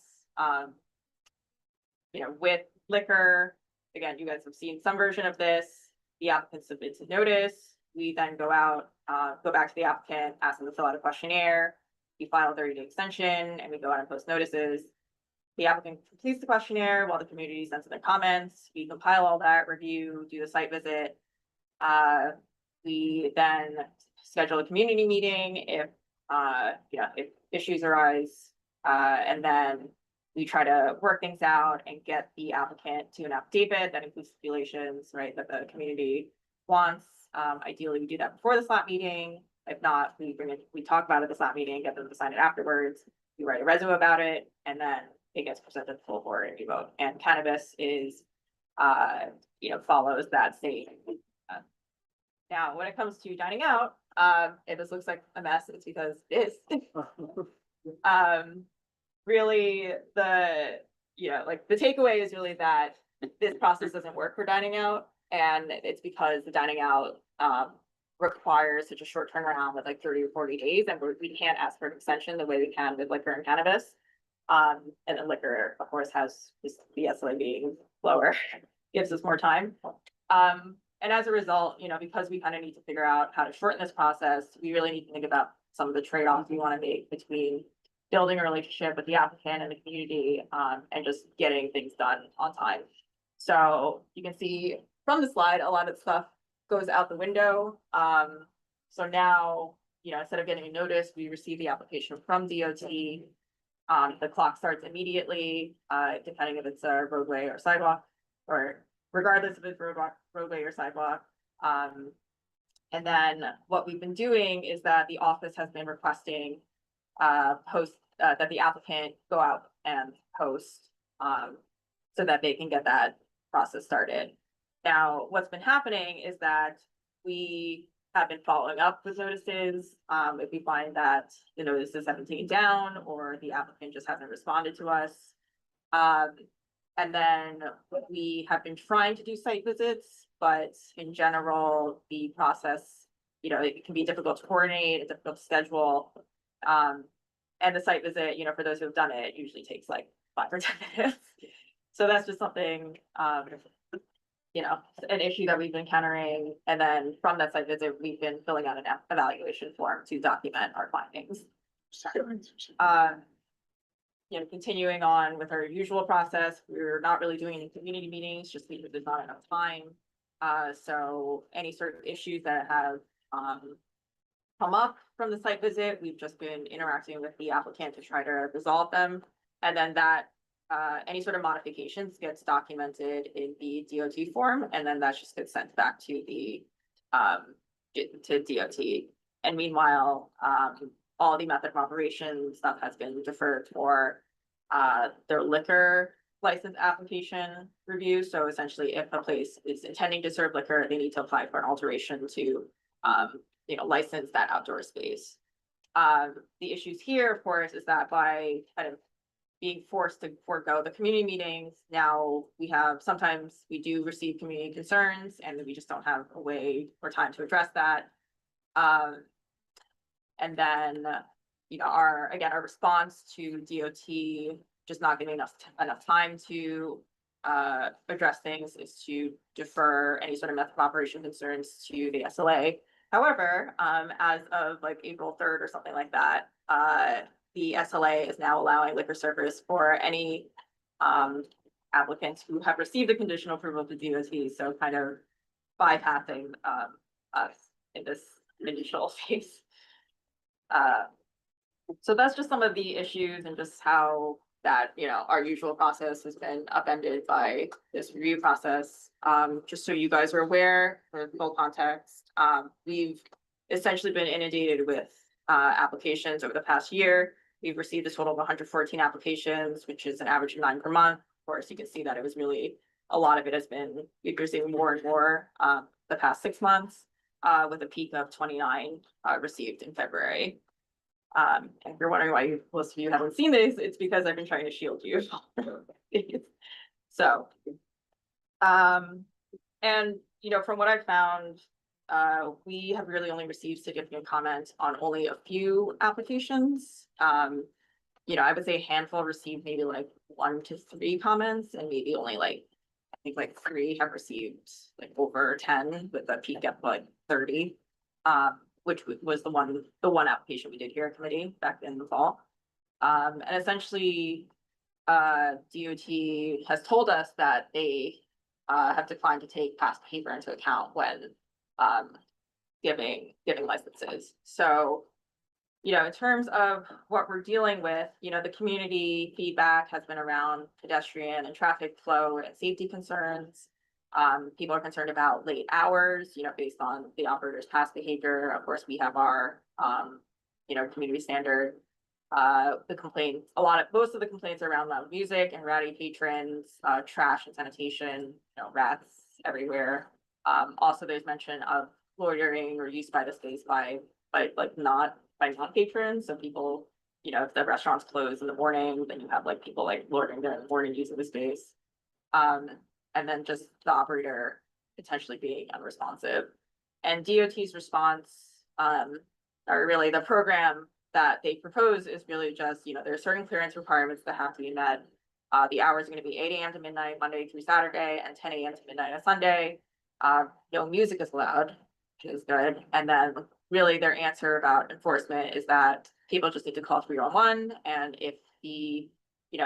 with liquor, again, you guys have seen some version of this. The applicant submits a notice. We then go back to the applicant, ask them to fill out a questionnaire. We file a 30-day extension, and we go out and post notices. The applicant completes the questionnaire while the community sends in their comments. We compile all that, review, do the site visit. We then schedule a community meeting if issues arise, and then we try to work things out and get the applicant to an affidavit that includes stipulations, right, that the community wants. Ideally, we do that before the slot meeting. If not, we talk about it at the slot meeting, get them to sign it afterwards. We write a resume about it, and then it gets presented to the full board and you vote. And cannabis is, follows that same. Now, when it comes to dining out, if this looks like a mess, it's because it is. Really, the takeaway is really that this process doesn't work for dining out, and it's because the dining out requires such a short turnaround with like 30 or 40 days, and we can't ask for an extension the way we can with liquor and cannabis. And then liquor, of course, has just the SLA being lower, gives us more time. And as a result, because we kind of need to figure out how to shorten this process, we really need to think about some of the trade-offs we want to make between building a relationship with the applicant and the community, and just getting things done on time. So you can see from the slide, a lot of stuff goes out the window. So now, instead of getting a notice, we receive the application from DOT. The clock starts immediately, depending if it's a roadway or sidewalk, or regardless if it's roadway or sidewalk. And then what we've been doing is that the office has been requesting that the applicant go out and post, so that they can get that process started. Now, what's been happening is that we have been following up with notices. If we find that the notices haven't taken down or the applicant just hasn't responded to us. And then we have been trying to do site visits, but in general, the process, it can be difficult to coordinate, it's difficult to schedule. And the site visit, for those who have done it, usually takes like 5 or 10 minutes. So that's just something, an issue that we've been encountering. And then from that site visit, we've been filling out an evaluation form to document our findings. Continuing on with our usual process, we're not really doing any community meetings just because there's not enough time. So any sort of issues that have come up from the site visit, we've just been interacting with the applicant to try to resolve them. And then that any sort of modifications gets documented in the DOT form, and then that just gets sent back to the to DOT. And meanwhile, all the method of operation stuff has been deferred for their liquor license application review. So essentially, if a place is intending to serve liquor, they need to apply for an alteration to, license that outdoor space. The issues here, of course, is that by kind of being forced to forego the community meetings, now sometimes we do receive community concerns and we just don't have a way or time to address that. And then, our response to DOT just not getting enough time to address things is to defer any sort of method of operation concerns to the SLA. However, as of like April 3rd or something like that, the SLA is now allowing liquor service for any applicants who have received the conditional approval of the DOT, so kind of bypassing us in this initial phase. So that's just some of the issues and just how that, our usual process has been upended by this review process. Just so you guys are aware, for full context, we've essentially been inundated with applications over the past year. We've received a total of 114 applications, which is an average of 9 per month. Of course, you can see that it was really, a lot of it has been, we've received more and more the past 6 months, with a peak of 29 received in February. If you're wondering why most of you haven't seen this, it's because I've been trying to shield you. So, and from what I've found, we have really only received significant comments on only a few applications. I would say a handful received maybe like 1 to 3 comments, and maybe only I think 3 have received over 10, with a peak at 30. Which was the one application we did here in committee back in the fall. And essentially, DOT has told us that they have declined to take past behavior into account when giving licenses. So, in terms of what we're dealing with, the community feedback has been around pedestrian and traffic flow and safety concerns. People are concerned about late hours, based on the operator's past behavior. Of course, we have our, community standard. Most of the complaints are around loud music and rowdy patrons, trash and sanitation, rats everywhere. Also, there's mention of loitering or use by the space by non-patrons. So people, if the restaurant's closed in the morning, then you have people loitering there in the morning using the space. And then just the operator potentially being unresponsive. And DOT's response, or really the program that they propose is really just, there are certain clearance requirements that have to be met. The hours are going to be 8 a.m. to midnight, Monday through Saturday, and 10 a.m. to midnight on Sunday. No music is allowed, which is good. And then really their answer about enforcement is that people just need to call 311, and if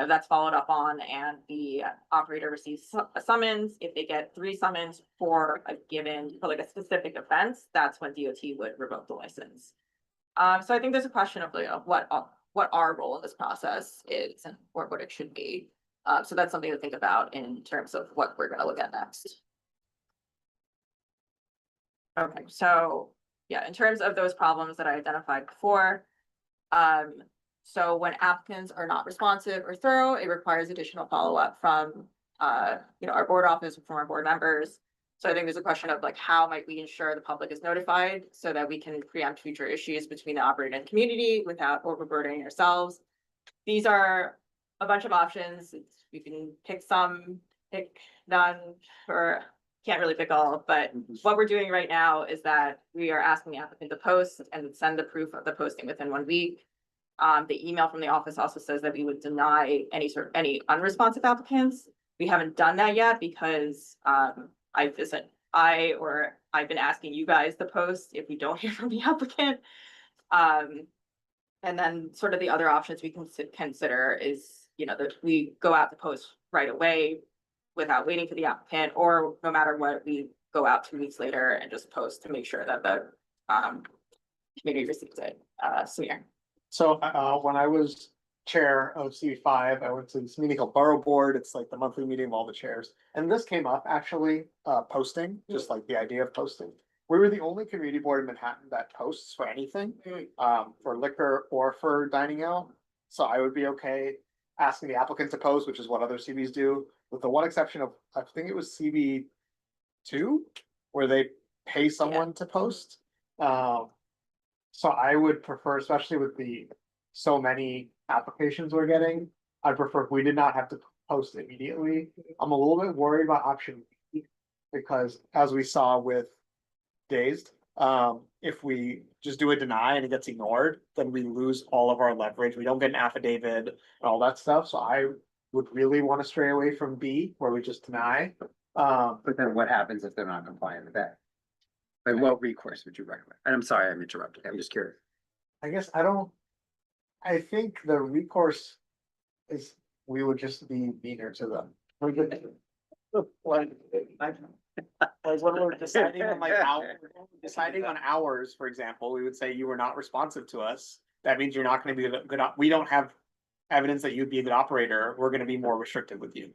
that's followed up on and the operator receives a summons, if they get 3 summons for a specific offense, that's when DOT would revoke the license. So I think there's a question of what our role in this process is and or what it should be. So that's something to think about in terms of what we're going to look at next. Okay, so yeah, in terms of those problems that I identified before, so when applicants are not responsive or thorough, it requires additional follow-up from, our board office, from our board members. So I think there's a question of how might we ensure the public is notified so that we can preempt future issues between the operator and community without overburdening ourselves. These are a bunch of options. We can pick some, pick none, or can't really pick all, but what we're doing right now is that we are asking the applicant to post and send the proof of the posting within 1 week. The email from the office also says that we would deny any unresponsive applicants. We haven't done that yet because I've been asking you guys to post if we don't hear from the applicant. And then sort of the other options we can consider is, that we go out to post right away without waiting for the applicant, or no matter what, we go out 2 weeks later and just post to make sure that the community receives it sooner. So when I was chair of CV5, I went to this meeting called Borough Board. It's the monthly meeting of all the chairs. And this came up actually, posting, just the idea of posting. We were the only community board in Manhattan that posts for anything, for liquor or for dining out. So I would be okay asking the applicant to post, which is what other CBs do, with the one exception of, I think it was CB two, where they pay someone to post. So I would prefer, especially with the so many applications we're getting, I'd prefer if we did not have to post immediately. I'm a little bit worried about option B, because as we saw with Dazed, if we just do a deny and it gets ignored, then we lose all of our leverage. We don't get an affidavit and all that stuff. So I would really want to stray away from B, where we just deny. But then what happens if they're not compliant with that? Like, what recourse would you recommend? And I'm sorry, I'm interrupting. I'm just curious. I guess I think the recourse is, we would just be meaner to them. Like when we're deciding on deciding on hours, for example, we would say you were not responsive to us. That means you're not gonna be a good, we don't have evidence that you'd be a good operator. We're gonna be more restrictive with you.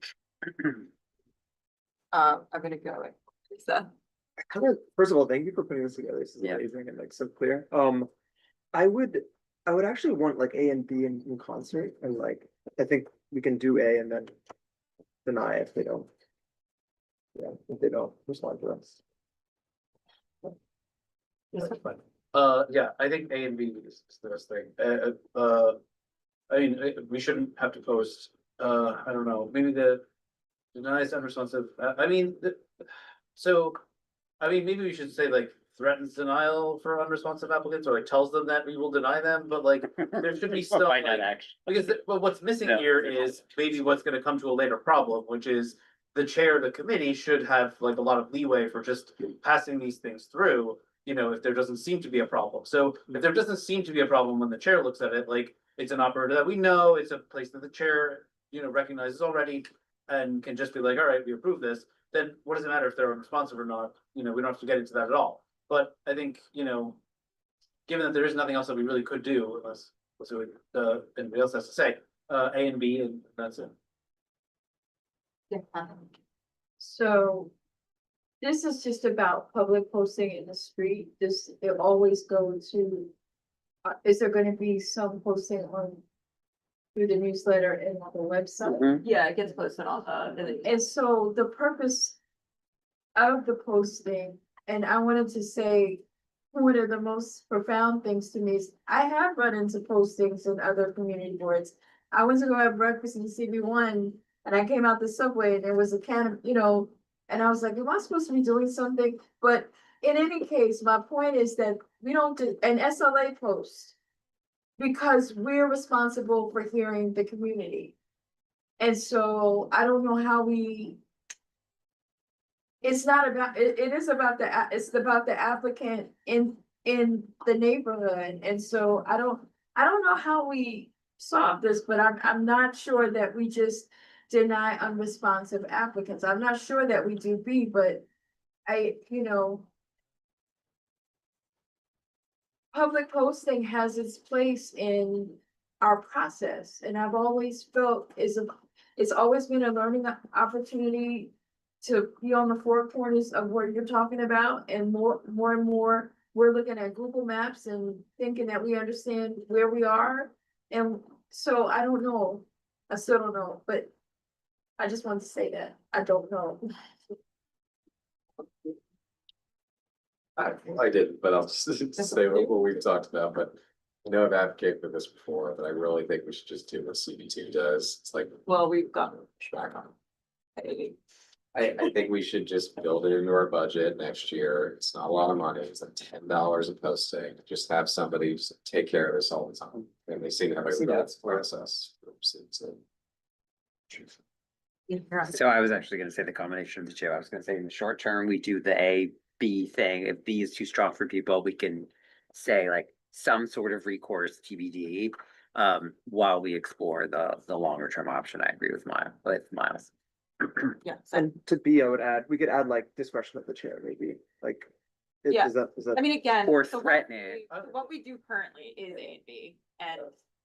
I'm gonna go with Lisa. First of all, thank you for putting this together. This is Yeah. amazing and like so clear. I would actually want like A and B in concert, and like, I think we can do A and then deny if they don't. Yeah, if they don't respond to us. Yeah, I think A and B is the best thing. I mean, we shouldn't have to post, I don't know, maybe the denies unresponsive, maybe we should say like threatens denial for unresponsive applicants, or like tells them that we will deny them, but like there should be stuff Might not like, actually. because but what's missing No. here is maybe what's gonna come to a later problem, which is the chair of the committee should have like a lot of leeway for just passing these things through, you know, if there doesn't seem to be a problem. So if there doesn't seem to be a problem when the chair looks at it, like it's an operator that we know, it's a place that the chair, you know, recognizes already and can just be like, all right, we approve this, then what does it matter if they're unresponsive or not? You know, we don't have to get into that at all. But I think, you know, given that there is nothing else that we really could do unless anybody else has to say, A and B, and that's it. So this is just about public posting in the street. It always go to, is there gonna be some posting on through the newsletter and on the website? Yeah, it gets posted on the. And so the purpose of the posting, and I wanted to say, one of the most profound things to me is I have run into postings in other community boards. I went to go have breakfast in CB1 and I came out the subway and there was a can of, you know, and I was like, am I supposed to be doing something? But in any case, my point is that we don't do an SLA post because we're responsible for hearing the community. And so I don't know how it's not about, it is about it's about the applicant in the neighborhood. And so I don't know how we solve this, but I'm not sure that we just deny unresponsive applicants. I'm not sure that we do B, but public posting has its place in our process, and I've always felt it's always been a learning opportunity to be on the four corners of what you're talking about, and more and more, we're looking at Google Maps and thinking that we understand where we are. And so I don't know, I still don't know, but I just wanted to say that, I don't know. I didn't, but I'll just say what we've talked about, but I know I've advocated for this before, but I really think we should just do what CB2 does. It's like, Well, we've got. back on. I think we should just build it into our budget next year. It's not a lot of money. It's like $10 a posting. Just have somebody just take care of this all the time. And they seem to have a good process. So I was actually gonna say the combination of the two. I was gonna say in the short term, we do the A, B thing. If B is too strong for people, we can say like some sort of recourse TBD. While we explore the longer term option. I agree with Miles. Yeah. And to B, we could add like discretion of the chair, maybe, like. Yeah. Is that? I mean, again. Or so threaten it. What we do currently is A and B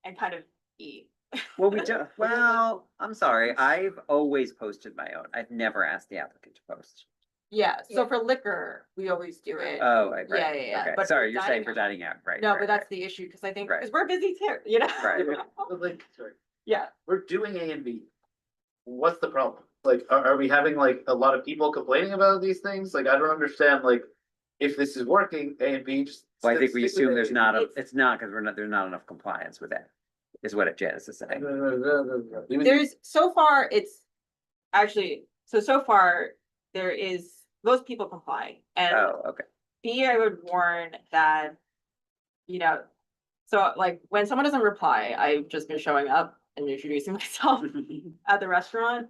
and kind of E. Well, we do, well, I'm sorry. I've always posted my own. I've never asked the applicant to post. Yeah, so for liquor, we always do it. Oh, right. Yeah. Okay. But Sorry, for you're saying dining for out- dining out, right? No, right, but that's right. the issue, because I think, Right. because we're busy too, you know? Right. But like, sorry, Yeah, we're doing A and B. What's the problem? Like, are we having like a lot of people complaining about these things? Like, I don't understand, like, if this is working, A and B just. Well, I think we stick with assume A. there's not a, it's not, because there's not enough compliance with that, is what Janice is saying. there's, so far, it's actually, so far, there is, most people comply. And Oh, okay. B, I would warn that, you know, so like, when someone doesn't reply, I've just been showing up and introducing myself at the restaurant.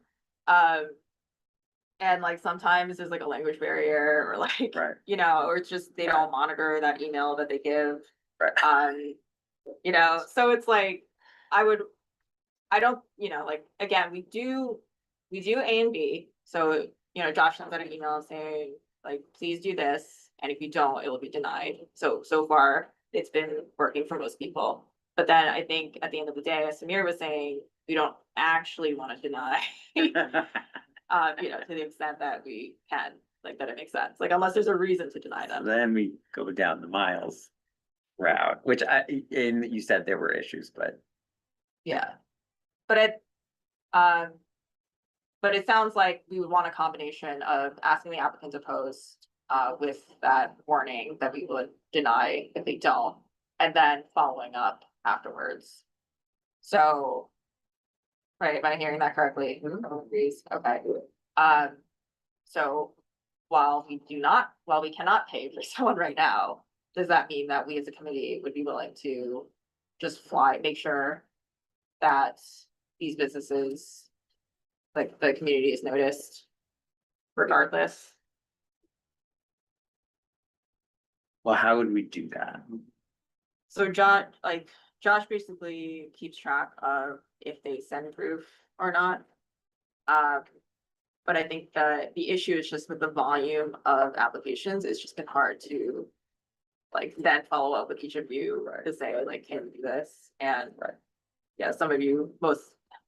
And like, sometimes there's like a language barrier or like, Right. you know, or it's just, they don't monitor that email that they give. Right. You know, so it's like, I don't, you know, like, again, we do A and B. So, you know, Josh sends out an email saying, like, please do this, and if you don't, it will be denied. So far, it's been working for most people. But then I think at the end of the day, as Samir was saying, we don't actually want to deny. You know, to the extent that we can, like, that it makes sense, like, unless there's a reason to deny them. Then we go down the miles route, which and you said there were issues, but. Yeah. But it sounds like we would want a combination of asking the applicant to post, with that warning that we would deny if they don't, and then following up afterwards. So, right, am I hearing that correctly? Everyone agrees? Okay. So while we cannot pay for someone right now, does that mean that we as a committee would be willing to just make sure that these businesses, like, the community is noticed regardless? Well, how would we do that? So Josh basically keeps track of if they send proof or not. But I think the issue is just with the volume of applications, it's just been hard to like then follow up with each of you to say, like, can you do this? And yeah, some of you,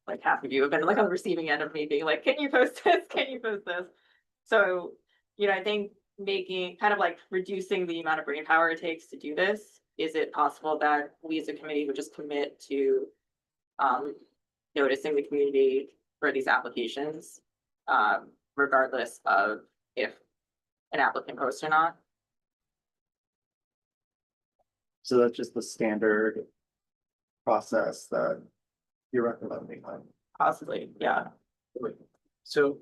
like half of you have been like on the receiving end of me being like, can you post this? Can you post this? So, you know, I think making kind of like reducing the amount of brain power it takes to do this. Is it possible that we as a committee would just commit to noticing the community for these applications, regardless of if an applicant posts or not? So that's just the standard process that you're recommending. Possibly, yeah. So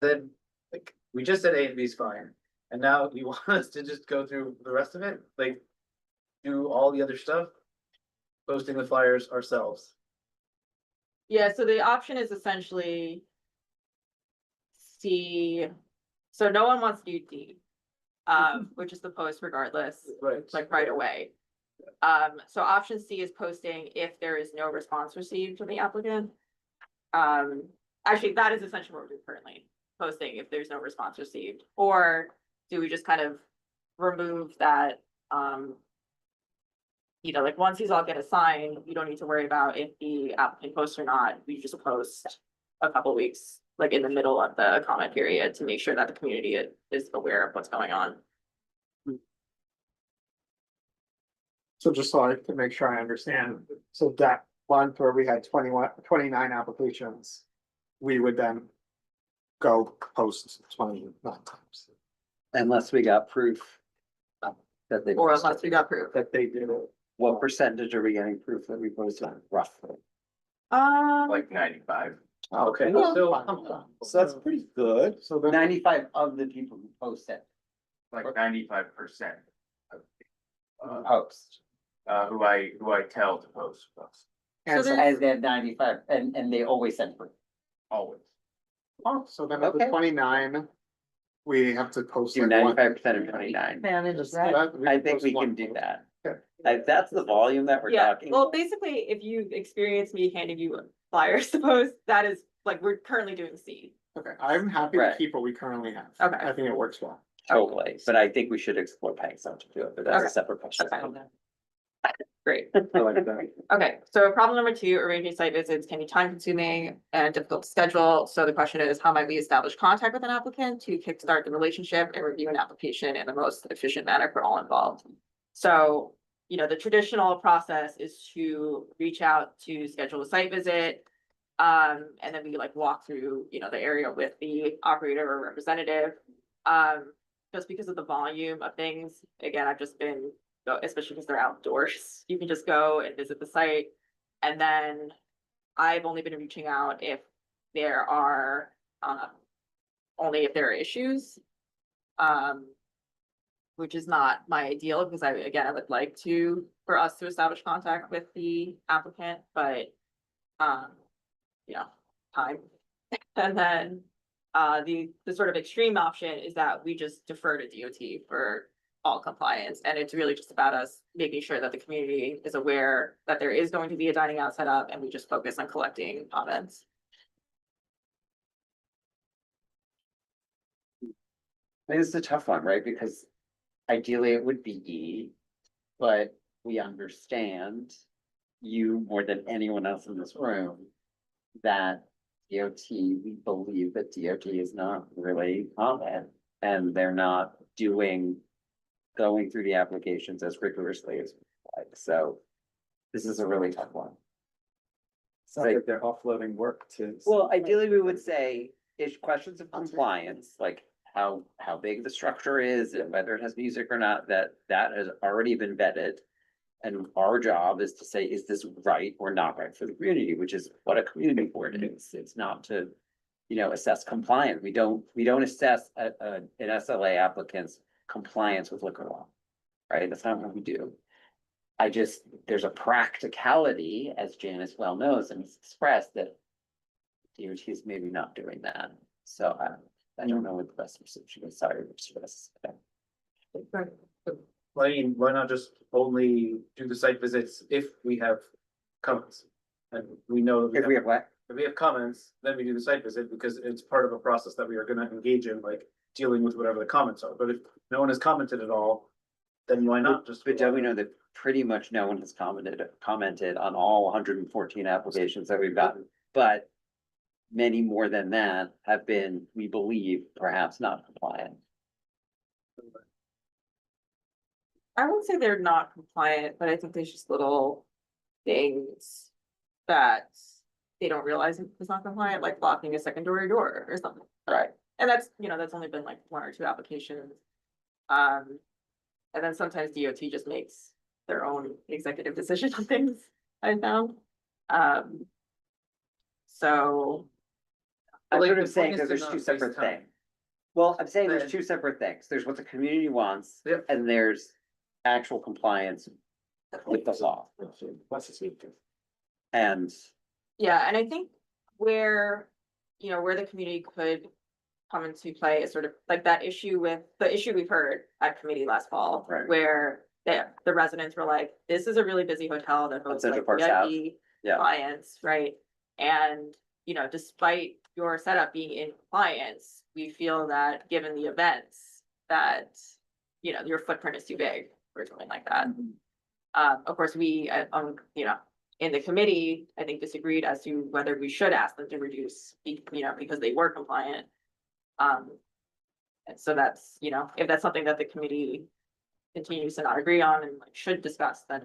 then, like, we just said A and B is fine, and now you want us to just go through the rest of it, like, do all the other stuff, posting the flyers ourselves. Yeah, so the option is essentially C, so no one wants to do D, which is the post regardless, like right away. So option C is posting if there is no response received from the applicant. Actually, that is essentially what we're doing currently, posting if there's no response received, or do we just kind of remove that, you know, like, once these all get assigned, you don't need to worry about if the applicant posts or not, we just post a couple weeks, like in the middle of the comment period, to make sure that the community is aware of what's going on. So just so I can make sure I understand, so that month where we had 29 applications, we would then go post 29 times. Unless we got proof. That they. Or unless we got proof. That they did it. What percentage are we getting proof that we posted roughly? Like 95. Okay. So that's pretty good. So then 95 of the people who posted. Like 95%. Post. Who I tell to post. And so, As they have 95, and they always send proof. Always. so then of the Okay. 29, we have to post. Do like one- 95% of 29. Manage Just that. that, I think post we one can do post. that. Okay. Like, that's the volume that we're Yeah, talking. well, basically, if you've experienced me handing you flyers to post, that is, like, we're currently doing C. Okay, I'm happy to Right. keep what we currently have. Okay. I think it works well. Totally, but I think we should explore paying someone to do it, but that's Okay. a separate question. Great. I like that. Okay, so problem number 2, arranging site visits can be time consuming and difficult to schedule. So the question is, how might we establish contact with an applicant to kickstart the relationship and review an application in the most efficient manner for all involved? So you know, the traditional process is to reach out to schedule a site visit. And then we like walk through, you know, the area with the operator or representative. Just because of the volume of things, again, I've just been, especially because they're outdoors, you can just go and visit the site. And then I've only been reaching out if there are, only if there are issues. Which is not my ideal, because I would like for us to establish contact with the applicant, but, you know, time. And then, the sort of extreme option is that we just defer to DOT for all compliance, and it's really just about us making sure that the community is aware that there is going to be a dining out set up, and we just focus on collecting comments. It's a tough one, right? Because ideally it would be E, but we understand you more than anyone else in this room that DOT, we believe that DOT is not really on it, and they're not going through the applications as rigorously as we like. So this is a really tough one. Sounds like they're offloading work to. Well, ideally, we would say is questions of compliance, like how big the structure is and whether it has music or not, that has already been vetted. And our job is to say, is this right or not right for the community, which is what a community board is. It's not to, you know, assess compliance. We don't assess an SLA applicant's compliance with liquor law, right? That's not what we do. There's a practicality, as Janice well knows and has expressed, that DOT is maybe not doing that. So I don't know what the best reception is. Sorry, I mean, why not just only do the site visits if we have comments? And we know. If we have what? If we have comments, then we do the site visit because it's part of a process that we are gonna engage in, like dealing with whatever the comments are. But if no one has commented at all, then why not just? But don't we know that pretty much no one has commented on all 114 applications that we've gotten, but many more than that have been, we believe, perhaps not compliant. I won't say they're not compliant, but I think there's just little things that they don't realize it's not compliant, like blocking a secondary door or something. Right. And that's, you know, that's only been like 1 or 2 applications. And then sometimes DOT just makes their own executive decision on things, I found. So. I'm Like, sort of the saying point that is to there's not 2 waste separate time. things. Well, I'm saying there's Then- 2 separate things. There's what the community wants, Yep. and there's actual compliance with the law. And Yeah, and I think where, you know, where the community could come into play is sort of like that issue with the issue we've heard at committee last fall. Right. Where the residents were like, this is a really busy hotel that hosts Central like Park South. VIP Yeah. clients, right? And, you know, despite your setup being in compliance, we feel that given the events, that, you know, your footprint is too big or something like that. Of course, we, you know, in the committee, I think disagreed as to whether we should ask them to reduce, you know, because they were compliant. And so that's, you know, if that's something that the committee continues to not agree on and like should discuss, then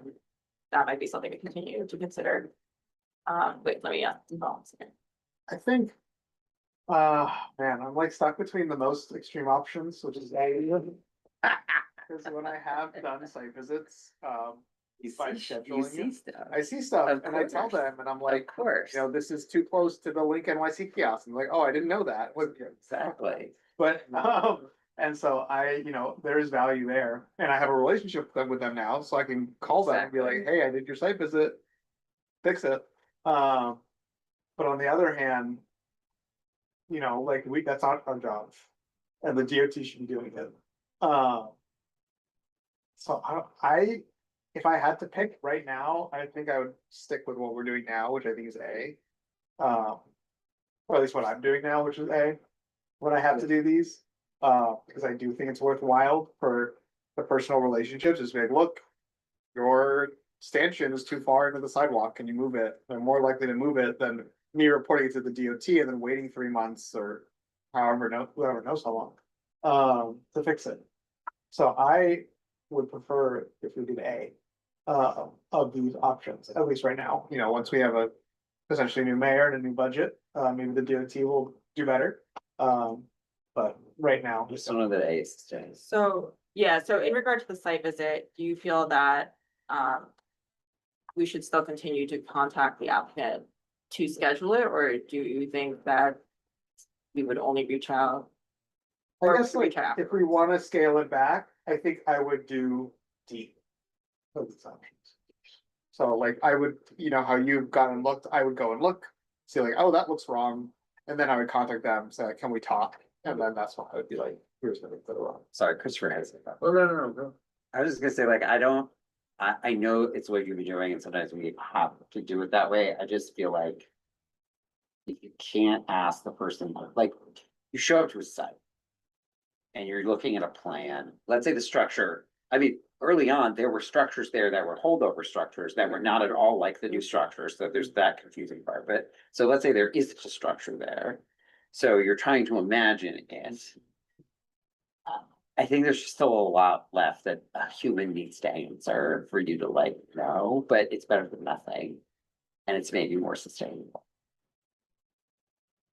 that might be something to continue to consider. Wait, let me, I think, man, I'm like stuck between the most extreme options, which is A. Because when I have done site visits, by scheduling it, stuff. I see stuff Of and I tell course. them and I'm Of like, course. you know, this is too close to the Link NYC kiosk. And like, oh, I didn't know that. Exactly. But, and so you know, there is value there and I have a relationship with them now, so I can call them and be like, hey, I did your site visit, fix it. But on the other hand, you know, like that's not our job and the DOT should be doing it. So if I had to pick right now, I think I would stick with what we're doing now, which I think is A. Or at least what I'm doing now, which is A, when I have to do these. Because I do think it's worthwhile for the personal relationships, is like, look, your stanchion is too far into the sidewalk, can you move it? They're more likely to move it than me reporting it to the DOT and then waiting 3 months or whoever knows how long, to fix it. So I would prefer if we did A. of these options, at least right now, you know, once we have a potentially new mayor and a new budget, maybe the DOT will do better. But right now. Just one of the A's. So, yeah, so in regard to the site visit, do you feel that, we should still continue to contact the applicant to schedule it, or do you think that we would only reach out? I guess like, if we wanna scale it back, I think I would do D. Of these options. So like, I would, you know, how you've gone and looked, I would go and look, see like, oh, that looks wrong. And then I would contact them, say, can we talk? And then that's what I would be like, here's what it's wrong. Sorry, Christopher has it. Oh, no. I was just gonna say, like, I know it's what you've been doing and sometimes we have to do it that way. I just feel like if you can't ask the person, like, you show up to a site and you're looking at a plan, let's say the structure, I mean, early on, there were structures there that were holdover structures that were not at all like the new structures, so there's that confusing part, but, so let's say there is a structure there. So you're trying to imagine it. I think there's still a lot left that a human needs to answer for you to like know, but it's better than nothing. And it's maybe more sustainable.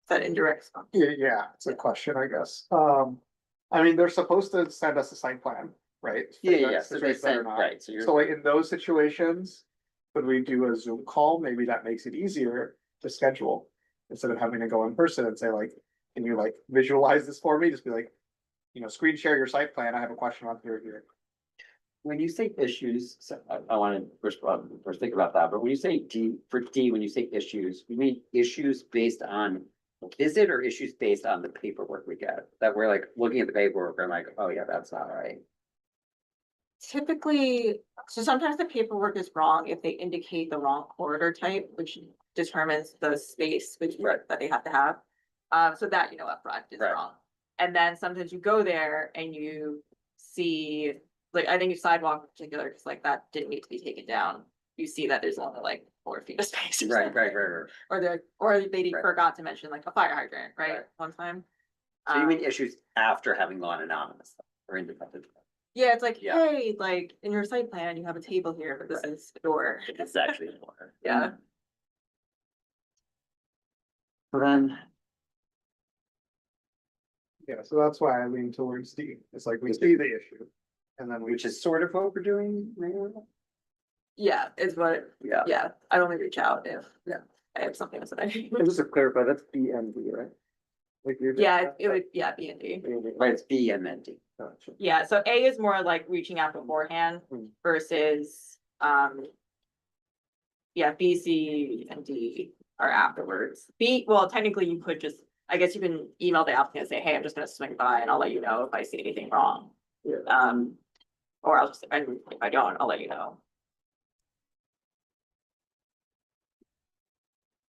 Is that indirect? Yeah, it's a question, I guess. I mean, they're supposed to send us a site plan, right? Yeah, For so they sites that are said, not. right, so you're. So like in those situations, could we do a Zoom call? Maybe that makes it easier to schedule. Instead of having to go in person and say like, can you like visualize this for me? Just be like, you know, screen share your site plan. I have a question on here. When you say issues, so I wanna first think about that, but when you say when you say issues, you mean issues based on. Is it or issues based on the paperwork we get, that we're like looking at the paperwork, and like, oh yeah, that's not right. Typically, so sometimes the paperwork is wrong if they indicate the wrong corridor type, which determines the space which that they have to have. So that, you know, upfront is Right. wrong. And then sometimes you go there and you see, like, I think your sidewalk in particular, because like that didn't need to be taken down. You see that there's only like 4 feet of space. Or something. Right. Or they Right. forgot to mention like a fire hydrant, right? Right. One time. So you mean issues after having gone anonymous or independent? Yeah, it's like, Yeah. hey, like in your site plan, you have a table here, but this is a door. It's actually more. Yeah. Then. Yeah, so that's why I lean towards D. It's like we see the issue. And then Which is sort of what we're doing, maybe? Yeah, it's what, Yeah. yeah, I only reach out if I have something to say. And just to clarify, that's BMD, right? Like you're. Yeah, it would, yeah, B and D. Right, it's B and then D. Gotcha. Yeah, so A is more like reaching out beforehand versus, yeah, B, C, and D are afterwards. B, well, technically you could just, I guess you can email the applicant and say, hey, I'm just gonna swing by and I'll let you know if I see anything wrong. Yeah. Or I'll just, and if I don't, I'll let you know.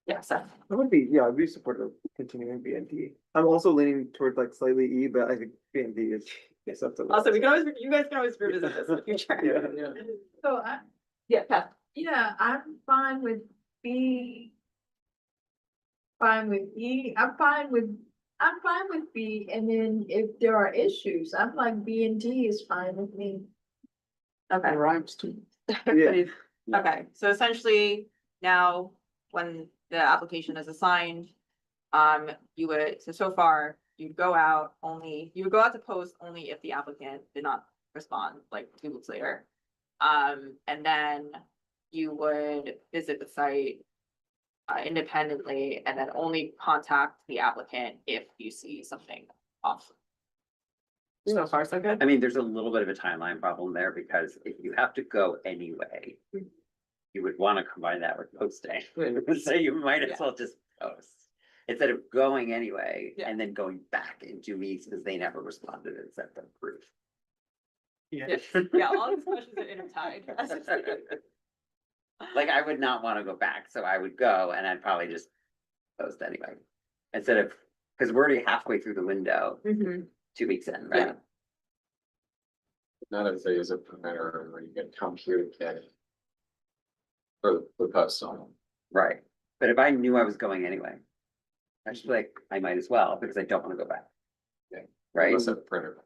Yeah, so. I would be, yeah, I'd be supportive of continuing BND. I'm also leaning toward like slightly E, but I think BND is acceptable. Also, we can always, you guys can always revisit this in the future. Yeah. So Yeah, Pat. yeah, I'm fine with B. Fine with E, I'm fine with B, and then if there are issues, I'm like B and D is fine with me. Okay. It rhymes too. Yeah. Okay, so essentially now when the application is assigned, you would, so far you'd go out to post only if the applicant did not respond like 2 weeks later. And then you would visit the site independently and then only contact the applicant if you see something off. So far, so good. I mean, there's a little bit of a timeline problem there because if you have to go anyway, you would want to combine that with posting. So you might as well just post instead of going anyway and then going back in 2 weeks because they never responded and sent them proof. Yeah, all these questions are intertied. Like I would not want to go back, so I would go and I'd probably just post anyway. Instead of, because we're already halfway through the window, 2 weeks in, right? Yeah. None of these are permitted where you can come here to get it. For the post on. Right, but if I knew I was going anyway, I should be like, I might as well, because I don't want to go back. Yeah. Right? Unless a printer.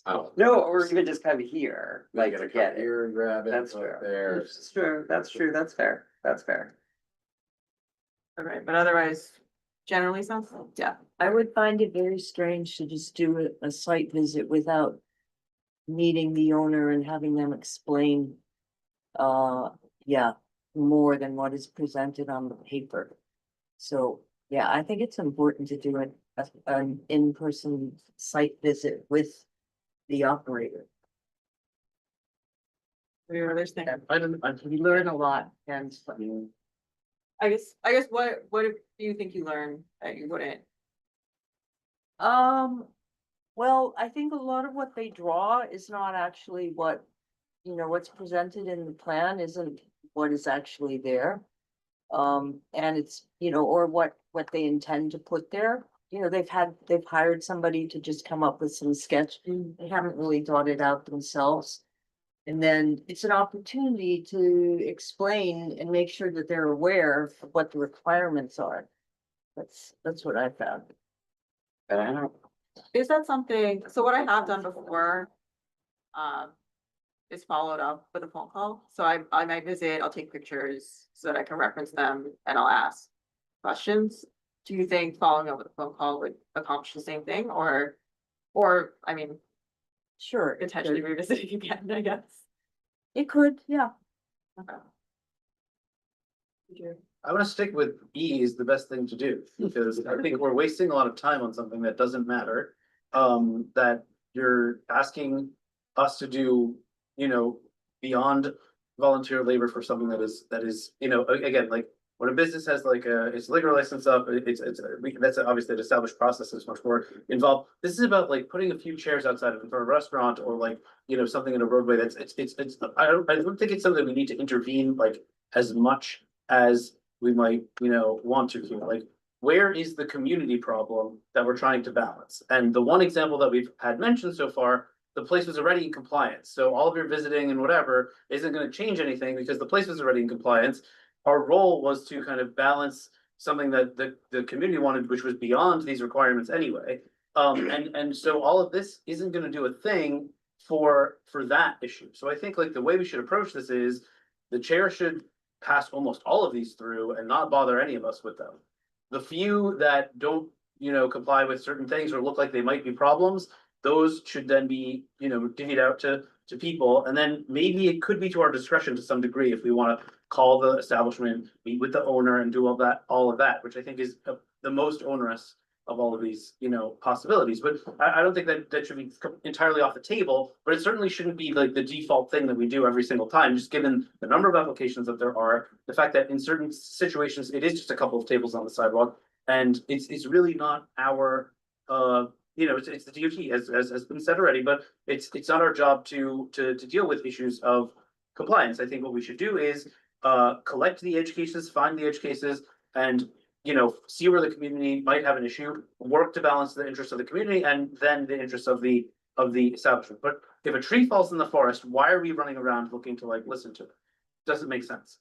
Oh. No, or even just come here, like to get it. Here and grab it. That's put it fair. There. That's true, that's true, that's fair, that's fair. All right, but otherwise, generally sounds, yeah. I would find it very strange to just do a site visit without meeting the owner and having them explain. Yeah, more than what is presented on the paper. So, yeah, I think it's important to do an in-person site visit with the operator. Your other thing. We learn a lot and. I guess what do you think you learned that you wouldn't? Well, I think a lot of what they draw is not actually what, what's presented in the plan isn't what is actually there. And it's, or what they intend to put there. They've hired somebody to just come up with some sketch. They haven't really thought it out themselves. And then it's an opportunity to explain and make sure that they're aware of what the requirements are. That's what I found. But I don't, Is that something, so what I have done before, is followed up with a phone call. So I might visit, I'll take pictures so that I can reference them and I'll ask questions. Do you think following up with a phone call would accomplish the same thing or, I mean, Sure. potentially revisiting again, I guess? It could, yeah. Okay. I wanna stick with E is the best thing to do, because I think we're wasting a lot of time on something that doesn't matter. That you're asking us to do, beyond volunteer labor for something that is, again, like. When a business has like its liquor license up, that's obviously an established process, is much more involved. This is about like putting a few chairs outside of a restaurant or like, something in a roadway that's, I don't think it's something we need to intervene like as much as we might, want to here. Like, where is the community problem that we're trying to balance? And the one example that we've had mentioned so far, the place was already in compliance. So all of your visiting and whatever isn't going to change anything because the place was already in compliance. Our role was to kind of balance something that the community wanted, which was beyond these requirements anyway. And so all of this isn't going to do a thing for that issue. So I think like the way we should approach this is the chair should pass almost all of these through and not bother any of us with them. The few that don't, comply with certain things or look like they might be problems, those should then be, divvied out to people. And then maybe it could be to our discretion to some degree if we want to call the establishment, meet with the owner and do all of that, which I think is the most onerous of all of these, possibilities. But I don't think that should be entirely off the table, but it certainly shouldn't be like the default thing that we do every single time, just given the number of applications that there are, the fact that in certain situations, it is just a couple of tables on the sidewalk. And it's really not our, it's the DOT as has been said already, but it's not our job to deal with issues of compliance. I think what we should do is collect the edge cases, find the edge cases, and see where the community might have an issue, work to balance the interests of the community and then the interests of the establishment. But if a tree falls in the forest, why are we running around looking to like listen to it? Doesn't make sense.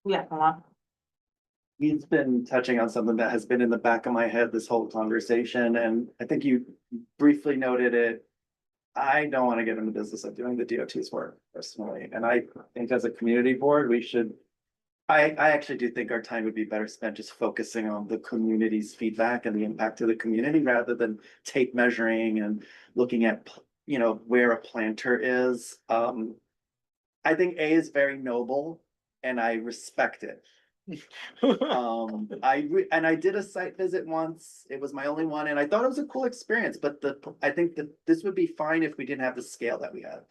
Yeah, come on. He's been touching on something that has been in the back of my head this whole conversation, and I think you briefly noted it. I don't want to get in the business of doing the DOT's work personally, and I think as a community board, we should. I actually do think our time would be better spent just focusing on the community's feedback and the impact to the community rather than tape measuring and looking at, where a planter is. I think A is very noble and I respect it. I did a site visit once. It was my only one and I thought it was a cool experience, but I think that this would be fine if we didn't have the scale that we have.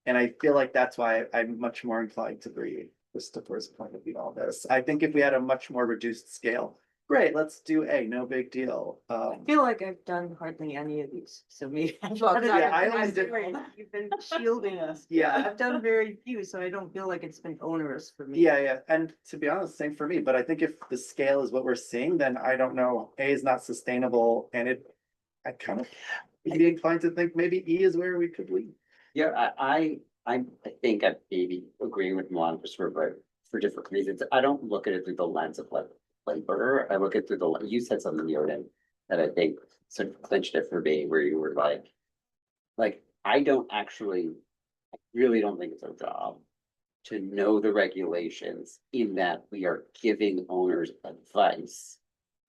And I feel like that's why I'm much more inclined to agree Christopher's point of view on this. I think if we had a much more reduced scale, great, let's do A, no big deal. I feel like I've done hardly any of these, so maybe. I only did. You've been shielding us. Yeah. I've done very few, so I don't feel like it's been onerous for me. Yeah, and to be honest, same for me, but I think if the scale is what we're seeing, then I don't know, A is not sustainable and I kind of be inclined to think maybe E is where we could lead. Yeah, I think I'd maybe agreeing with Juan for different reasons. I don't look at it through the lens of like labor. I look at it through you said something, Jordan, that I think sort of clinched it for me, where you were like, I don't actually, I really don't think it's our job to know the regulations in that we are giving owners advice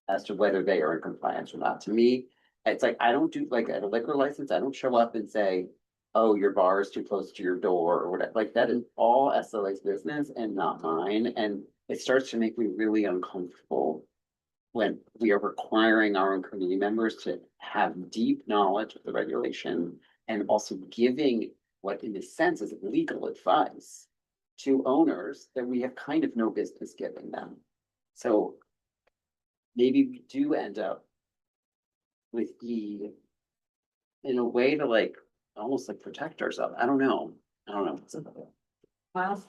as to whether they are in compliance or not. To me, it's like, I don't do, like, at a liquor license, I don't show up and say, oh, your bar is too close to your door or whatever. Like, that is all SLA's business and not mine. And it starts to make me really uncomfortable when we are requiring our own community members to have deep knowledge of the regulation and also giving what in a sense is legal advice to owners that we have kind of no business giving them. So maybe we do end up with E in a way to like, almost like protect ourselves. I don't know. Well,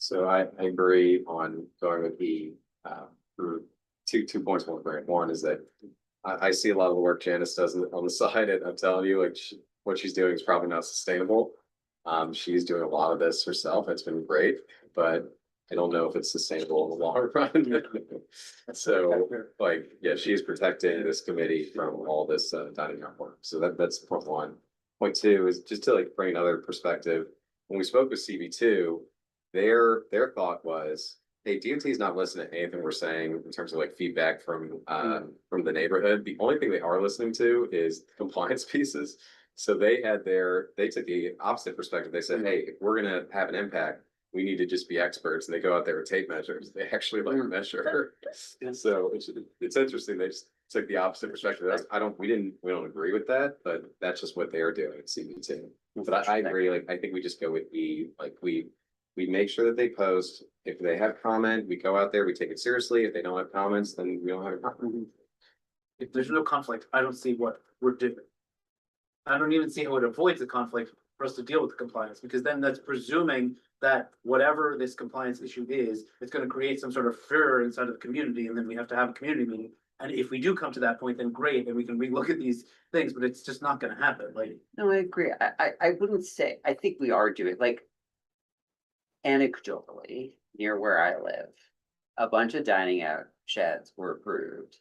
So I agree on going with E, for two points. One is that I see a lot of the work Janice does on the side, and I'm telling you, like, what she's doing is probably not sustainable. She's doing a lot of this herself. It's been great, but I don't know if it's sustainable in the long run. So, like, yeah, she's protecting this committee from all this dining out work. So that's point one. Point two is just to like bring another perspective. When we spoke with CB2, their thought was, hey, DOT is not listening to anything we're saying in terms of like feedback from the neighborhood. The only thing they are listening to is compliance pieces. So they took the opposite perspective. They said, hey, if we're gonna have an impact, we need to just be experts. And they go out there with tape measures. They actually like measure. So it's interesting. They just took the opposite perspective. We don't agree with that, but that's just what they are doing at CB2. But I agree. Like, I think we just go with E, like we make sure that they post. If they have comment, we go out there, we take it seriously. If they don't have comments, then we don't have a comment. If there's no conflict, I don't see what we're doing. I don't even see how it avoids the conflict for us to deal with the compliance, because then that's presuming that whatever this compliance issue is, it's gonna create some sort of furor inside of the community, and then we have to have a community meeting. And if we do come to that point, then great, and we can relook at these things, but it's just not gonna happen, like. No, I agree. I wouldn't say, I think we are doing, like, anecdotally, near where I live, a bunch of dining out sheds were approved.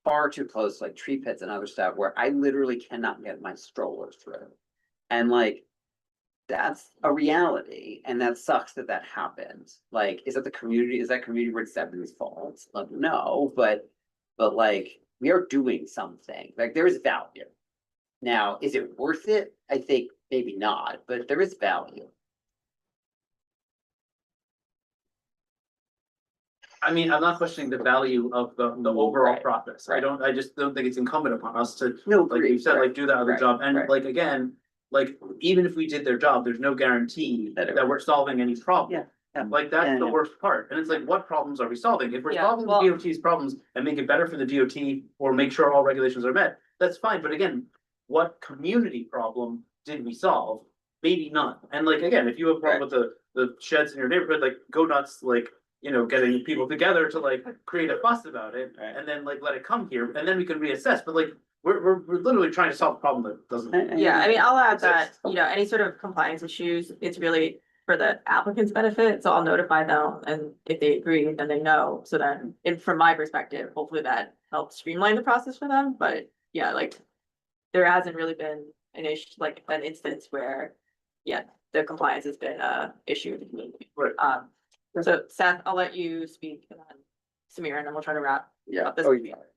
Far too close, like tree pits and other stuff, where I literally cannot get my stroller through. And like, that's a reality, and that sucks that that happens. Like, is that community Route 7's fault? Like, no, but like, we are doing something, like, there is value. Now, is it worth it? I think maybe not, but there is value. I mean, I'm not questioning the value of the overall process. I just don't think it's incumbent upon us to, like you said, like do that other job. And like, again, like, even if we did their job, there's no guarantee that we're solving any problem. Like, that's the worst part. And it's like, what problems are we solving? If we're solving the DOT's problems and make it better for the DOT or make sure all regulations are met, that's fine. But again, what community problem did we solve? Maybe none. And like, again, if you have a problem with the sheds in your neighborhood, like, go nuts, like, you know, getting people together to like create a fuss about it and then like let it come here and then we can reassess. But like, we're literally trying to solve a problem that doesn't. Yeah, I mean, I'll add that, you know, any sort of compliance issues, it's really for the applicant's benefit, so I'll notify them, and if they agree, then they know, so then, and from my perspective, hopefully that helps streamline the process for them, but yeah, like, there hasn't really been an issue, like, an instance where, yeah, the compliance has been issued. Right. So Seth, I'll let you speak, and then Samir, and then we'll try to wrap up this.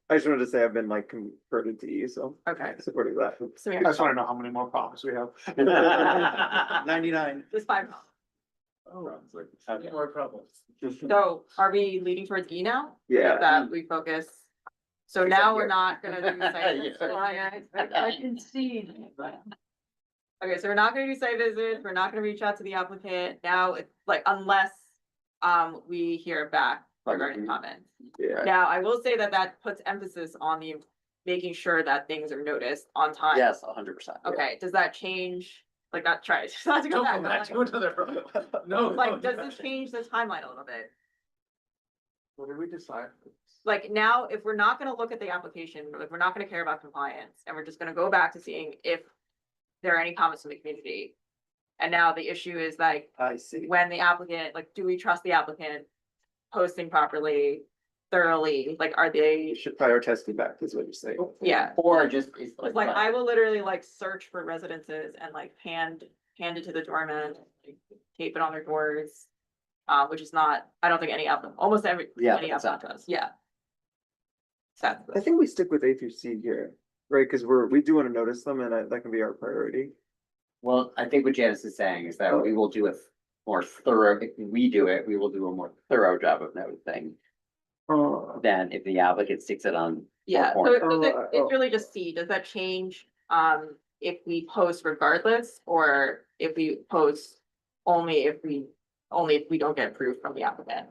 I just wanted to say I've been like converted to E, so. Okay. Supporting that. Samir. I just wanna know how many more problems we have. 99. Just 5. More problems. So are we leading towards E now? Yeah. That we focus. So now we're not gonna do site visits. I can see. Okay, so we're not gonna do site visits. We're not gonna reach out to the applicant now, it's like, unless we hear back regarding comments. Yeah. Now, I will say that that puts emphasis on the making sure that things are noticed on time. Yes, 100%. Okay, does that change, like, not try, not to go Don't back, go but back like- to another problem. No. like, does this change the timeline a little bit? What did we decide? Like, now, if we're not gonna look at the application, if we're not gonna care about compliance, and we're just gonna go back to seeing if there are any comments from the community. And now the issue is like, I see. when the applicant, like, do we trust the applicant posting properly thoroughly, like, are they, You should prioritize feedback is what you're saying. yeah. Or just. it's It's like, I will literally like search for residences and like hand it to the doorman, like, tape it on their doors. Which is not, I don't think any applicant, almost any it's applicant does, yeah. So, I think we stick with A through C here, right? Cause we do wanna notice them and that can be our priority. Well, I think what Janice is saying is that we will do a more thorough, if we do it, we will do a more thorough job of noticing than if the applicant sticks it on. yeah, four so corners. it's really just C, does that change, if we post regardless, or if we post only if we don't get approved from the applicant?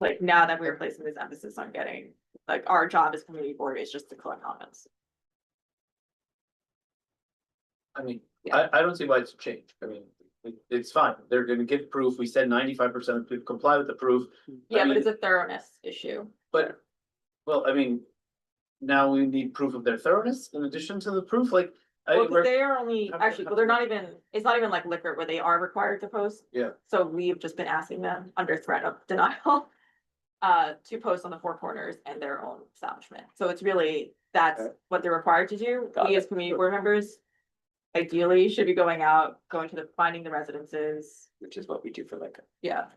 Like, now that we're placing this emphasis on getting, like, our job as community board is just to collect comments. I mean, I don't see why it's changed. I mean, it's fine. They're gonna give proof. We said 95% of people comply with the proof. Yeah, but mean, it's a thoroughness issue. But, well, I mean, now we need proof of their thoroughness in addition to the proof, like. Well, 'cause they are only, actually, well, they're not even, it's not even like liquor where they are required to post. Yeah. So we've just been asking them under threat of denial. To post on the four corners and their own establishment. So it's really, that's what they're required to do. We as community board members. Ideally should be going out, going to finding the residences. Which is what we do for liquor. Yeah.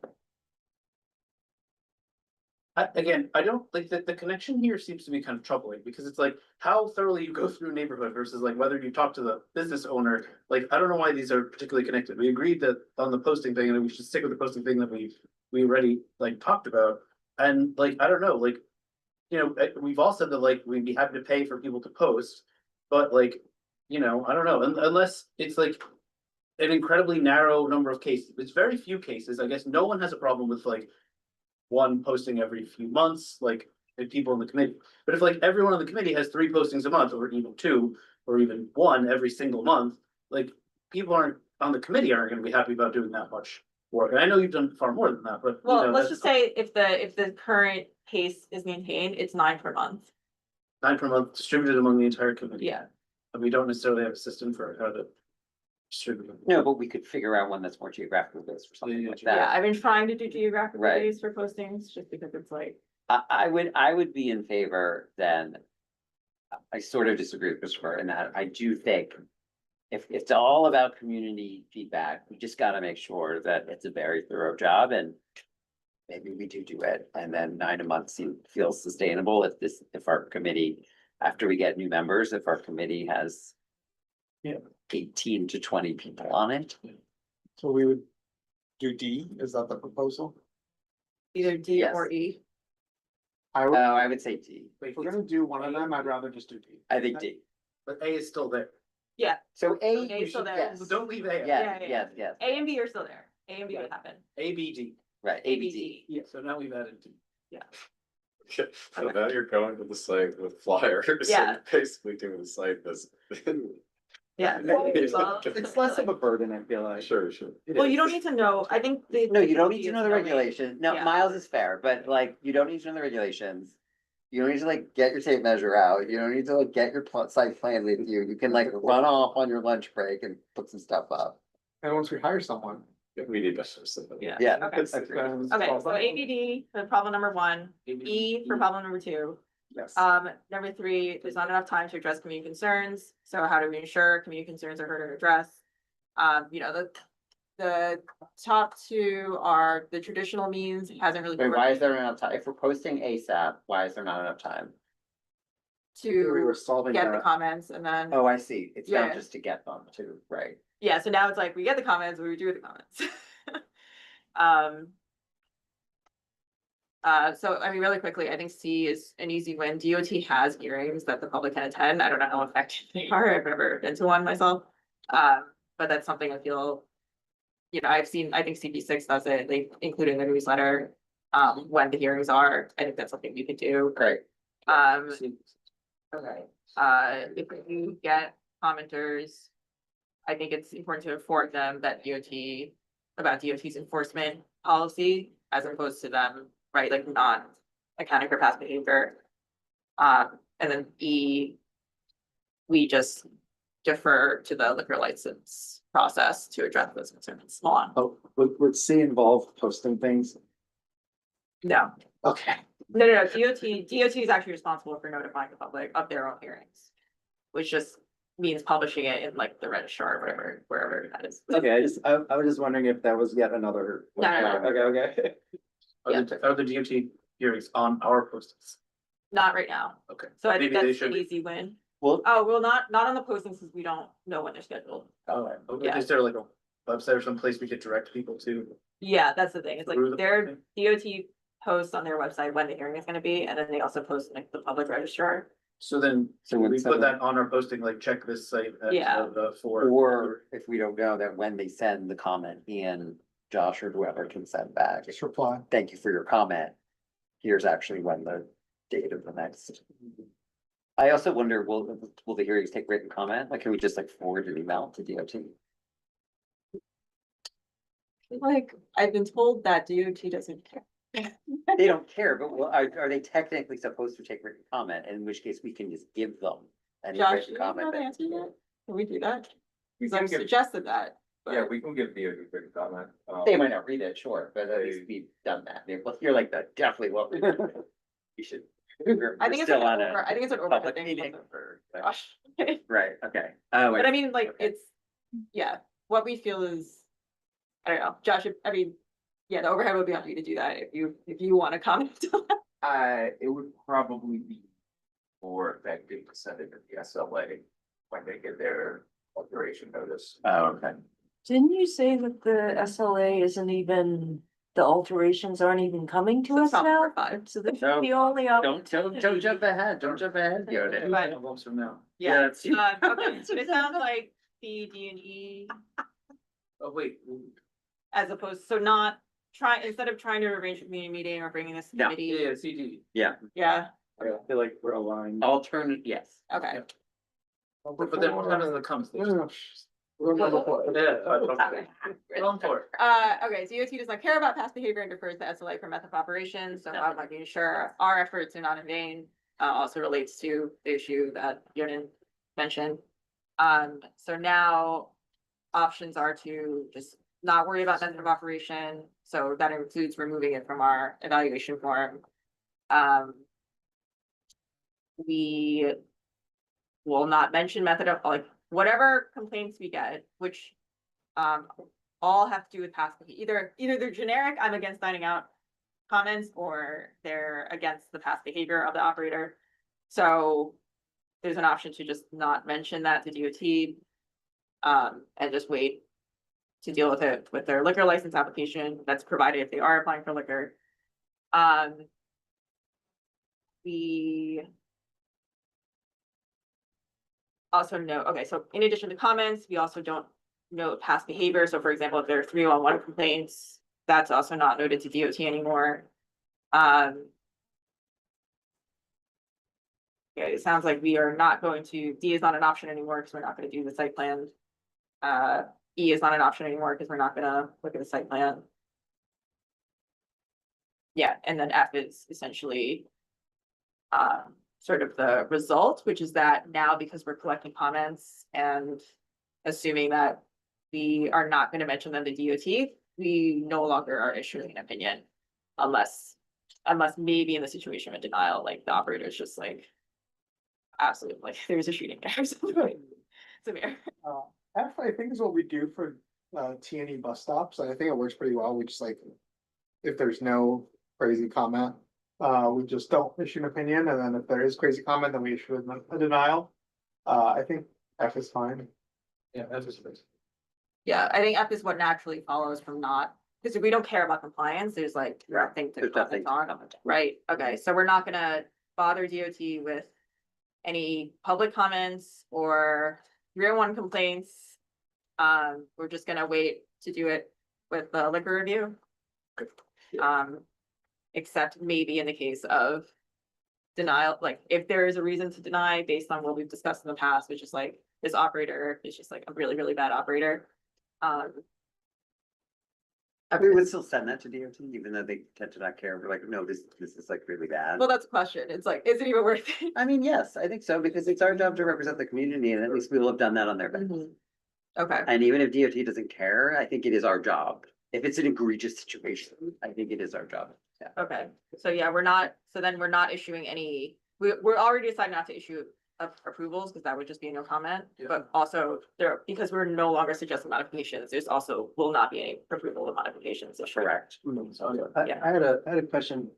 Again, I don't, like, the connection here seems to be kind of troubling, because it's like, how thoroughly you go through a neighborhood versus like whether you talk to the business owner. Like, I don't know why these are particularly connected. We agreed that on the posting thing, and we should stick with the posting thing that we already like talked about. And like, I don't know, like, you know, we've all said that like, we'd be happy to pay for people to post, but like, you know, I don't know, unless it's like an incredibly narrow number of cases. It's very few cases. I guess no one has a problem with like one posting every few months, like if people in the committee. But if like everyone on the committee has 3 postings a month, or even 2, or even 1 every single month, like people on the committee aren't gonna be happy about doing that much work. And I know you've done far more than that, but. Well, you know, let's that's just say if the current pace is maintained, it's 9 per month. 9 per month distributed among the entire committee. Yeah. And we don't necessarily have a system for how to distribute them. No, but we could figure out one that's more geographically based or something like Yeah, that. I've been trying to do geographical Right. days for postings, just because it's like, I would be in favor then. I sort of disagree with Christopher in that I do think. If it's all about community feedback, we just gotta make sure that it's a very thorough job and. Maybe we do it and then 9 a month feels sustainable if our committee, after we get new members, if our committee has. Yeah. 18 to 20 people on it. So we would do D, is that the proposal? either D Yes. or E. I would, I would say D. if we're gonna do one of them, I'd rather just do D. I think D. But A is still there. Yeah, So A, A we is still should, there. yes, Don't leave A. yes, yeah. yes, A and B are still there. A and B would happen. A, B, D. right, A, B, D. Yeah, so now we've added D. So now you're going to the site with flyers. and Yeah. Basically doing the site visit. Yeah. It's less of a burden, I feel like. Sure. Well, you don't need to know, I think the. No, you don't need to difficulty know is the knowing- regulations. No, Yeah. Miles is fair, but like, you don't need to know the regulations. You don't need to like get your tape measure out. You don't need to like get your site plan with you. You can like run off on your lunch break and put some stuff up. And once we hire someone. We need better. Yeah. Yeah. Okay. Agreed. Okay, so ABD for problem number 1, E for problem number 2. Yes. Number 3, there's not enough time to address community concerns. So how do we ensure community concerns are heard and addressed? You know, the top 2 are the traditional means, hasn't really. been Wait, why is working there not enough time? If we're posting ASAP, why is there not enough time? We were To solving get the that. comments and then. Oh, I see. It's Yeah. not just to get them too, right? Yeah, so now it's like, we get the comments, we do the comments. So I mean, really quickly, I think C is an easy win. DOT has hearings that the public can attend. I don't know how effective they are. I've never been to one myself. But that's something I feel, you know, I think CP6 does it, they include in the newsletter, when the hearings are. I think that's something we could do. Great. Okay, if you get commenters, I think it's important to inform them that about DOT's enforcement policy, as opposed to them, right, like not accounting for past behavior. And then E, we just defer to the liquor license process to address those concerns. On. Oh, would C involve posting things? No, Okay. No, DOT is actually responsible for notifying the public of their own hearings. Which just means publishing it in like the registrar or whatever, wherever that is. Okay, I was just wondering if that was yet another. No. Okay. Are the DOT hearings on our postings? Not right now. Okay. So I think Maybe they that's an should. easy win. Well, Oh, well, not on the postings since we don't know when they're scheduled. Is there like a website or someplace we could direct people to? Yeah, that's the thing. It's like Through the their DOT posts on their website when the hearing is gonna be, and then they also post like the public registrar. So then, So we instead put of- that on our posting, like check this site. Yeah. For. Or if we don't know, that when they send the comment in, Josh or whoever can send back, Just reply. thank you for your comment. Here's actually when the date of the next. I also wonder, will the hearings take written comment? Like, can we just like forward an email to DOT? Like, I've been told that DOT doesn't care. They don't care, but are they technically supposed to take written comment? In which case we can just give them any Josh, written do you know comment. the answer yet? Can we do that? We Because can I've give- suggested that. but- Yeah, we can give the written comment. They might not read it, sure, but at least we've done that. You're like, that definitely what we should. I think it's still an on over, I think it's an public overhyping meeting. for Josh. Right, okay. Oh, But I mean, like, it's, yeah, what we feel is, I don't know, Josh, I mean, yeah, the overhead would be on you to do that if you want to comment. It would probably be more effective to send it to the SLA when they get their alteration notice. Oh, okay. Didn't you say that the SLA isn't even, the alterations aren't even coming to us now? So this is No, the only. Don't jump ahead, don't jump ahead, Yoda. But- Months from now. Yeah, that's- okay, so it sounds like C, D, and E, Oh, wait. as opposed, so not instead of trying to arrange a community meeting or bringing this No. committee, Yeah, CD. Yeah, yeah, I feel like we're aligned. alternate, yes. okay. But then what happens in the comments? No, no, no. We're on the floor. Going for it. Okay, DOT does not care about past behavior and defers the SLA for method of operation, so I'm making sure our efforts are not in vain. Also relates to the issue that Yonan mentioned. So now options are to just not worry about method of operation, so that includes removing it from our evaluation form. We will not mention method of, like, whatever complaints we get, which all have to do with past, either they're generic, I'm against dining out comments, or they're against the past behavior of the operator. So there's an option to just not mention that to DOT. And just wait to deal with it with their liquor license application that's provided if they are applying for liquor. We also know, okay, so in addition to comments, we also don't note past behavior. So for example, if there are 311 complaints, that's also not noted to DOT anymore. Yeah, it sounds like we are not going to, D is not an option anymore because we're not going to do the site plan. E is not an option anymore because we're not gonna look at the site plan. Yeah, and then F is essentially sort of the result, which is that now because we're collecting comments and assuming that we are not going to mention them to DOT, we no longer are issuing an opinion unless maybe in the situation of denial, like the operator is just like, absolutely, like there's a shooting there or something. Severe. F, I think is what we do for T&E bus stops, and I think it works pretty well. We just like, if there's no crazy comment, we just don't issue an opinion, and then if there is crazy comment, then we issue a denial. I think F is fine. Yeah, that's just. Yeah, I think F is what naturally follows from not, because if we don't care about compliance, there's like nothing to There's nothing comment on, right? Okay, so we're not gonna bother DOT with any public comments or 301 complaints. We're just gonna wait to do it with the liquor review. Except maybe in the case of denial, like if there is a reason to deny based on what we've discussed in the past, which is like this operator is just like a really, really bad operator. We would still send that to DOT, even though they tend to not care. We're like, no, this is like really bad. Well, that's a question. It's like, is it even worth it? I mean, yes, I think so, because it's our job to represent the community, and at least we will have done that on their behalf. Okay, And even if DOT doesn't care, I think it is our job. If it's an egregious situation, I think it is our job. Okay, so yeah, then we're not issuing any, we're already decided not to issue approvals, because that would just be a no comment. But also because we're no longer suggesting modifications, there's also will not be any approval of modifications. issued. Correct. Yeah. I had a question.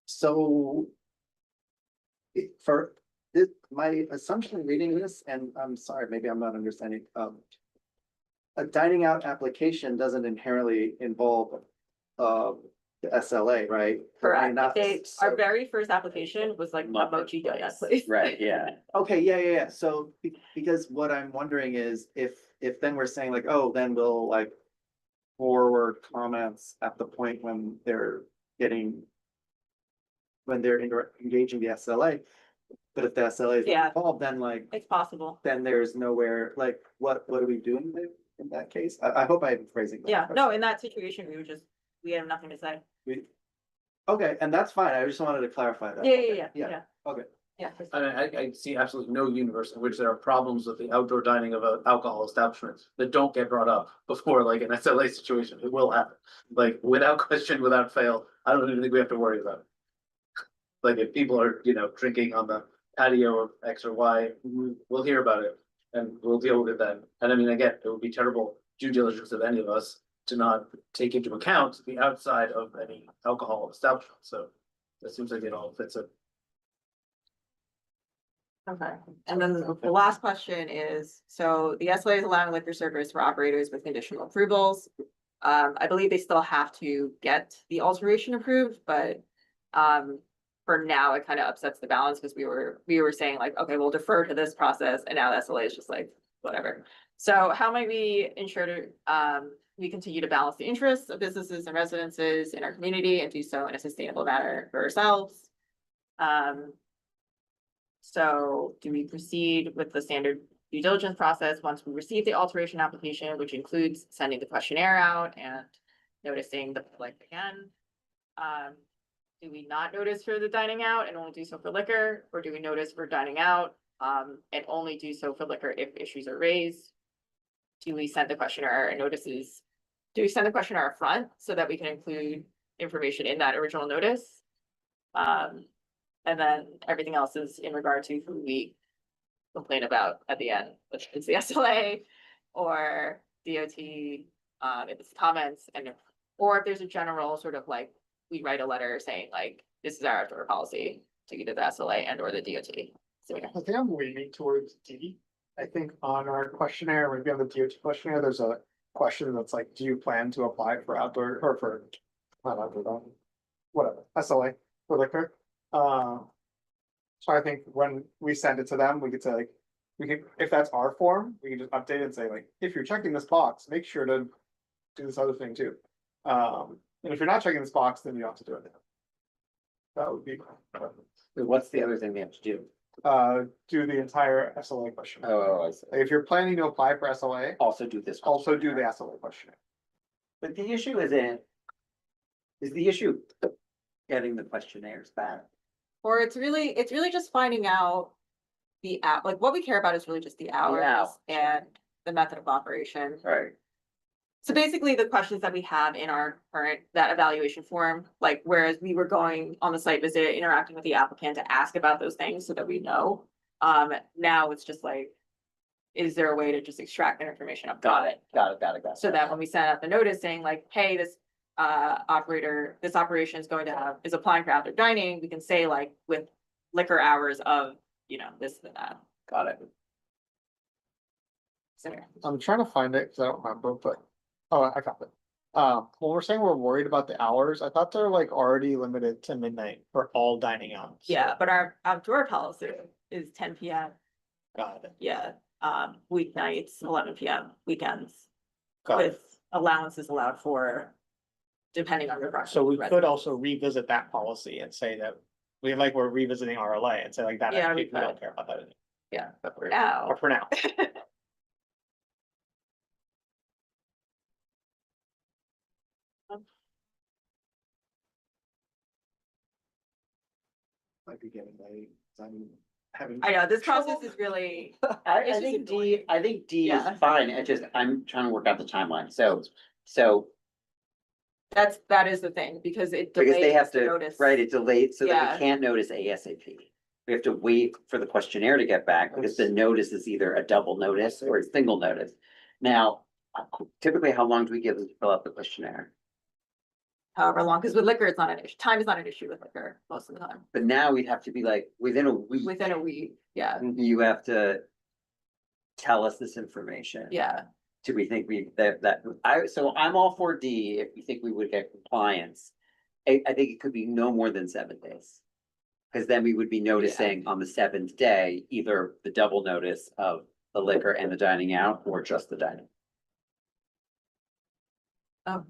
So. For this, my assumption reading this, and I'm sorry, maybe I'm not understanding, a dining out application doesn't inherently involve, the SLA, right? I mean, Correct. not- Our very first application was like a mochi donut place. Right, yeah. Okay, yeah. So because what I'm wondering is if then we're saying like, oh, then we'll like forward comments at the point when they're getting when they're engaging the SLA. But if the SLA is Yeah. involved, then like, It's possible. then there's nowhere, like, what are we doing there in that case? I hope I'm phrasing. that Yeah, correctly. no, in that situation, we have nothing to say. Okay, and that's fine. I just wanted to clarify that. Yeah. Okay. Yeah. I see absolutely no universe in which there are problems with the outdoor dining of an alcohol establishment that don't get brought up before like an SLA situation. It will happen. Like without question, without fail. I don't even think we have to worry about it. Like if people are, drinking on the patio of X or Y, we'll hear about it and we'll deal with it then. And I mean, again, it would be terrible due diligence of any of us to not take into account the outside of any alcohol establishment. So it seems like it all fits in. Okay, and then the last question is, so the SLA is allowing liquor servers for operators with conditional approvals. I believe they still have to get the alteration approved, but for now, it kind of upsets the balance because we were saying like, okay, we'll defer to this process, and now the SLA is just like, whatever. So how might we ensure to we continue to balance the interests of businesses and residences in our community and do so in a sustainable manner for ourselves? So do we proceed with the standard due diligence process once we receive the alteration application, which includes sending the questionnaire out and noticing the public again? Do we not notice for the dining out and only do so for liquor, or do we notice for dining out and only do so for liquor if issues are raised? Do we send the questionnaire and notices? Do we send the questionnaire up front so that we can include information in that original notice? And then everything else is in regard to who we complain about at the end, which is the SLA or DOT, if it's comments or if there's a general sort of like, we write a letter saying like, this is our outdoor policy to either the SLA and or the DOT. So I think I'm leaning towards D. I think on our questionnaire, maybe on the DOT questionnaire, there's a question that's like, do you plan to apply for outdoor or for not outdoor, whatever, SLA for liquor? So I think when we send it to them, we could say like, if that's our form, we can just update it and say like, if you're checking this box, make sure to do this other thing too. And if you're not checking this box, then you don't have to do it. That would be. What's the other thing they have to do? Do the entire SLA question. Oh, I see. If you're planning to apply for SLA, Also do this. also do the SLA questionnaire. But the issue is the issue getting the questionnaires back. or it's really just finding out the app, like what we care about is really just the hours and the method of operation. Right. So basically, the questions that we have in our current, that evaluation form, like whereas we were going on the site visit, interacting with the applicant to ask about those things so that we know. Now it's just like, is there a way to just extract that information up? Got it. So that when we send out the notice saying like, hey, this operation is is applying for outdoor dining, we can say like with liquor hours of, this and that. Got it. So, I'm trying to find it because I don't remember, but oh, I got it. When we're saying we're worried about the hours, I thought they're like already limited to midnight for all dining out. yeah, but our outdoor policy is 10 PM. Got it. Yeah, weeknights, 11 PM, weekends, Got it. with allowances allowed for, depending on your preference. So we could also revisit that policy and say that we're revisiting RLA and say like that. Yeah, actually, we we don't could. care about that. Anymore. Yeah, But we're- now. or for now. Might be getting late. I'm having. I know, this process is really, I It's just think annoying. I think D Yeah. is fine. I'm trying to work out the timeline. So that is the thing, because it Because they delays have the to, notice. right, it's delayed, so that Yeah. we can't notice ASAP. We have to wait for the questionnaire to get back, because the notice is either a double notice or a single notice. Now, typically, how long do we give them to fill out the questionnaire? However long, because with liquor, it's not an issue, time is not an issue with liquor most of the time, But now we'd have to be like, within a week, within a week, yeah, you have to tell us this information. yeah. Do we think so I'm all for D if we think we would get compliance. I think it could be no more than 7 days. Cause then we would be noticing on the 7th day, either the double notice of the liquor and the dining out, or just the dining. Oh.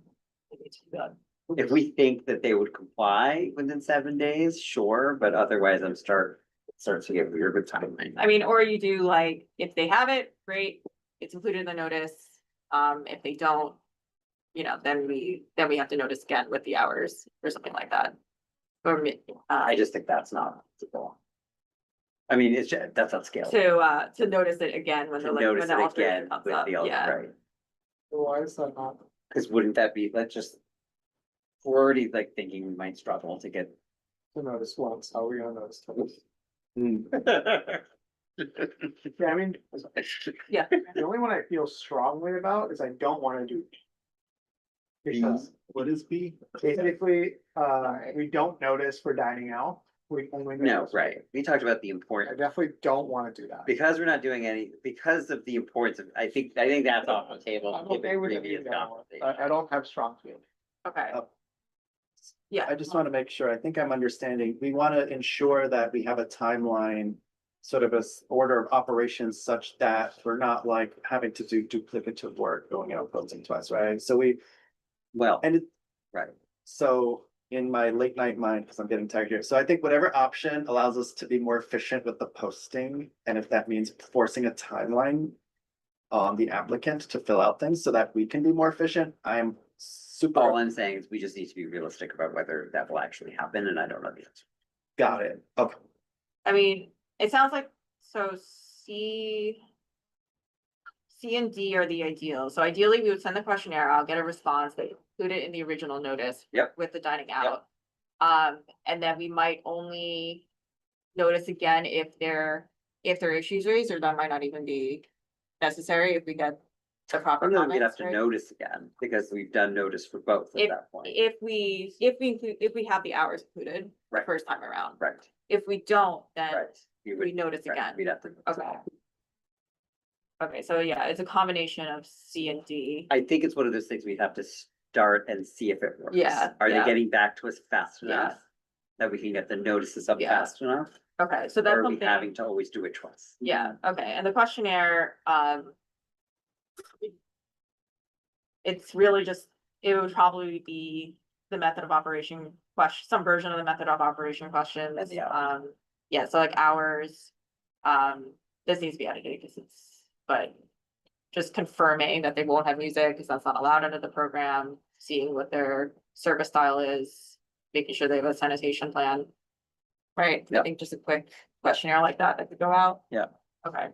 maybe too bad. If we think that they would comply within 7 days, sure, but otherwise I'm starts to get weird with timeline. I mean, or you do like, if they have it, great, it's included in the notice. If they don't, then we have to notice again with the hours or something like that. Or, I just think that's not possible. I mean, that's not scalable. to notice it again when To the, like, notice when the it alteration again comes with up, the, yeah. right, Why is that not? cause wouldn't that be, we're already like thinking we might struggle to get. To notice once, how are we gonna notice twice? Hmm. Yeah, I mean, Yeah. the only one I feel strongly about is I don't wanna do. Because What is B? basically, we don't notice for dining out, we only. No, notice- right, we talked about the I importance, definitely don't wanna do that. because we're not doing any, because of the importance of, I think that's off the table. I'm given okay with it previous being that one. conversation. I don't have strong feelings. Okay. Oh. Yeah. I just want to make sure, I think I'm understanding, we want to ensure that we have a timeline. Sort of order of operations such that we're not like having to do duplicative work going out posting twice, right? So Well, and right, so in my late night mind, because I'm getting tired here, so I think whatever option allows us to be more efficient with the posting, and if that means forcing a timeline on the applicant to fill out things so that we can be more efficient, I'm super. all I'm saying is we just need to be realistic about whether that will actually happen, and I don't know the answer. Got it, okay. I mean, it sounds like, so C and D are the ideal. So ideally, we would send the questionnaire, I'll get a response, they include it in the original notice. Yep. With the dining out. And then we might only notice again if there are issues raised, or that might not even be necessary if we get the proper Or no, we'd comments, have to right? notice again, because we've done notice for both at that point. If we have the hours included the Right. first time around. Right, If we don't, then right. You we would, notice right, again. we'd have to. Okay. Okay, so yeah, it's a combination of C and D. I think it's one of those things we'd have to start and see if it works. Yeah, Are they yeah. getting back to us fast Yeah. enough? That we can get the notices up Yeah. fast enough? Okay, so Or that's are we having something, to always do it twice? yeah, okay, and the questionnaire, it's really just, it would probably be the method of operation question, some version of the method of operation questions. And the hours. Yeah, so like hours, this needs to be edited because but just confirming that they won't have music because that's not allowed under the program, seeing what their service style is, making sure they have a sanitation plan. Right, I Yep. think just a quick questionnaire like that could go out. Yeah. Okay.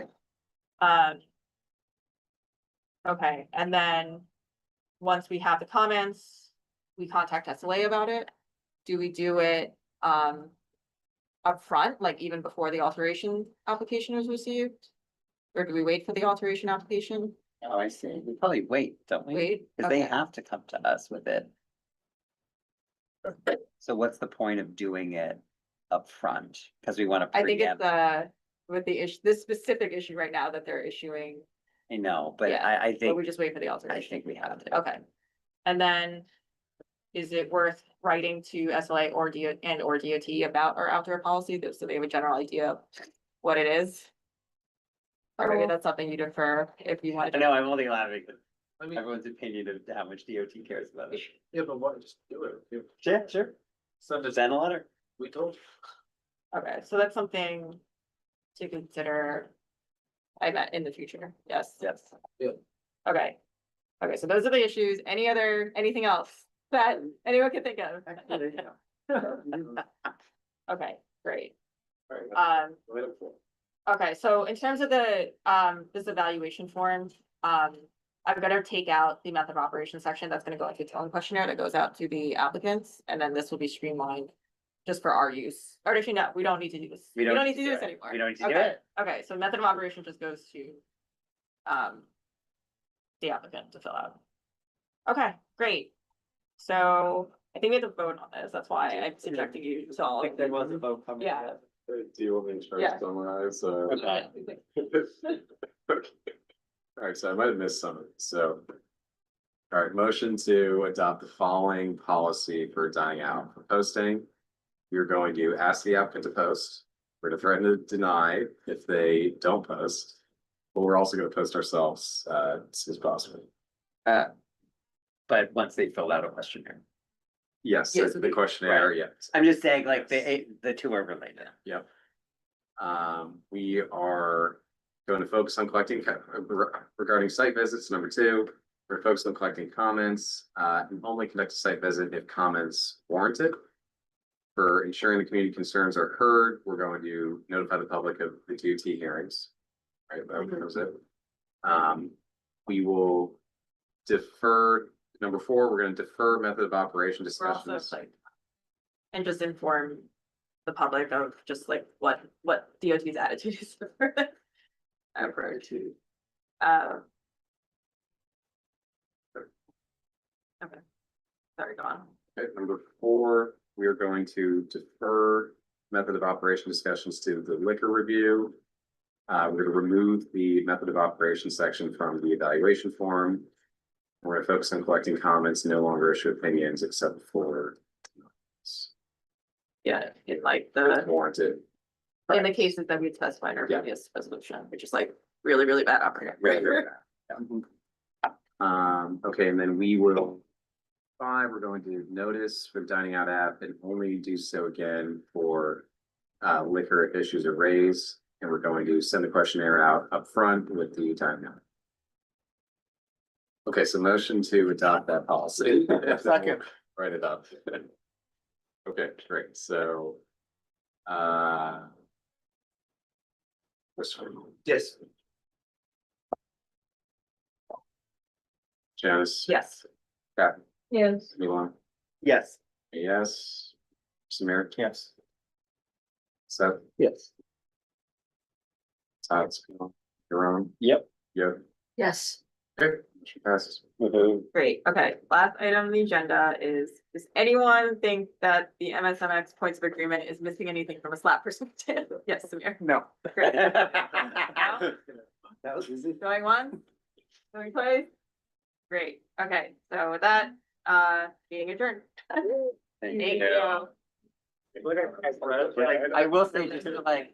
Okay, and then, once we have the comments, we contact SLA about it. Do we do it, upfront, like even before the alteration application is received? Or do we wait for the alteration application? Oh, I see. We probably wait, don't we? Wait, Cause they okay. have to come to us with it. So what's the point of doing it upfront? Cause we wanna I think it's preempt, with the issue, this specific issue right now that they're issuing, I know, but yeah, I but think, we just wait for the I alteration. think we have to. Okay. And then, is it worth writing to SLA or DOT about our outdoor policy, so they have a general idea of what it is? Or maybe that's something you defer if you wanted I to. know, I'm only laughing, but I mean, everyone's opinion of how much DOT cares about it. yeah, but what, just do it. You- Sure, sure. Send us, Send a letter. we told. Okay, so that's something to consider. I bet in the future, yes. Yes. Okay. Okay, so those are the issues. Anything else that anyone can think of? Okay, great. Okay, so in terms of the, this evaluation form, I'm gonna take out the method of operation section. That's gonna go into its own questionnaire that goes out to the applicants, and then this will be streamlined. Just for our use, or actually, no, we don't need to do this. We don't need to do this anymore. We don't need to do Okay. it. Okay, so method of operation just goes to. The applicant to fill out. Okay, great. So I think we have to vote on this. That's why I'm subjecting you to all. There was a vote coming. Yeah. Do you want me to try Yeah. to summarize or? Okay. All right, so I might have missed some of it, so. All right, motion to adopt the following policy for dining out. For posting, you're going to ask the applicant to post. We're gonna threaten to deny if they don't post. But we're also gonna post ourselves, as soon as possible. But once they filled out a questionnaire. Yes, Yes, the questionnaire, yes. I'm just saying, like, the two are related. Yep. We are going to focus on collecting regarding site visits, number 2. We're focused on collecting comments, and only conduct a site visit if comments warranted. For ensuring the community concerns are heard, we're going to notify the public of the DOT hearings. Right, that was it. We will defer, number 4, we're gonna defer method of operation We're also discussions. like. And just inform the public of just like what DOT's attitude is for this approach. Okay. Sorry, go on. Okay, number 4, we are going to defer method of operation discussions to the liquor review. We're gonna remove the method of operation section from the evaluation form. We're gonna focus on collecting comments, no longer issue opinions except for Yeah, in like it's the, warranted. in the cases that we specified in our Yeah. previous resolution, which is like really, really bad operating. Really, really bad. Yeah. Okay, and then we will. 5, we're going to notice for the dining out app and only do so again for liquor issues are raised. And we're going to send the questionnaire out up front with the dining out. Okay, so motion to adopt that policy. Second. Write it up. Okay, great, so. This one. Yes. Janice? Yes. Pat? Yes. Milan? Yes. Yes. Samir? Yes. Seth? Yes. Todd? Your own? Yep. Yep. Yes. Okay, motion passes. Great, okay, last item on the agenda is, does anyone think that the MSMX points of agreement is missing anything from a slap perspective? Yes, Samir. No. Great. That was easy. Going once? Going twice? Great, okay, so with that, meeting adjourned. Thank you. I will say, just to like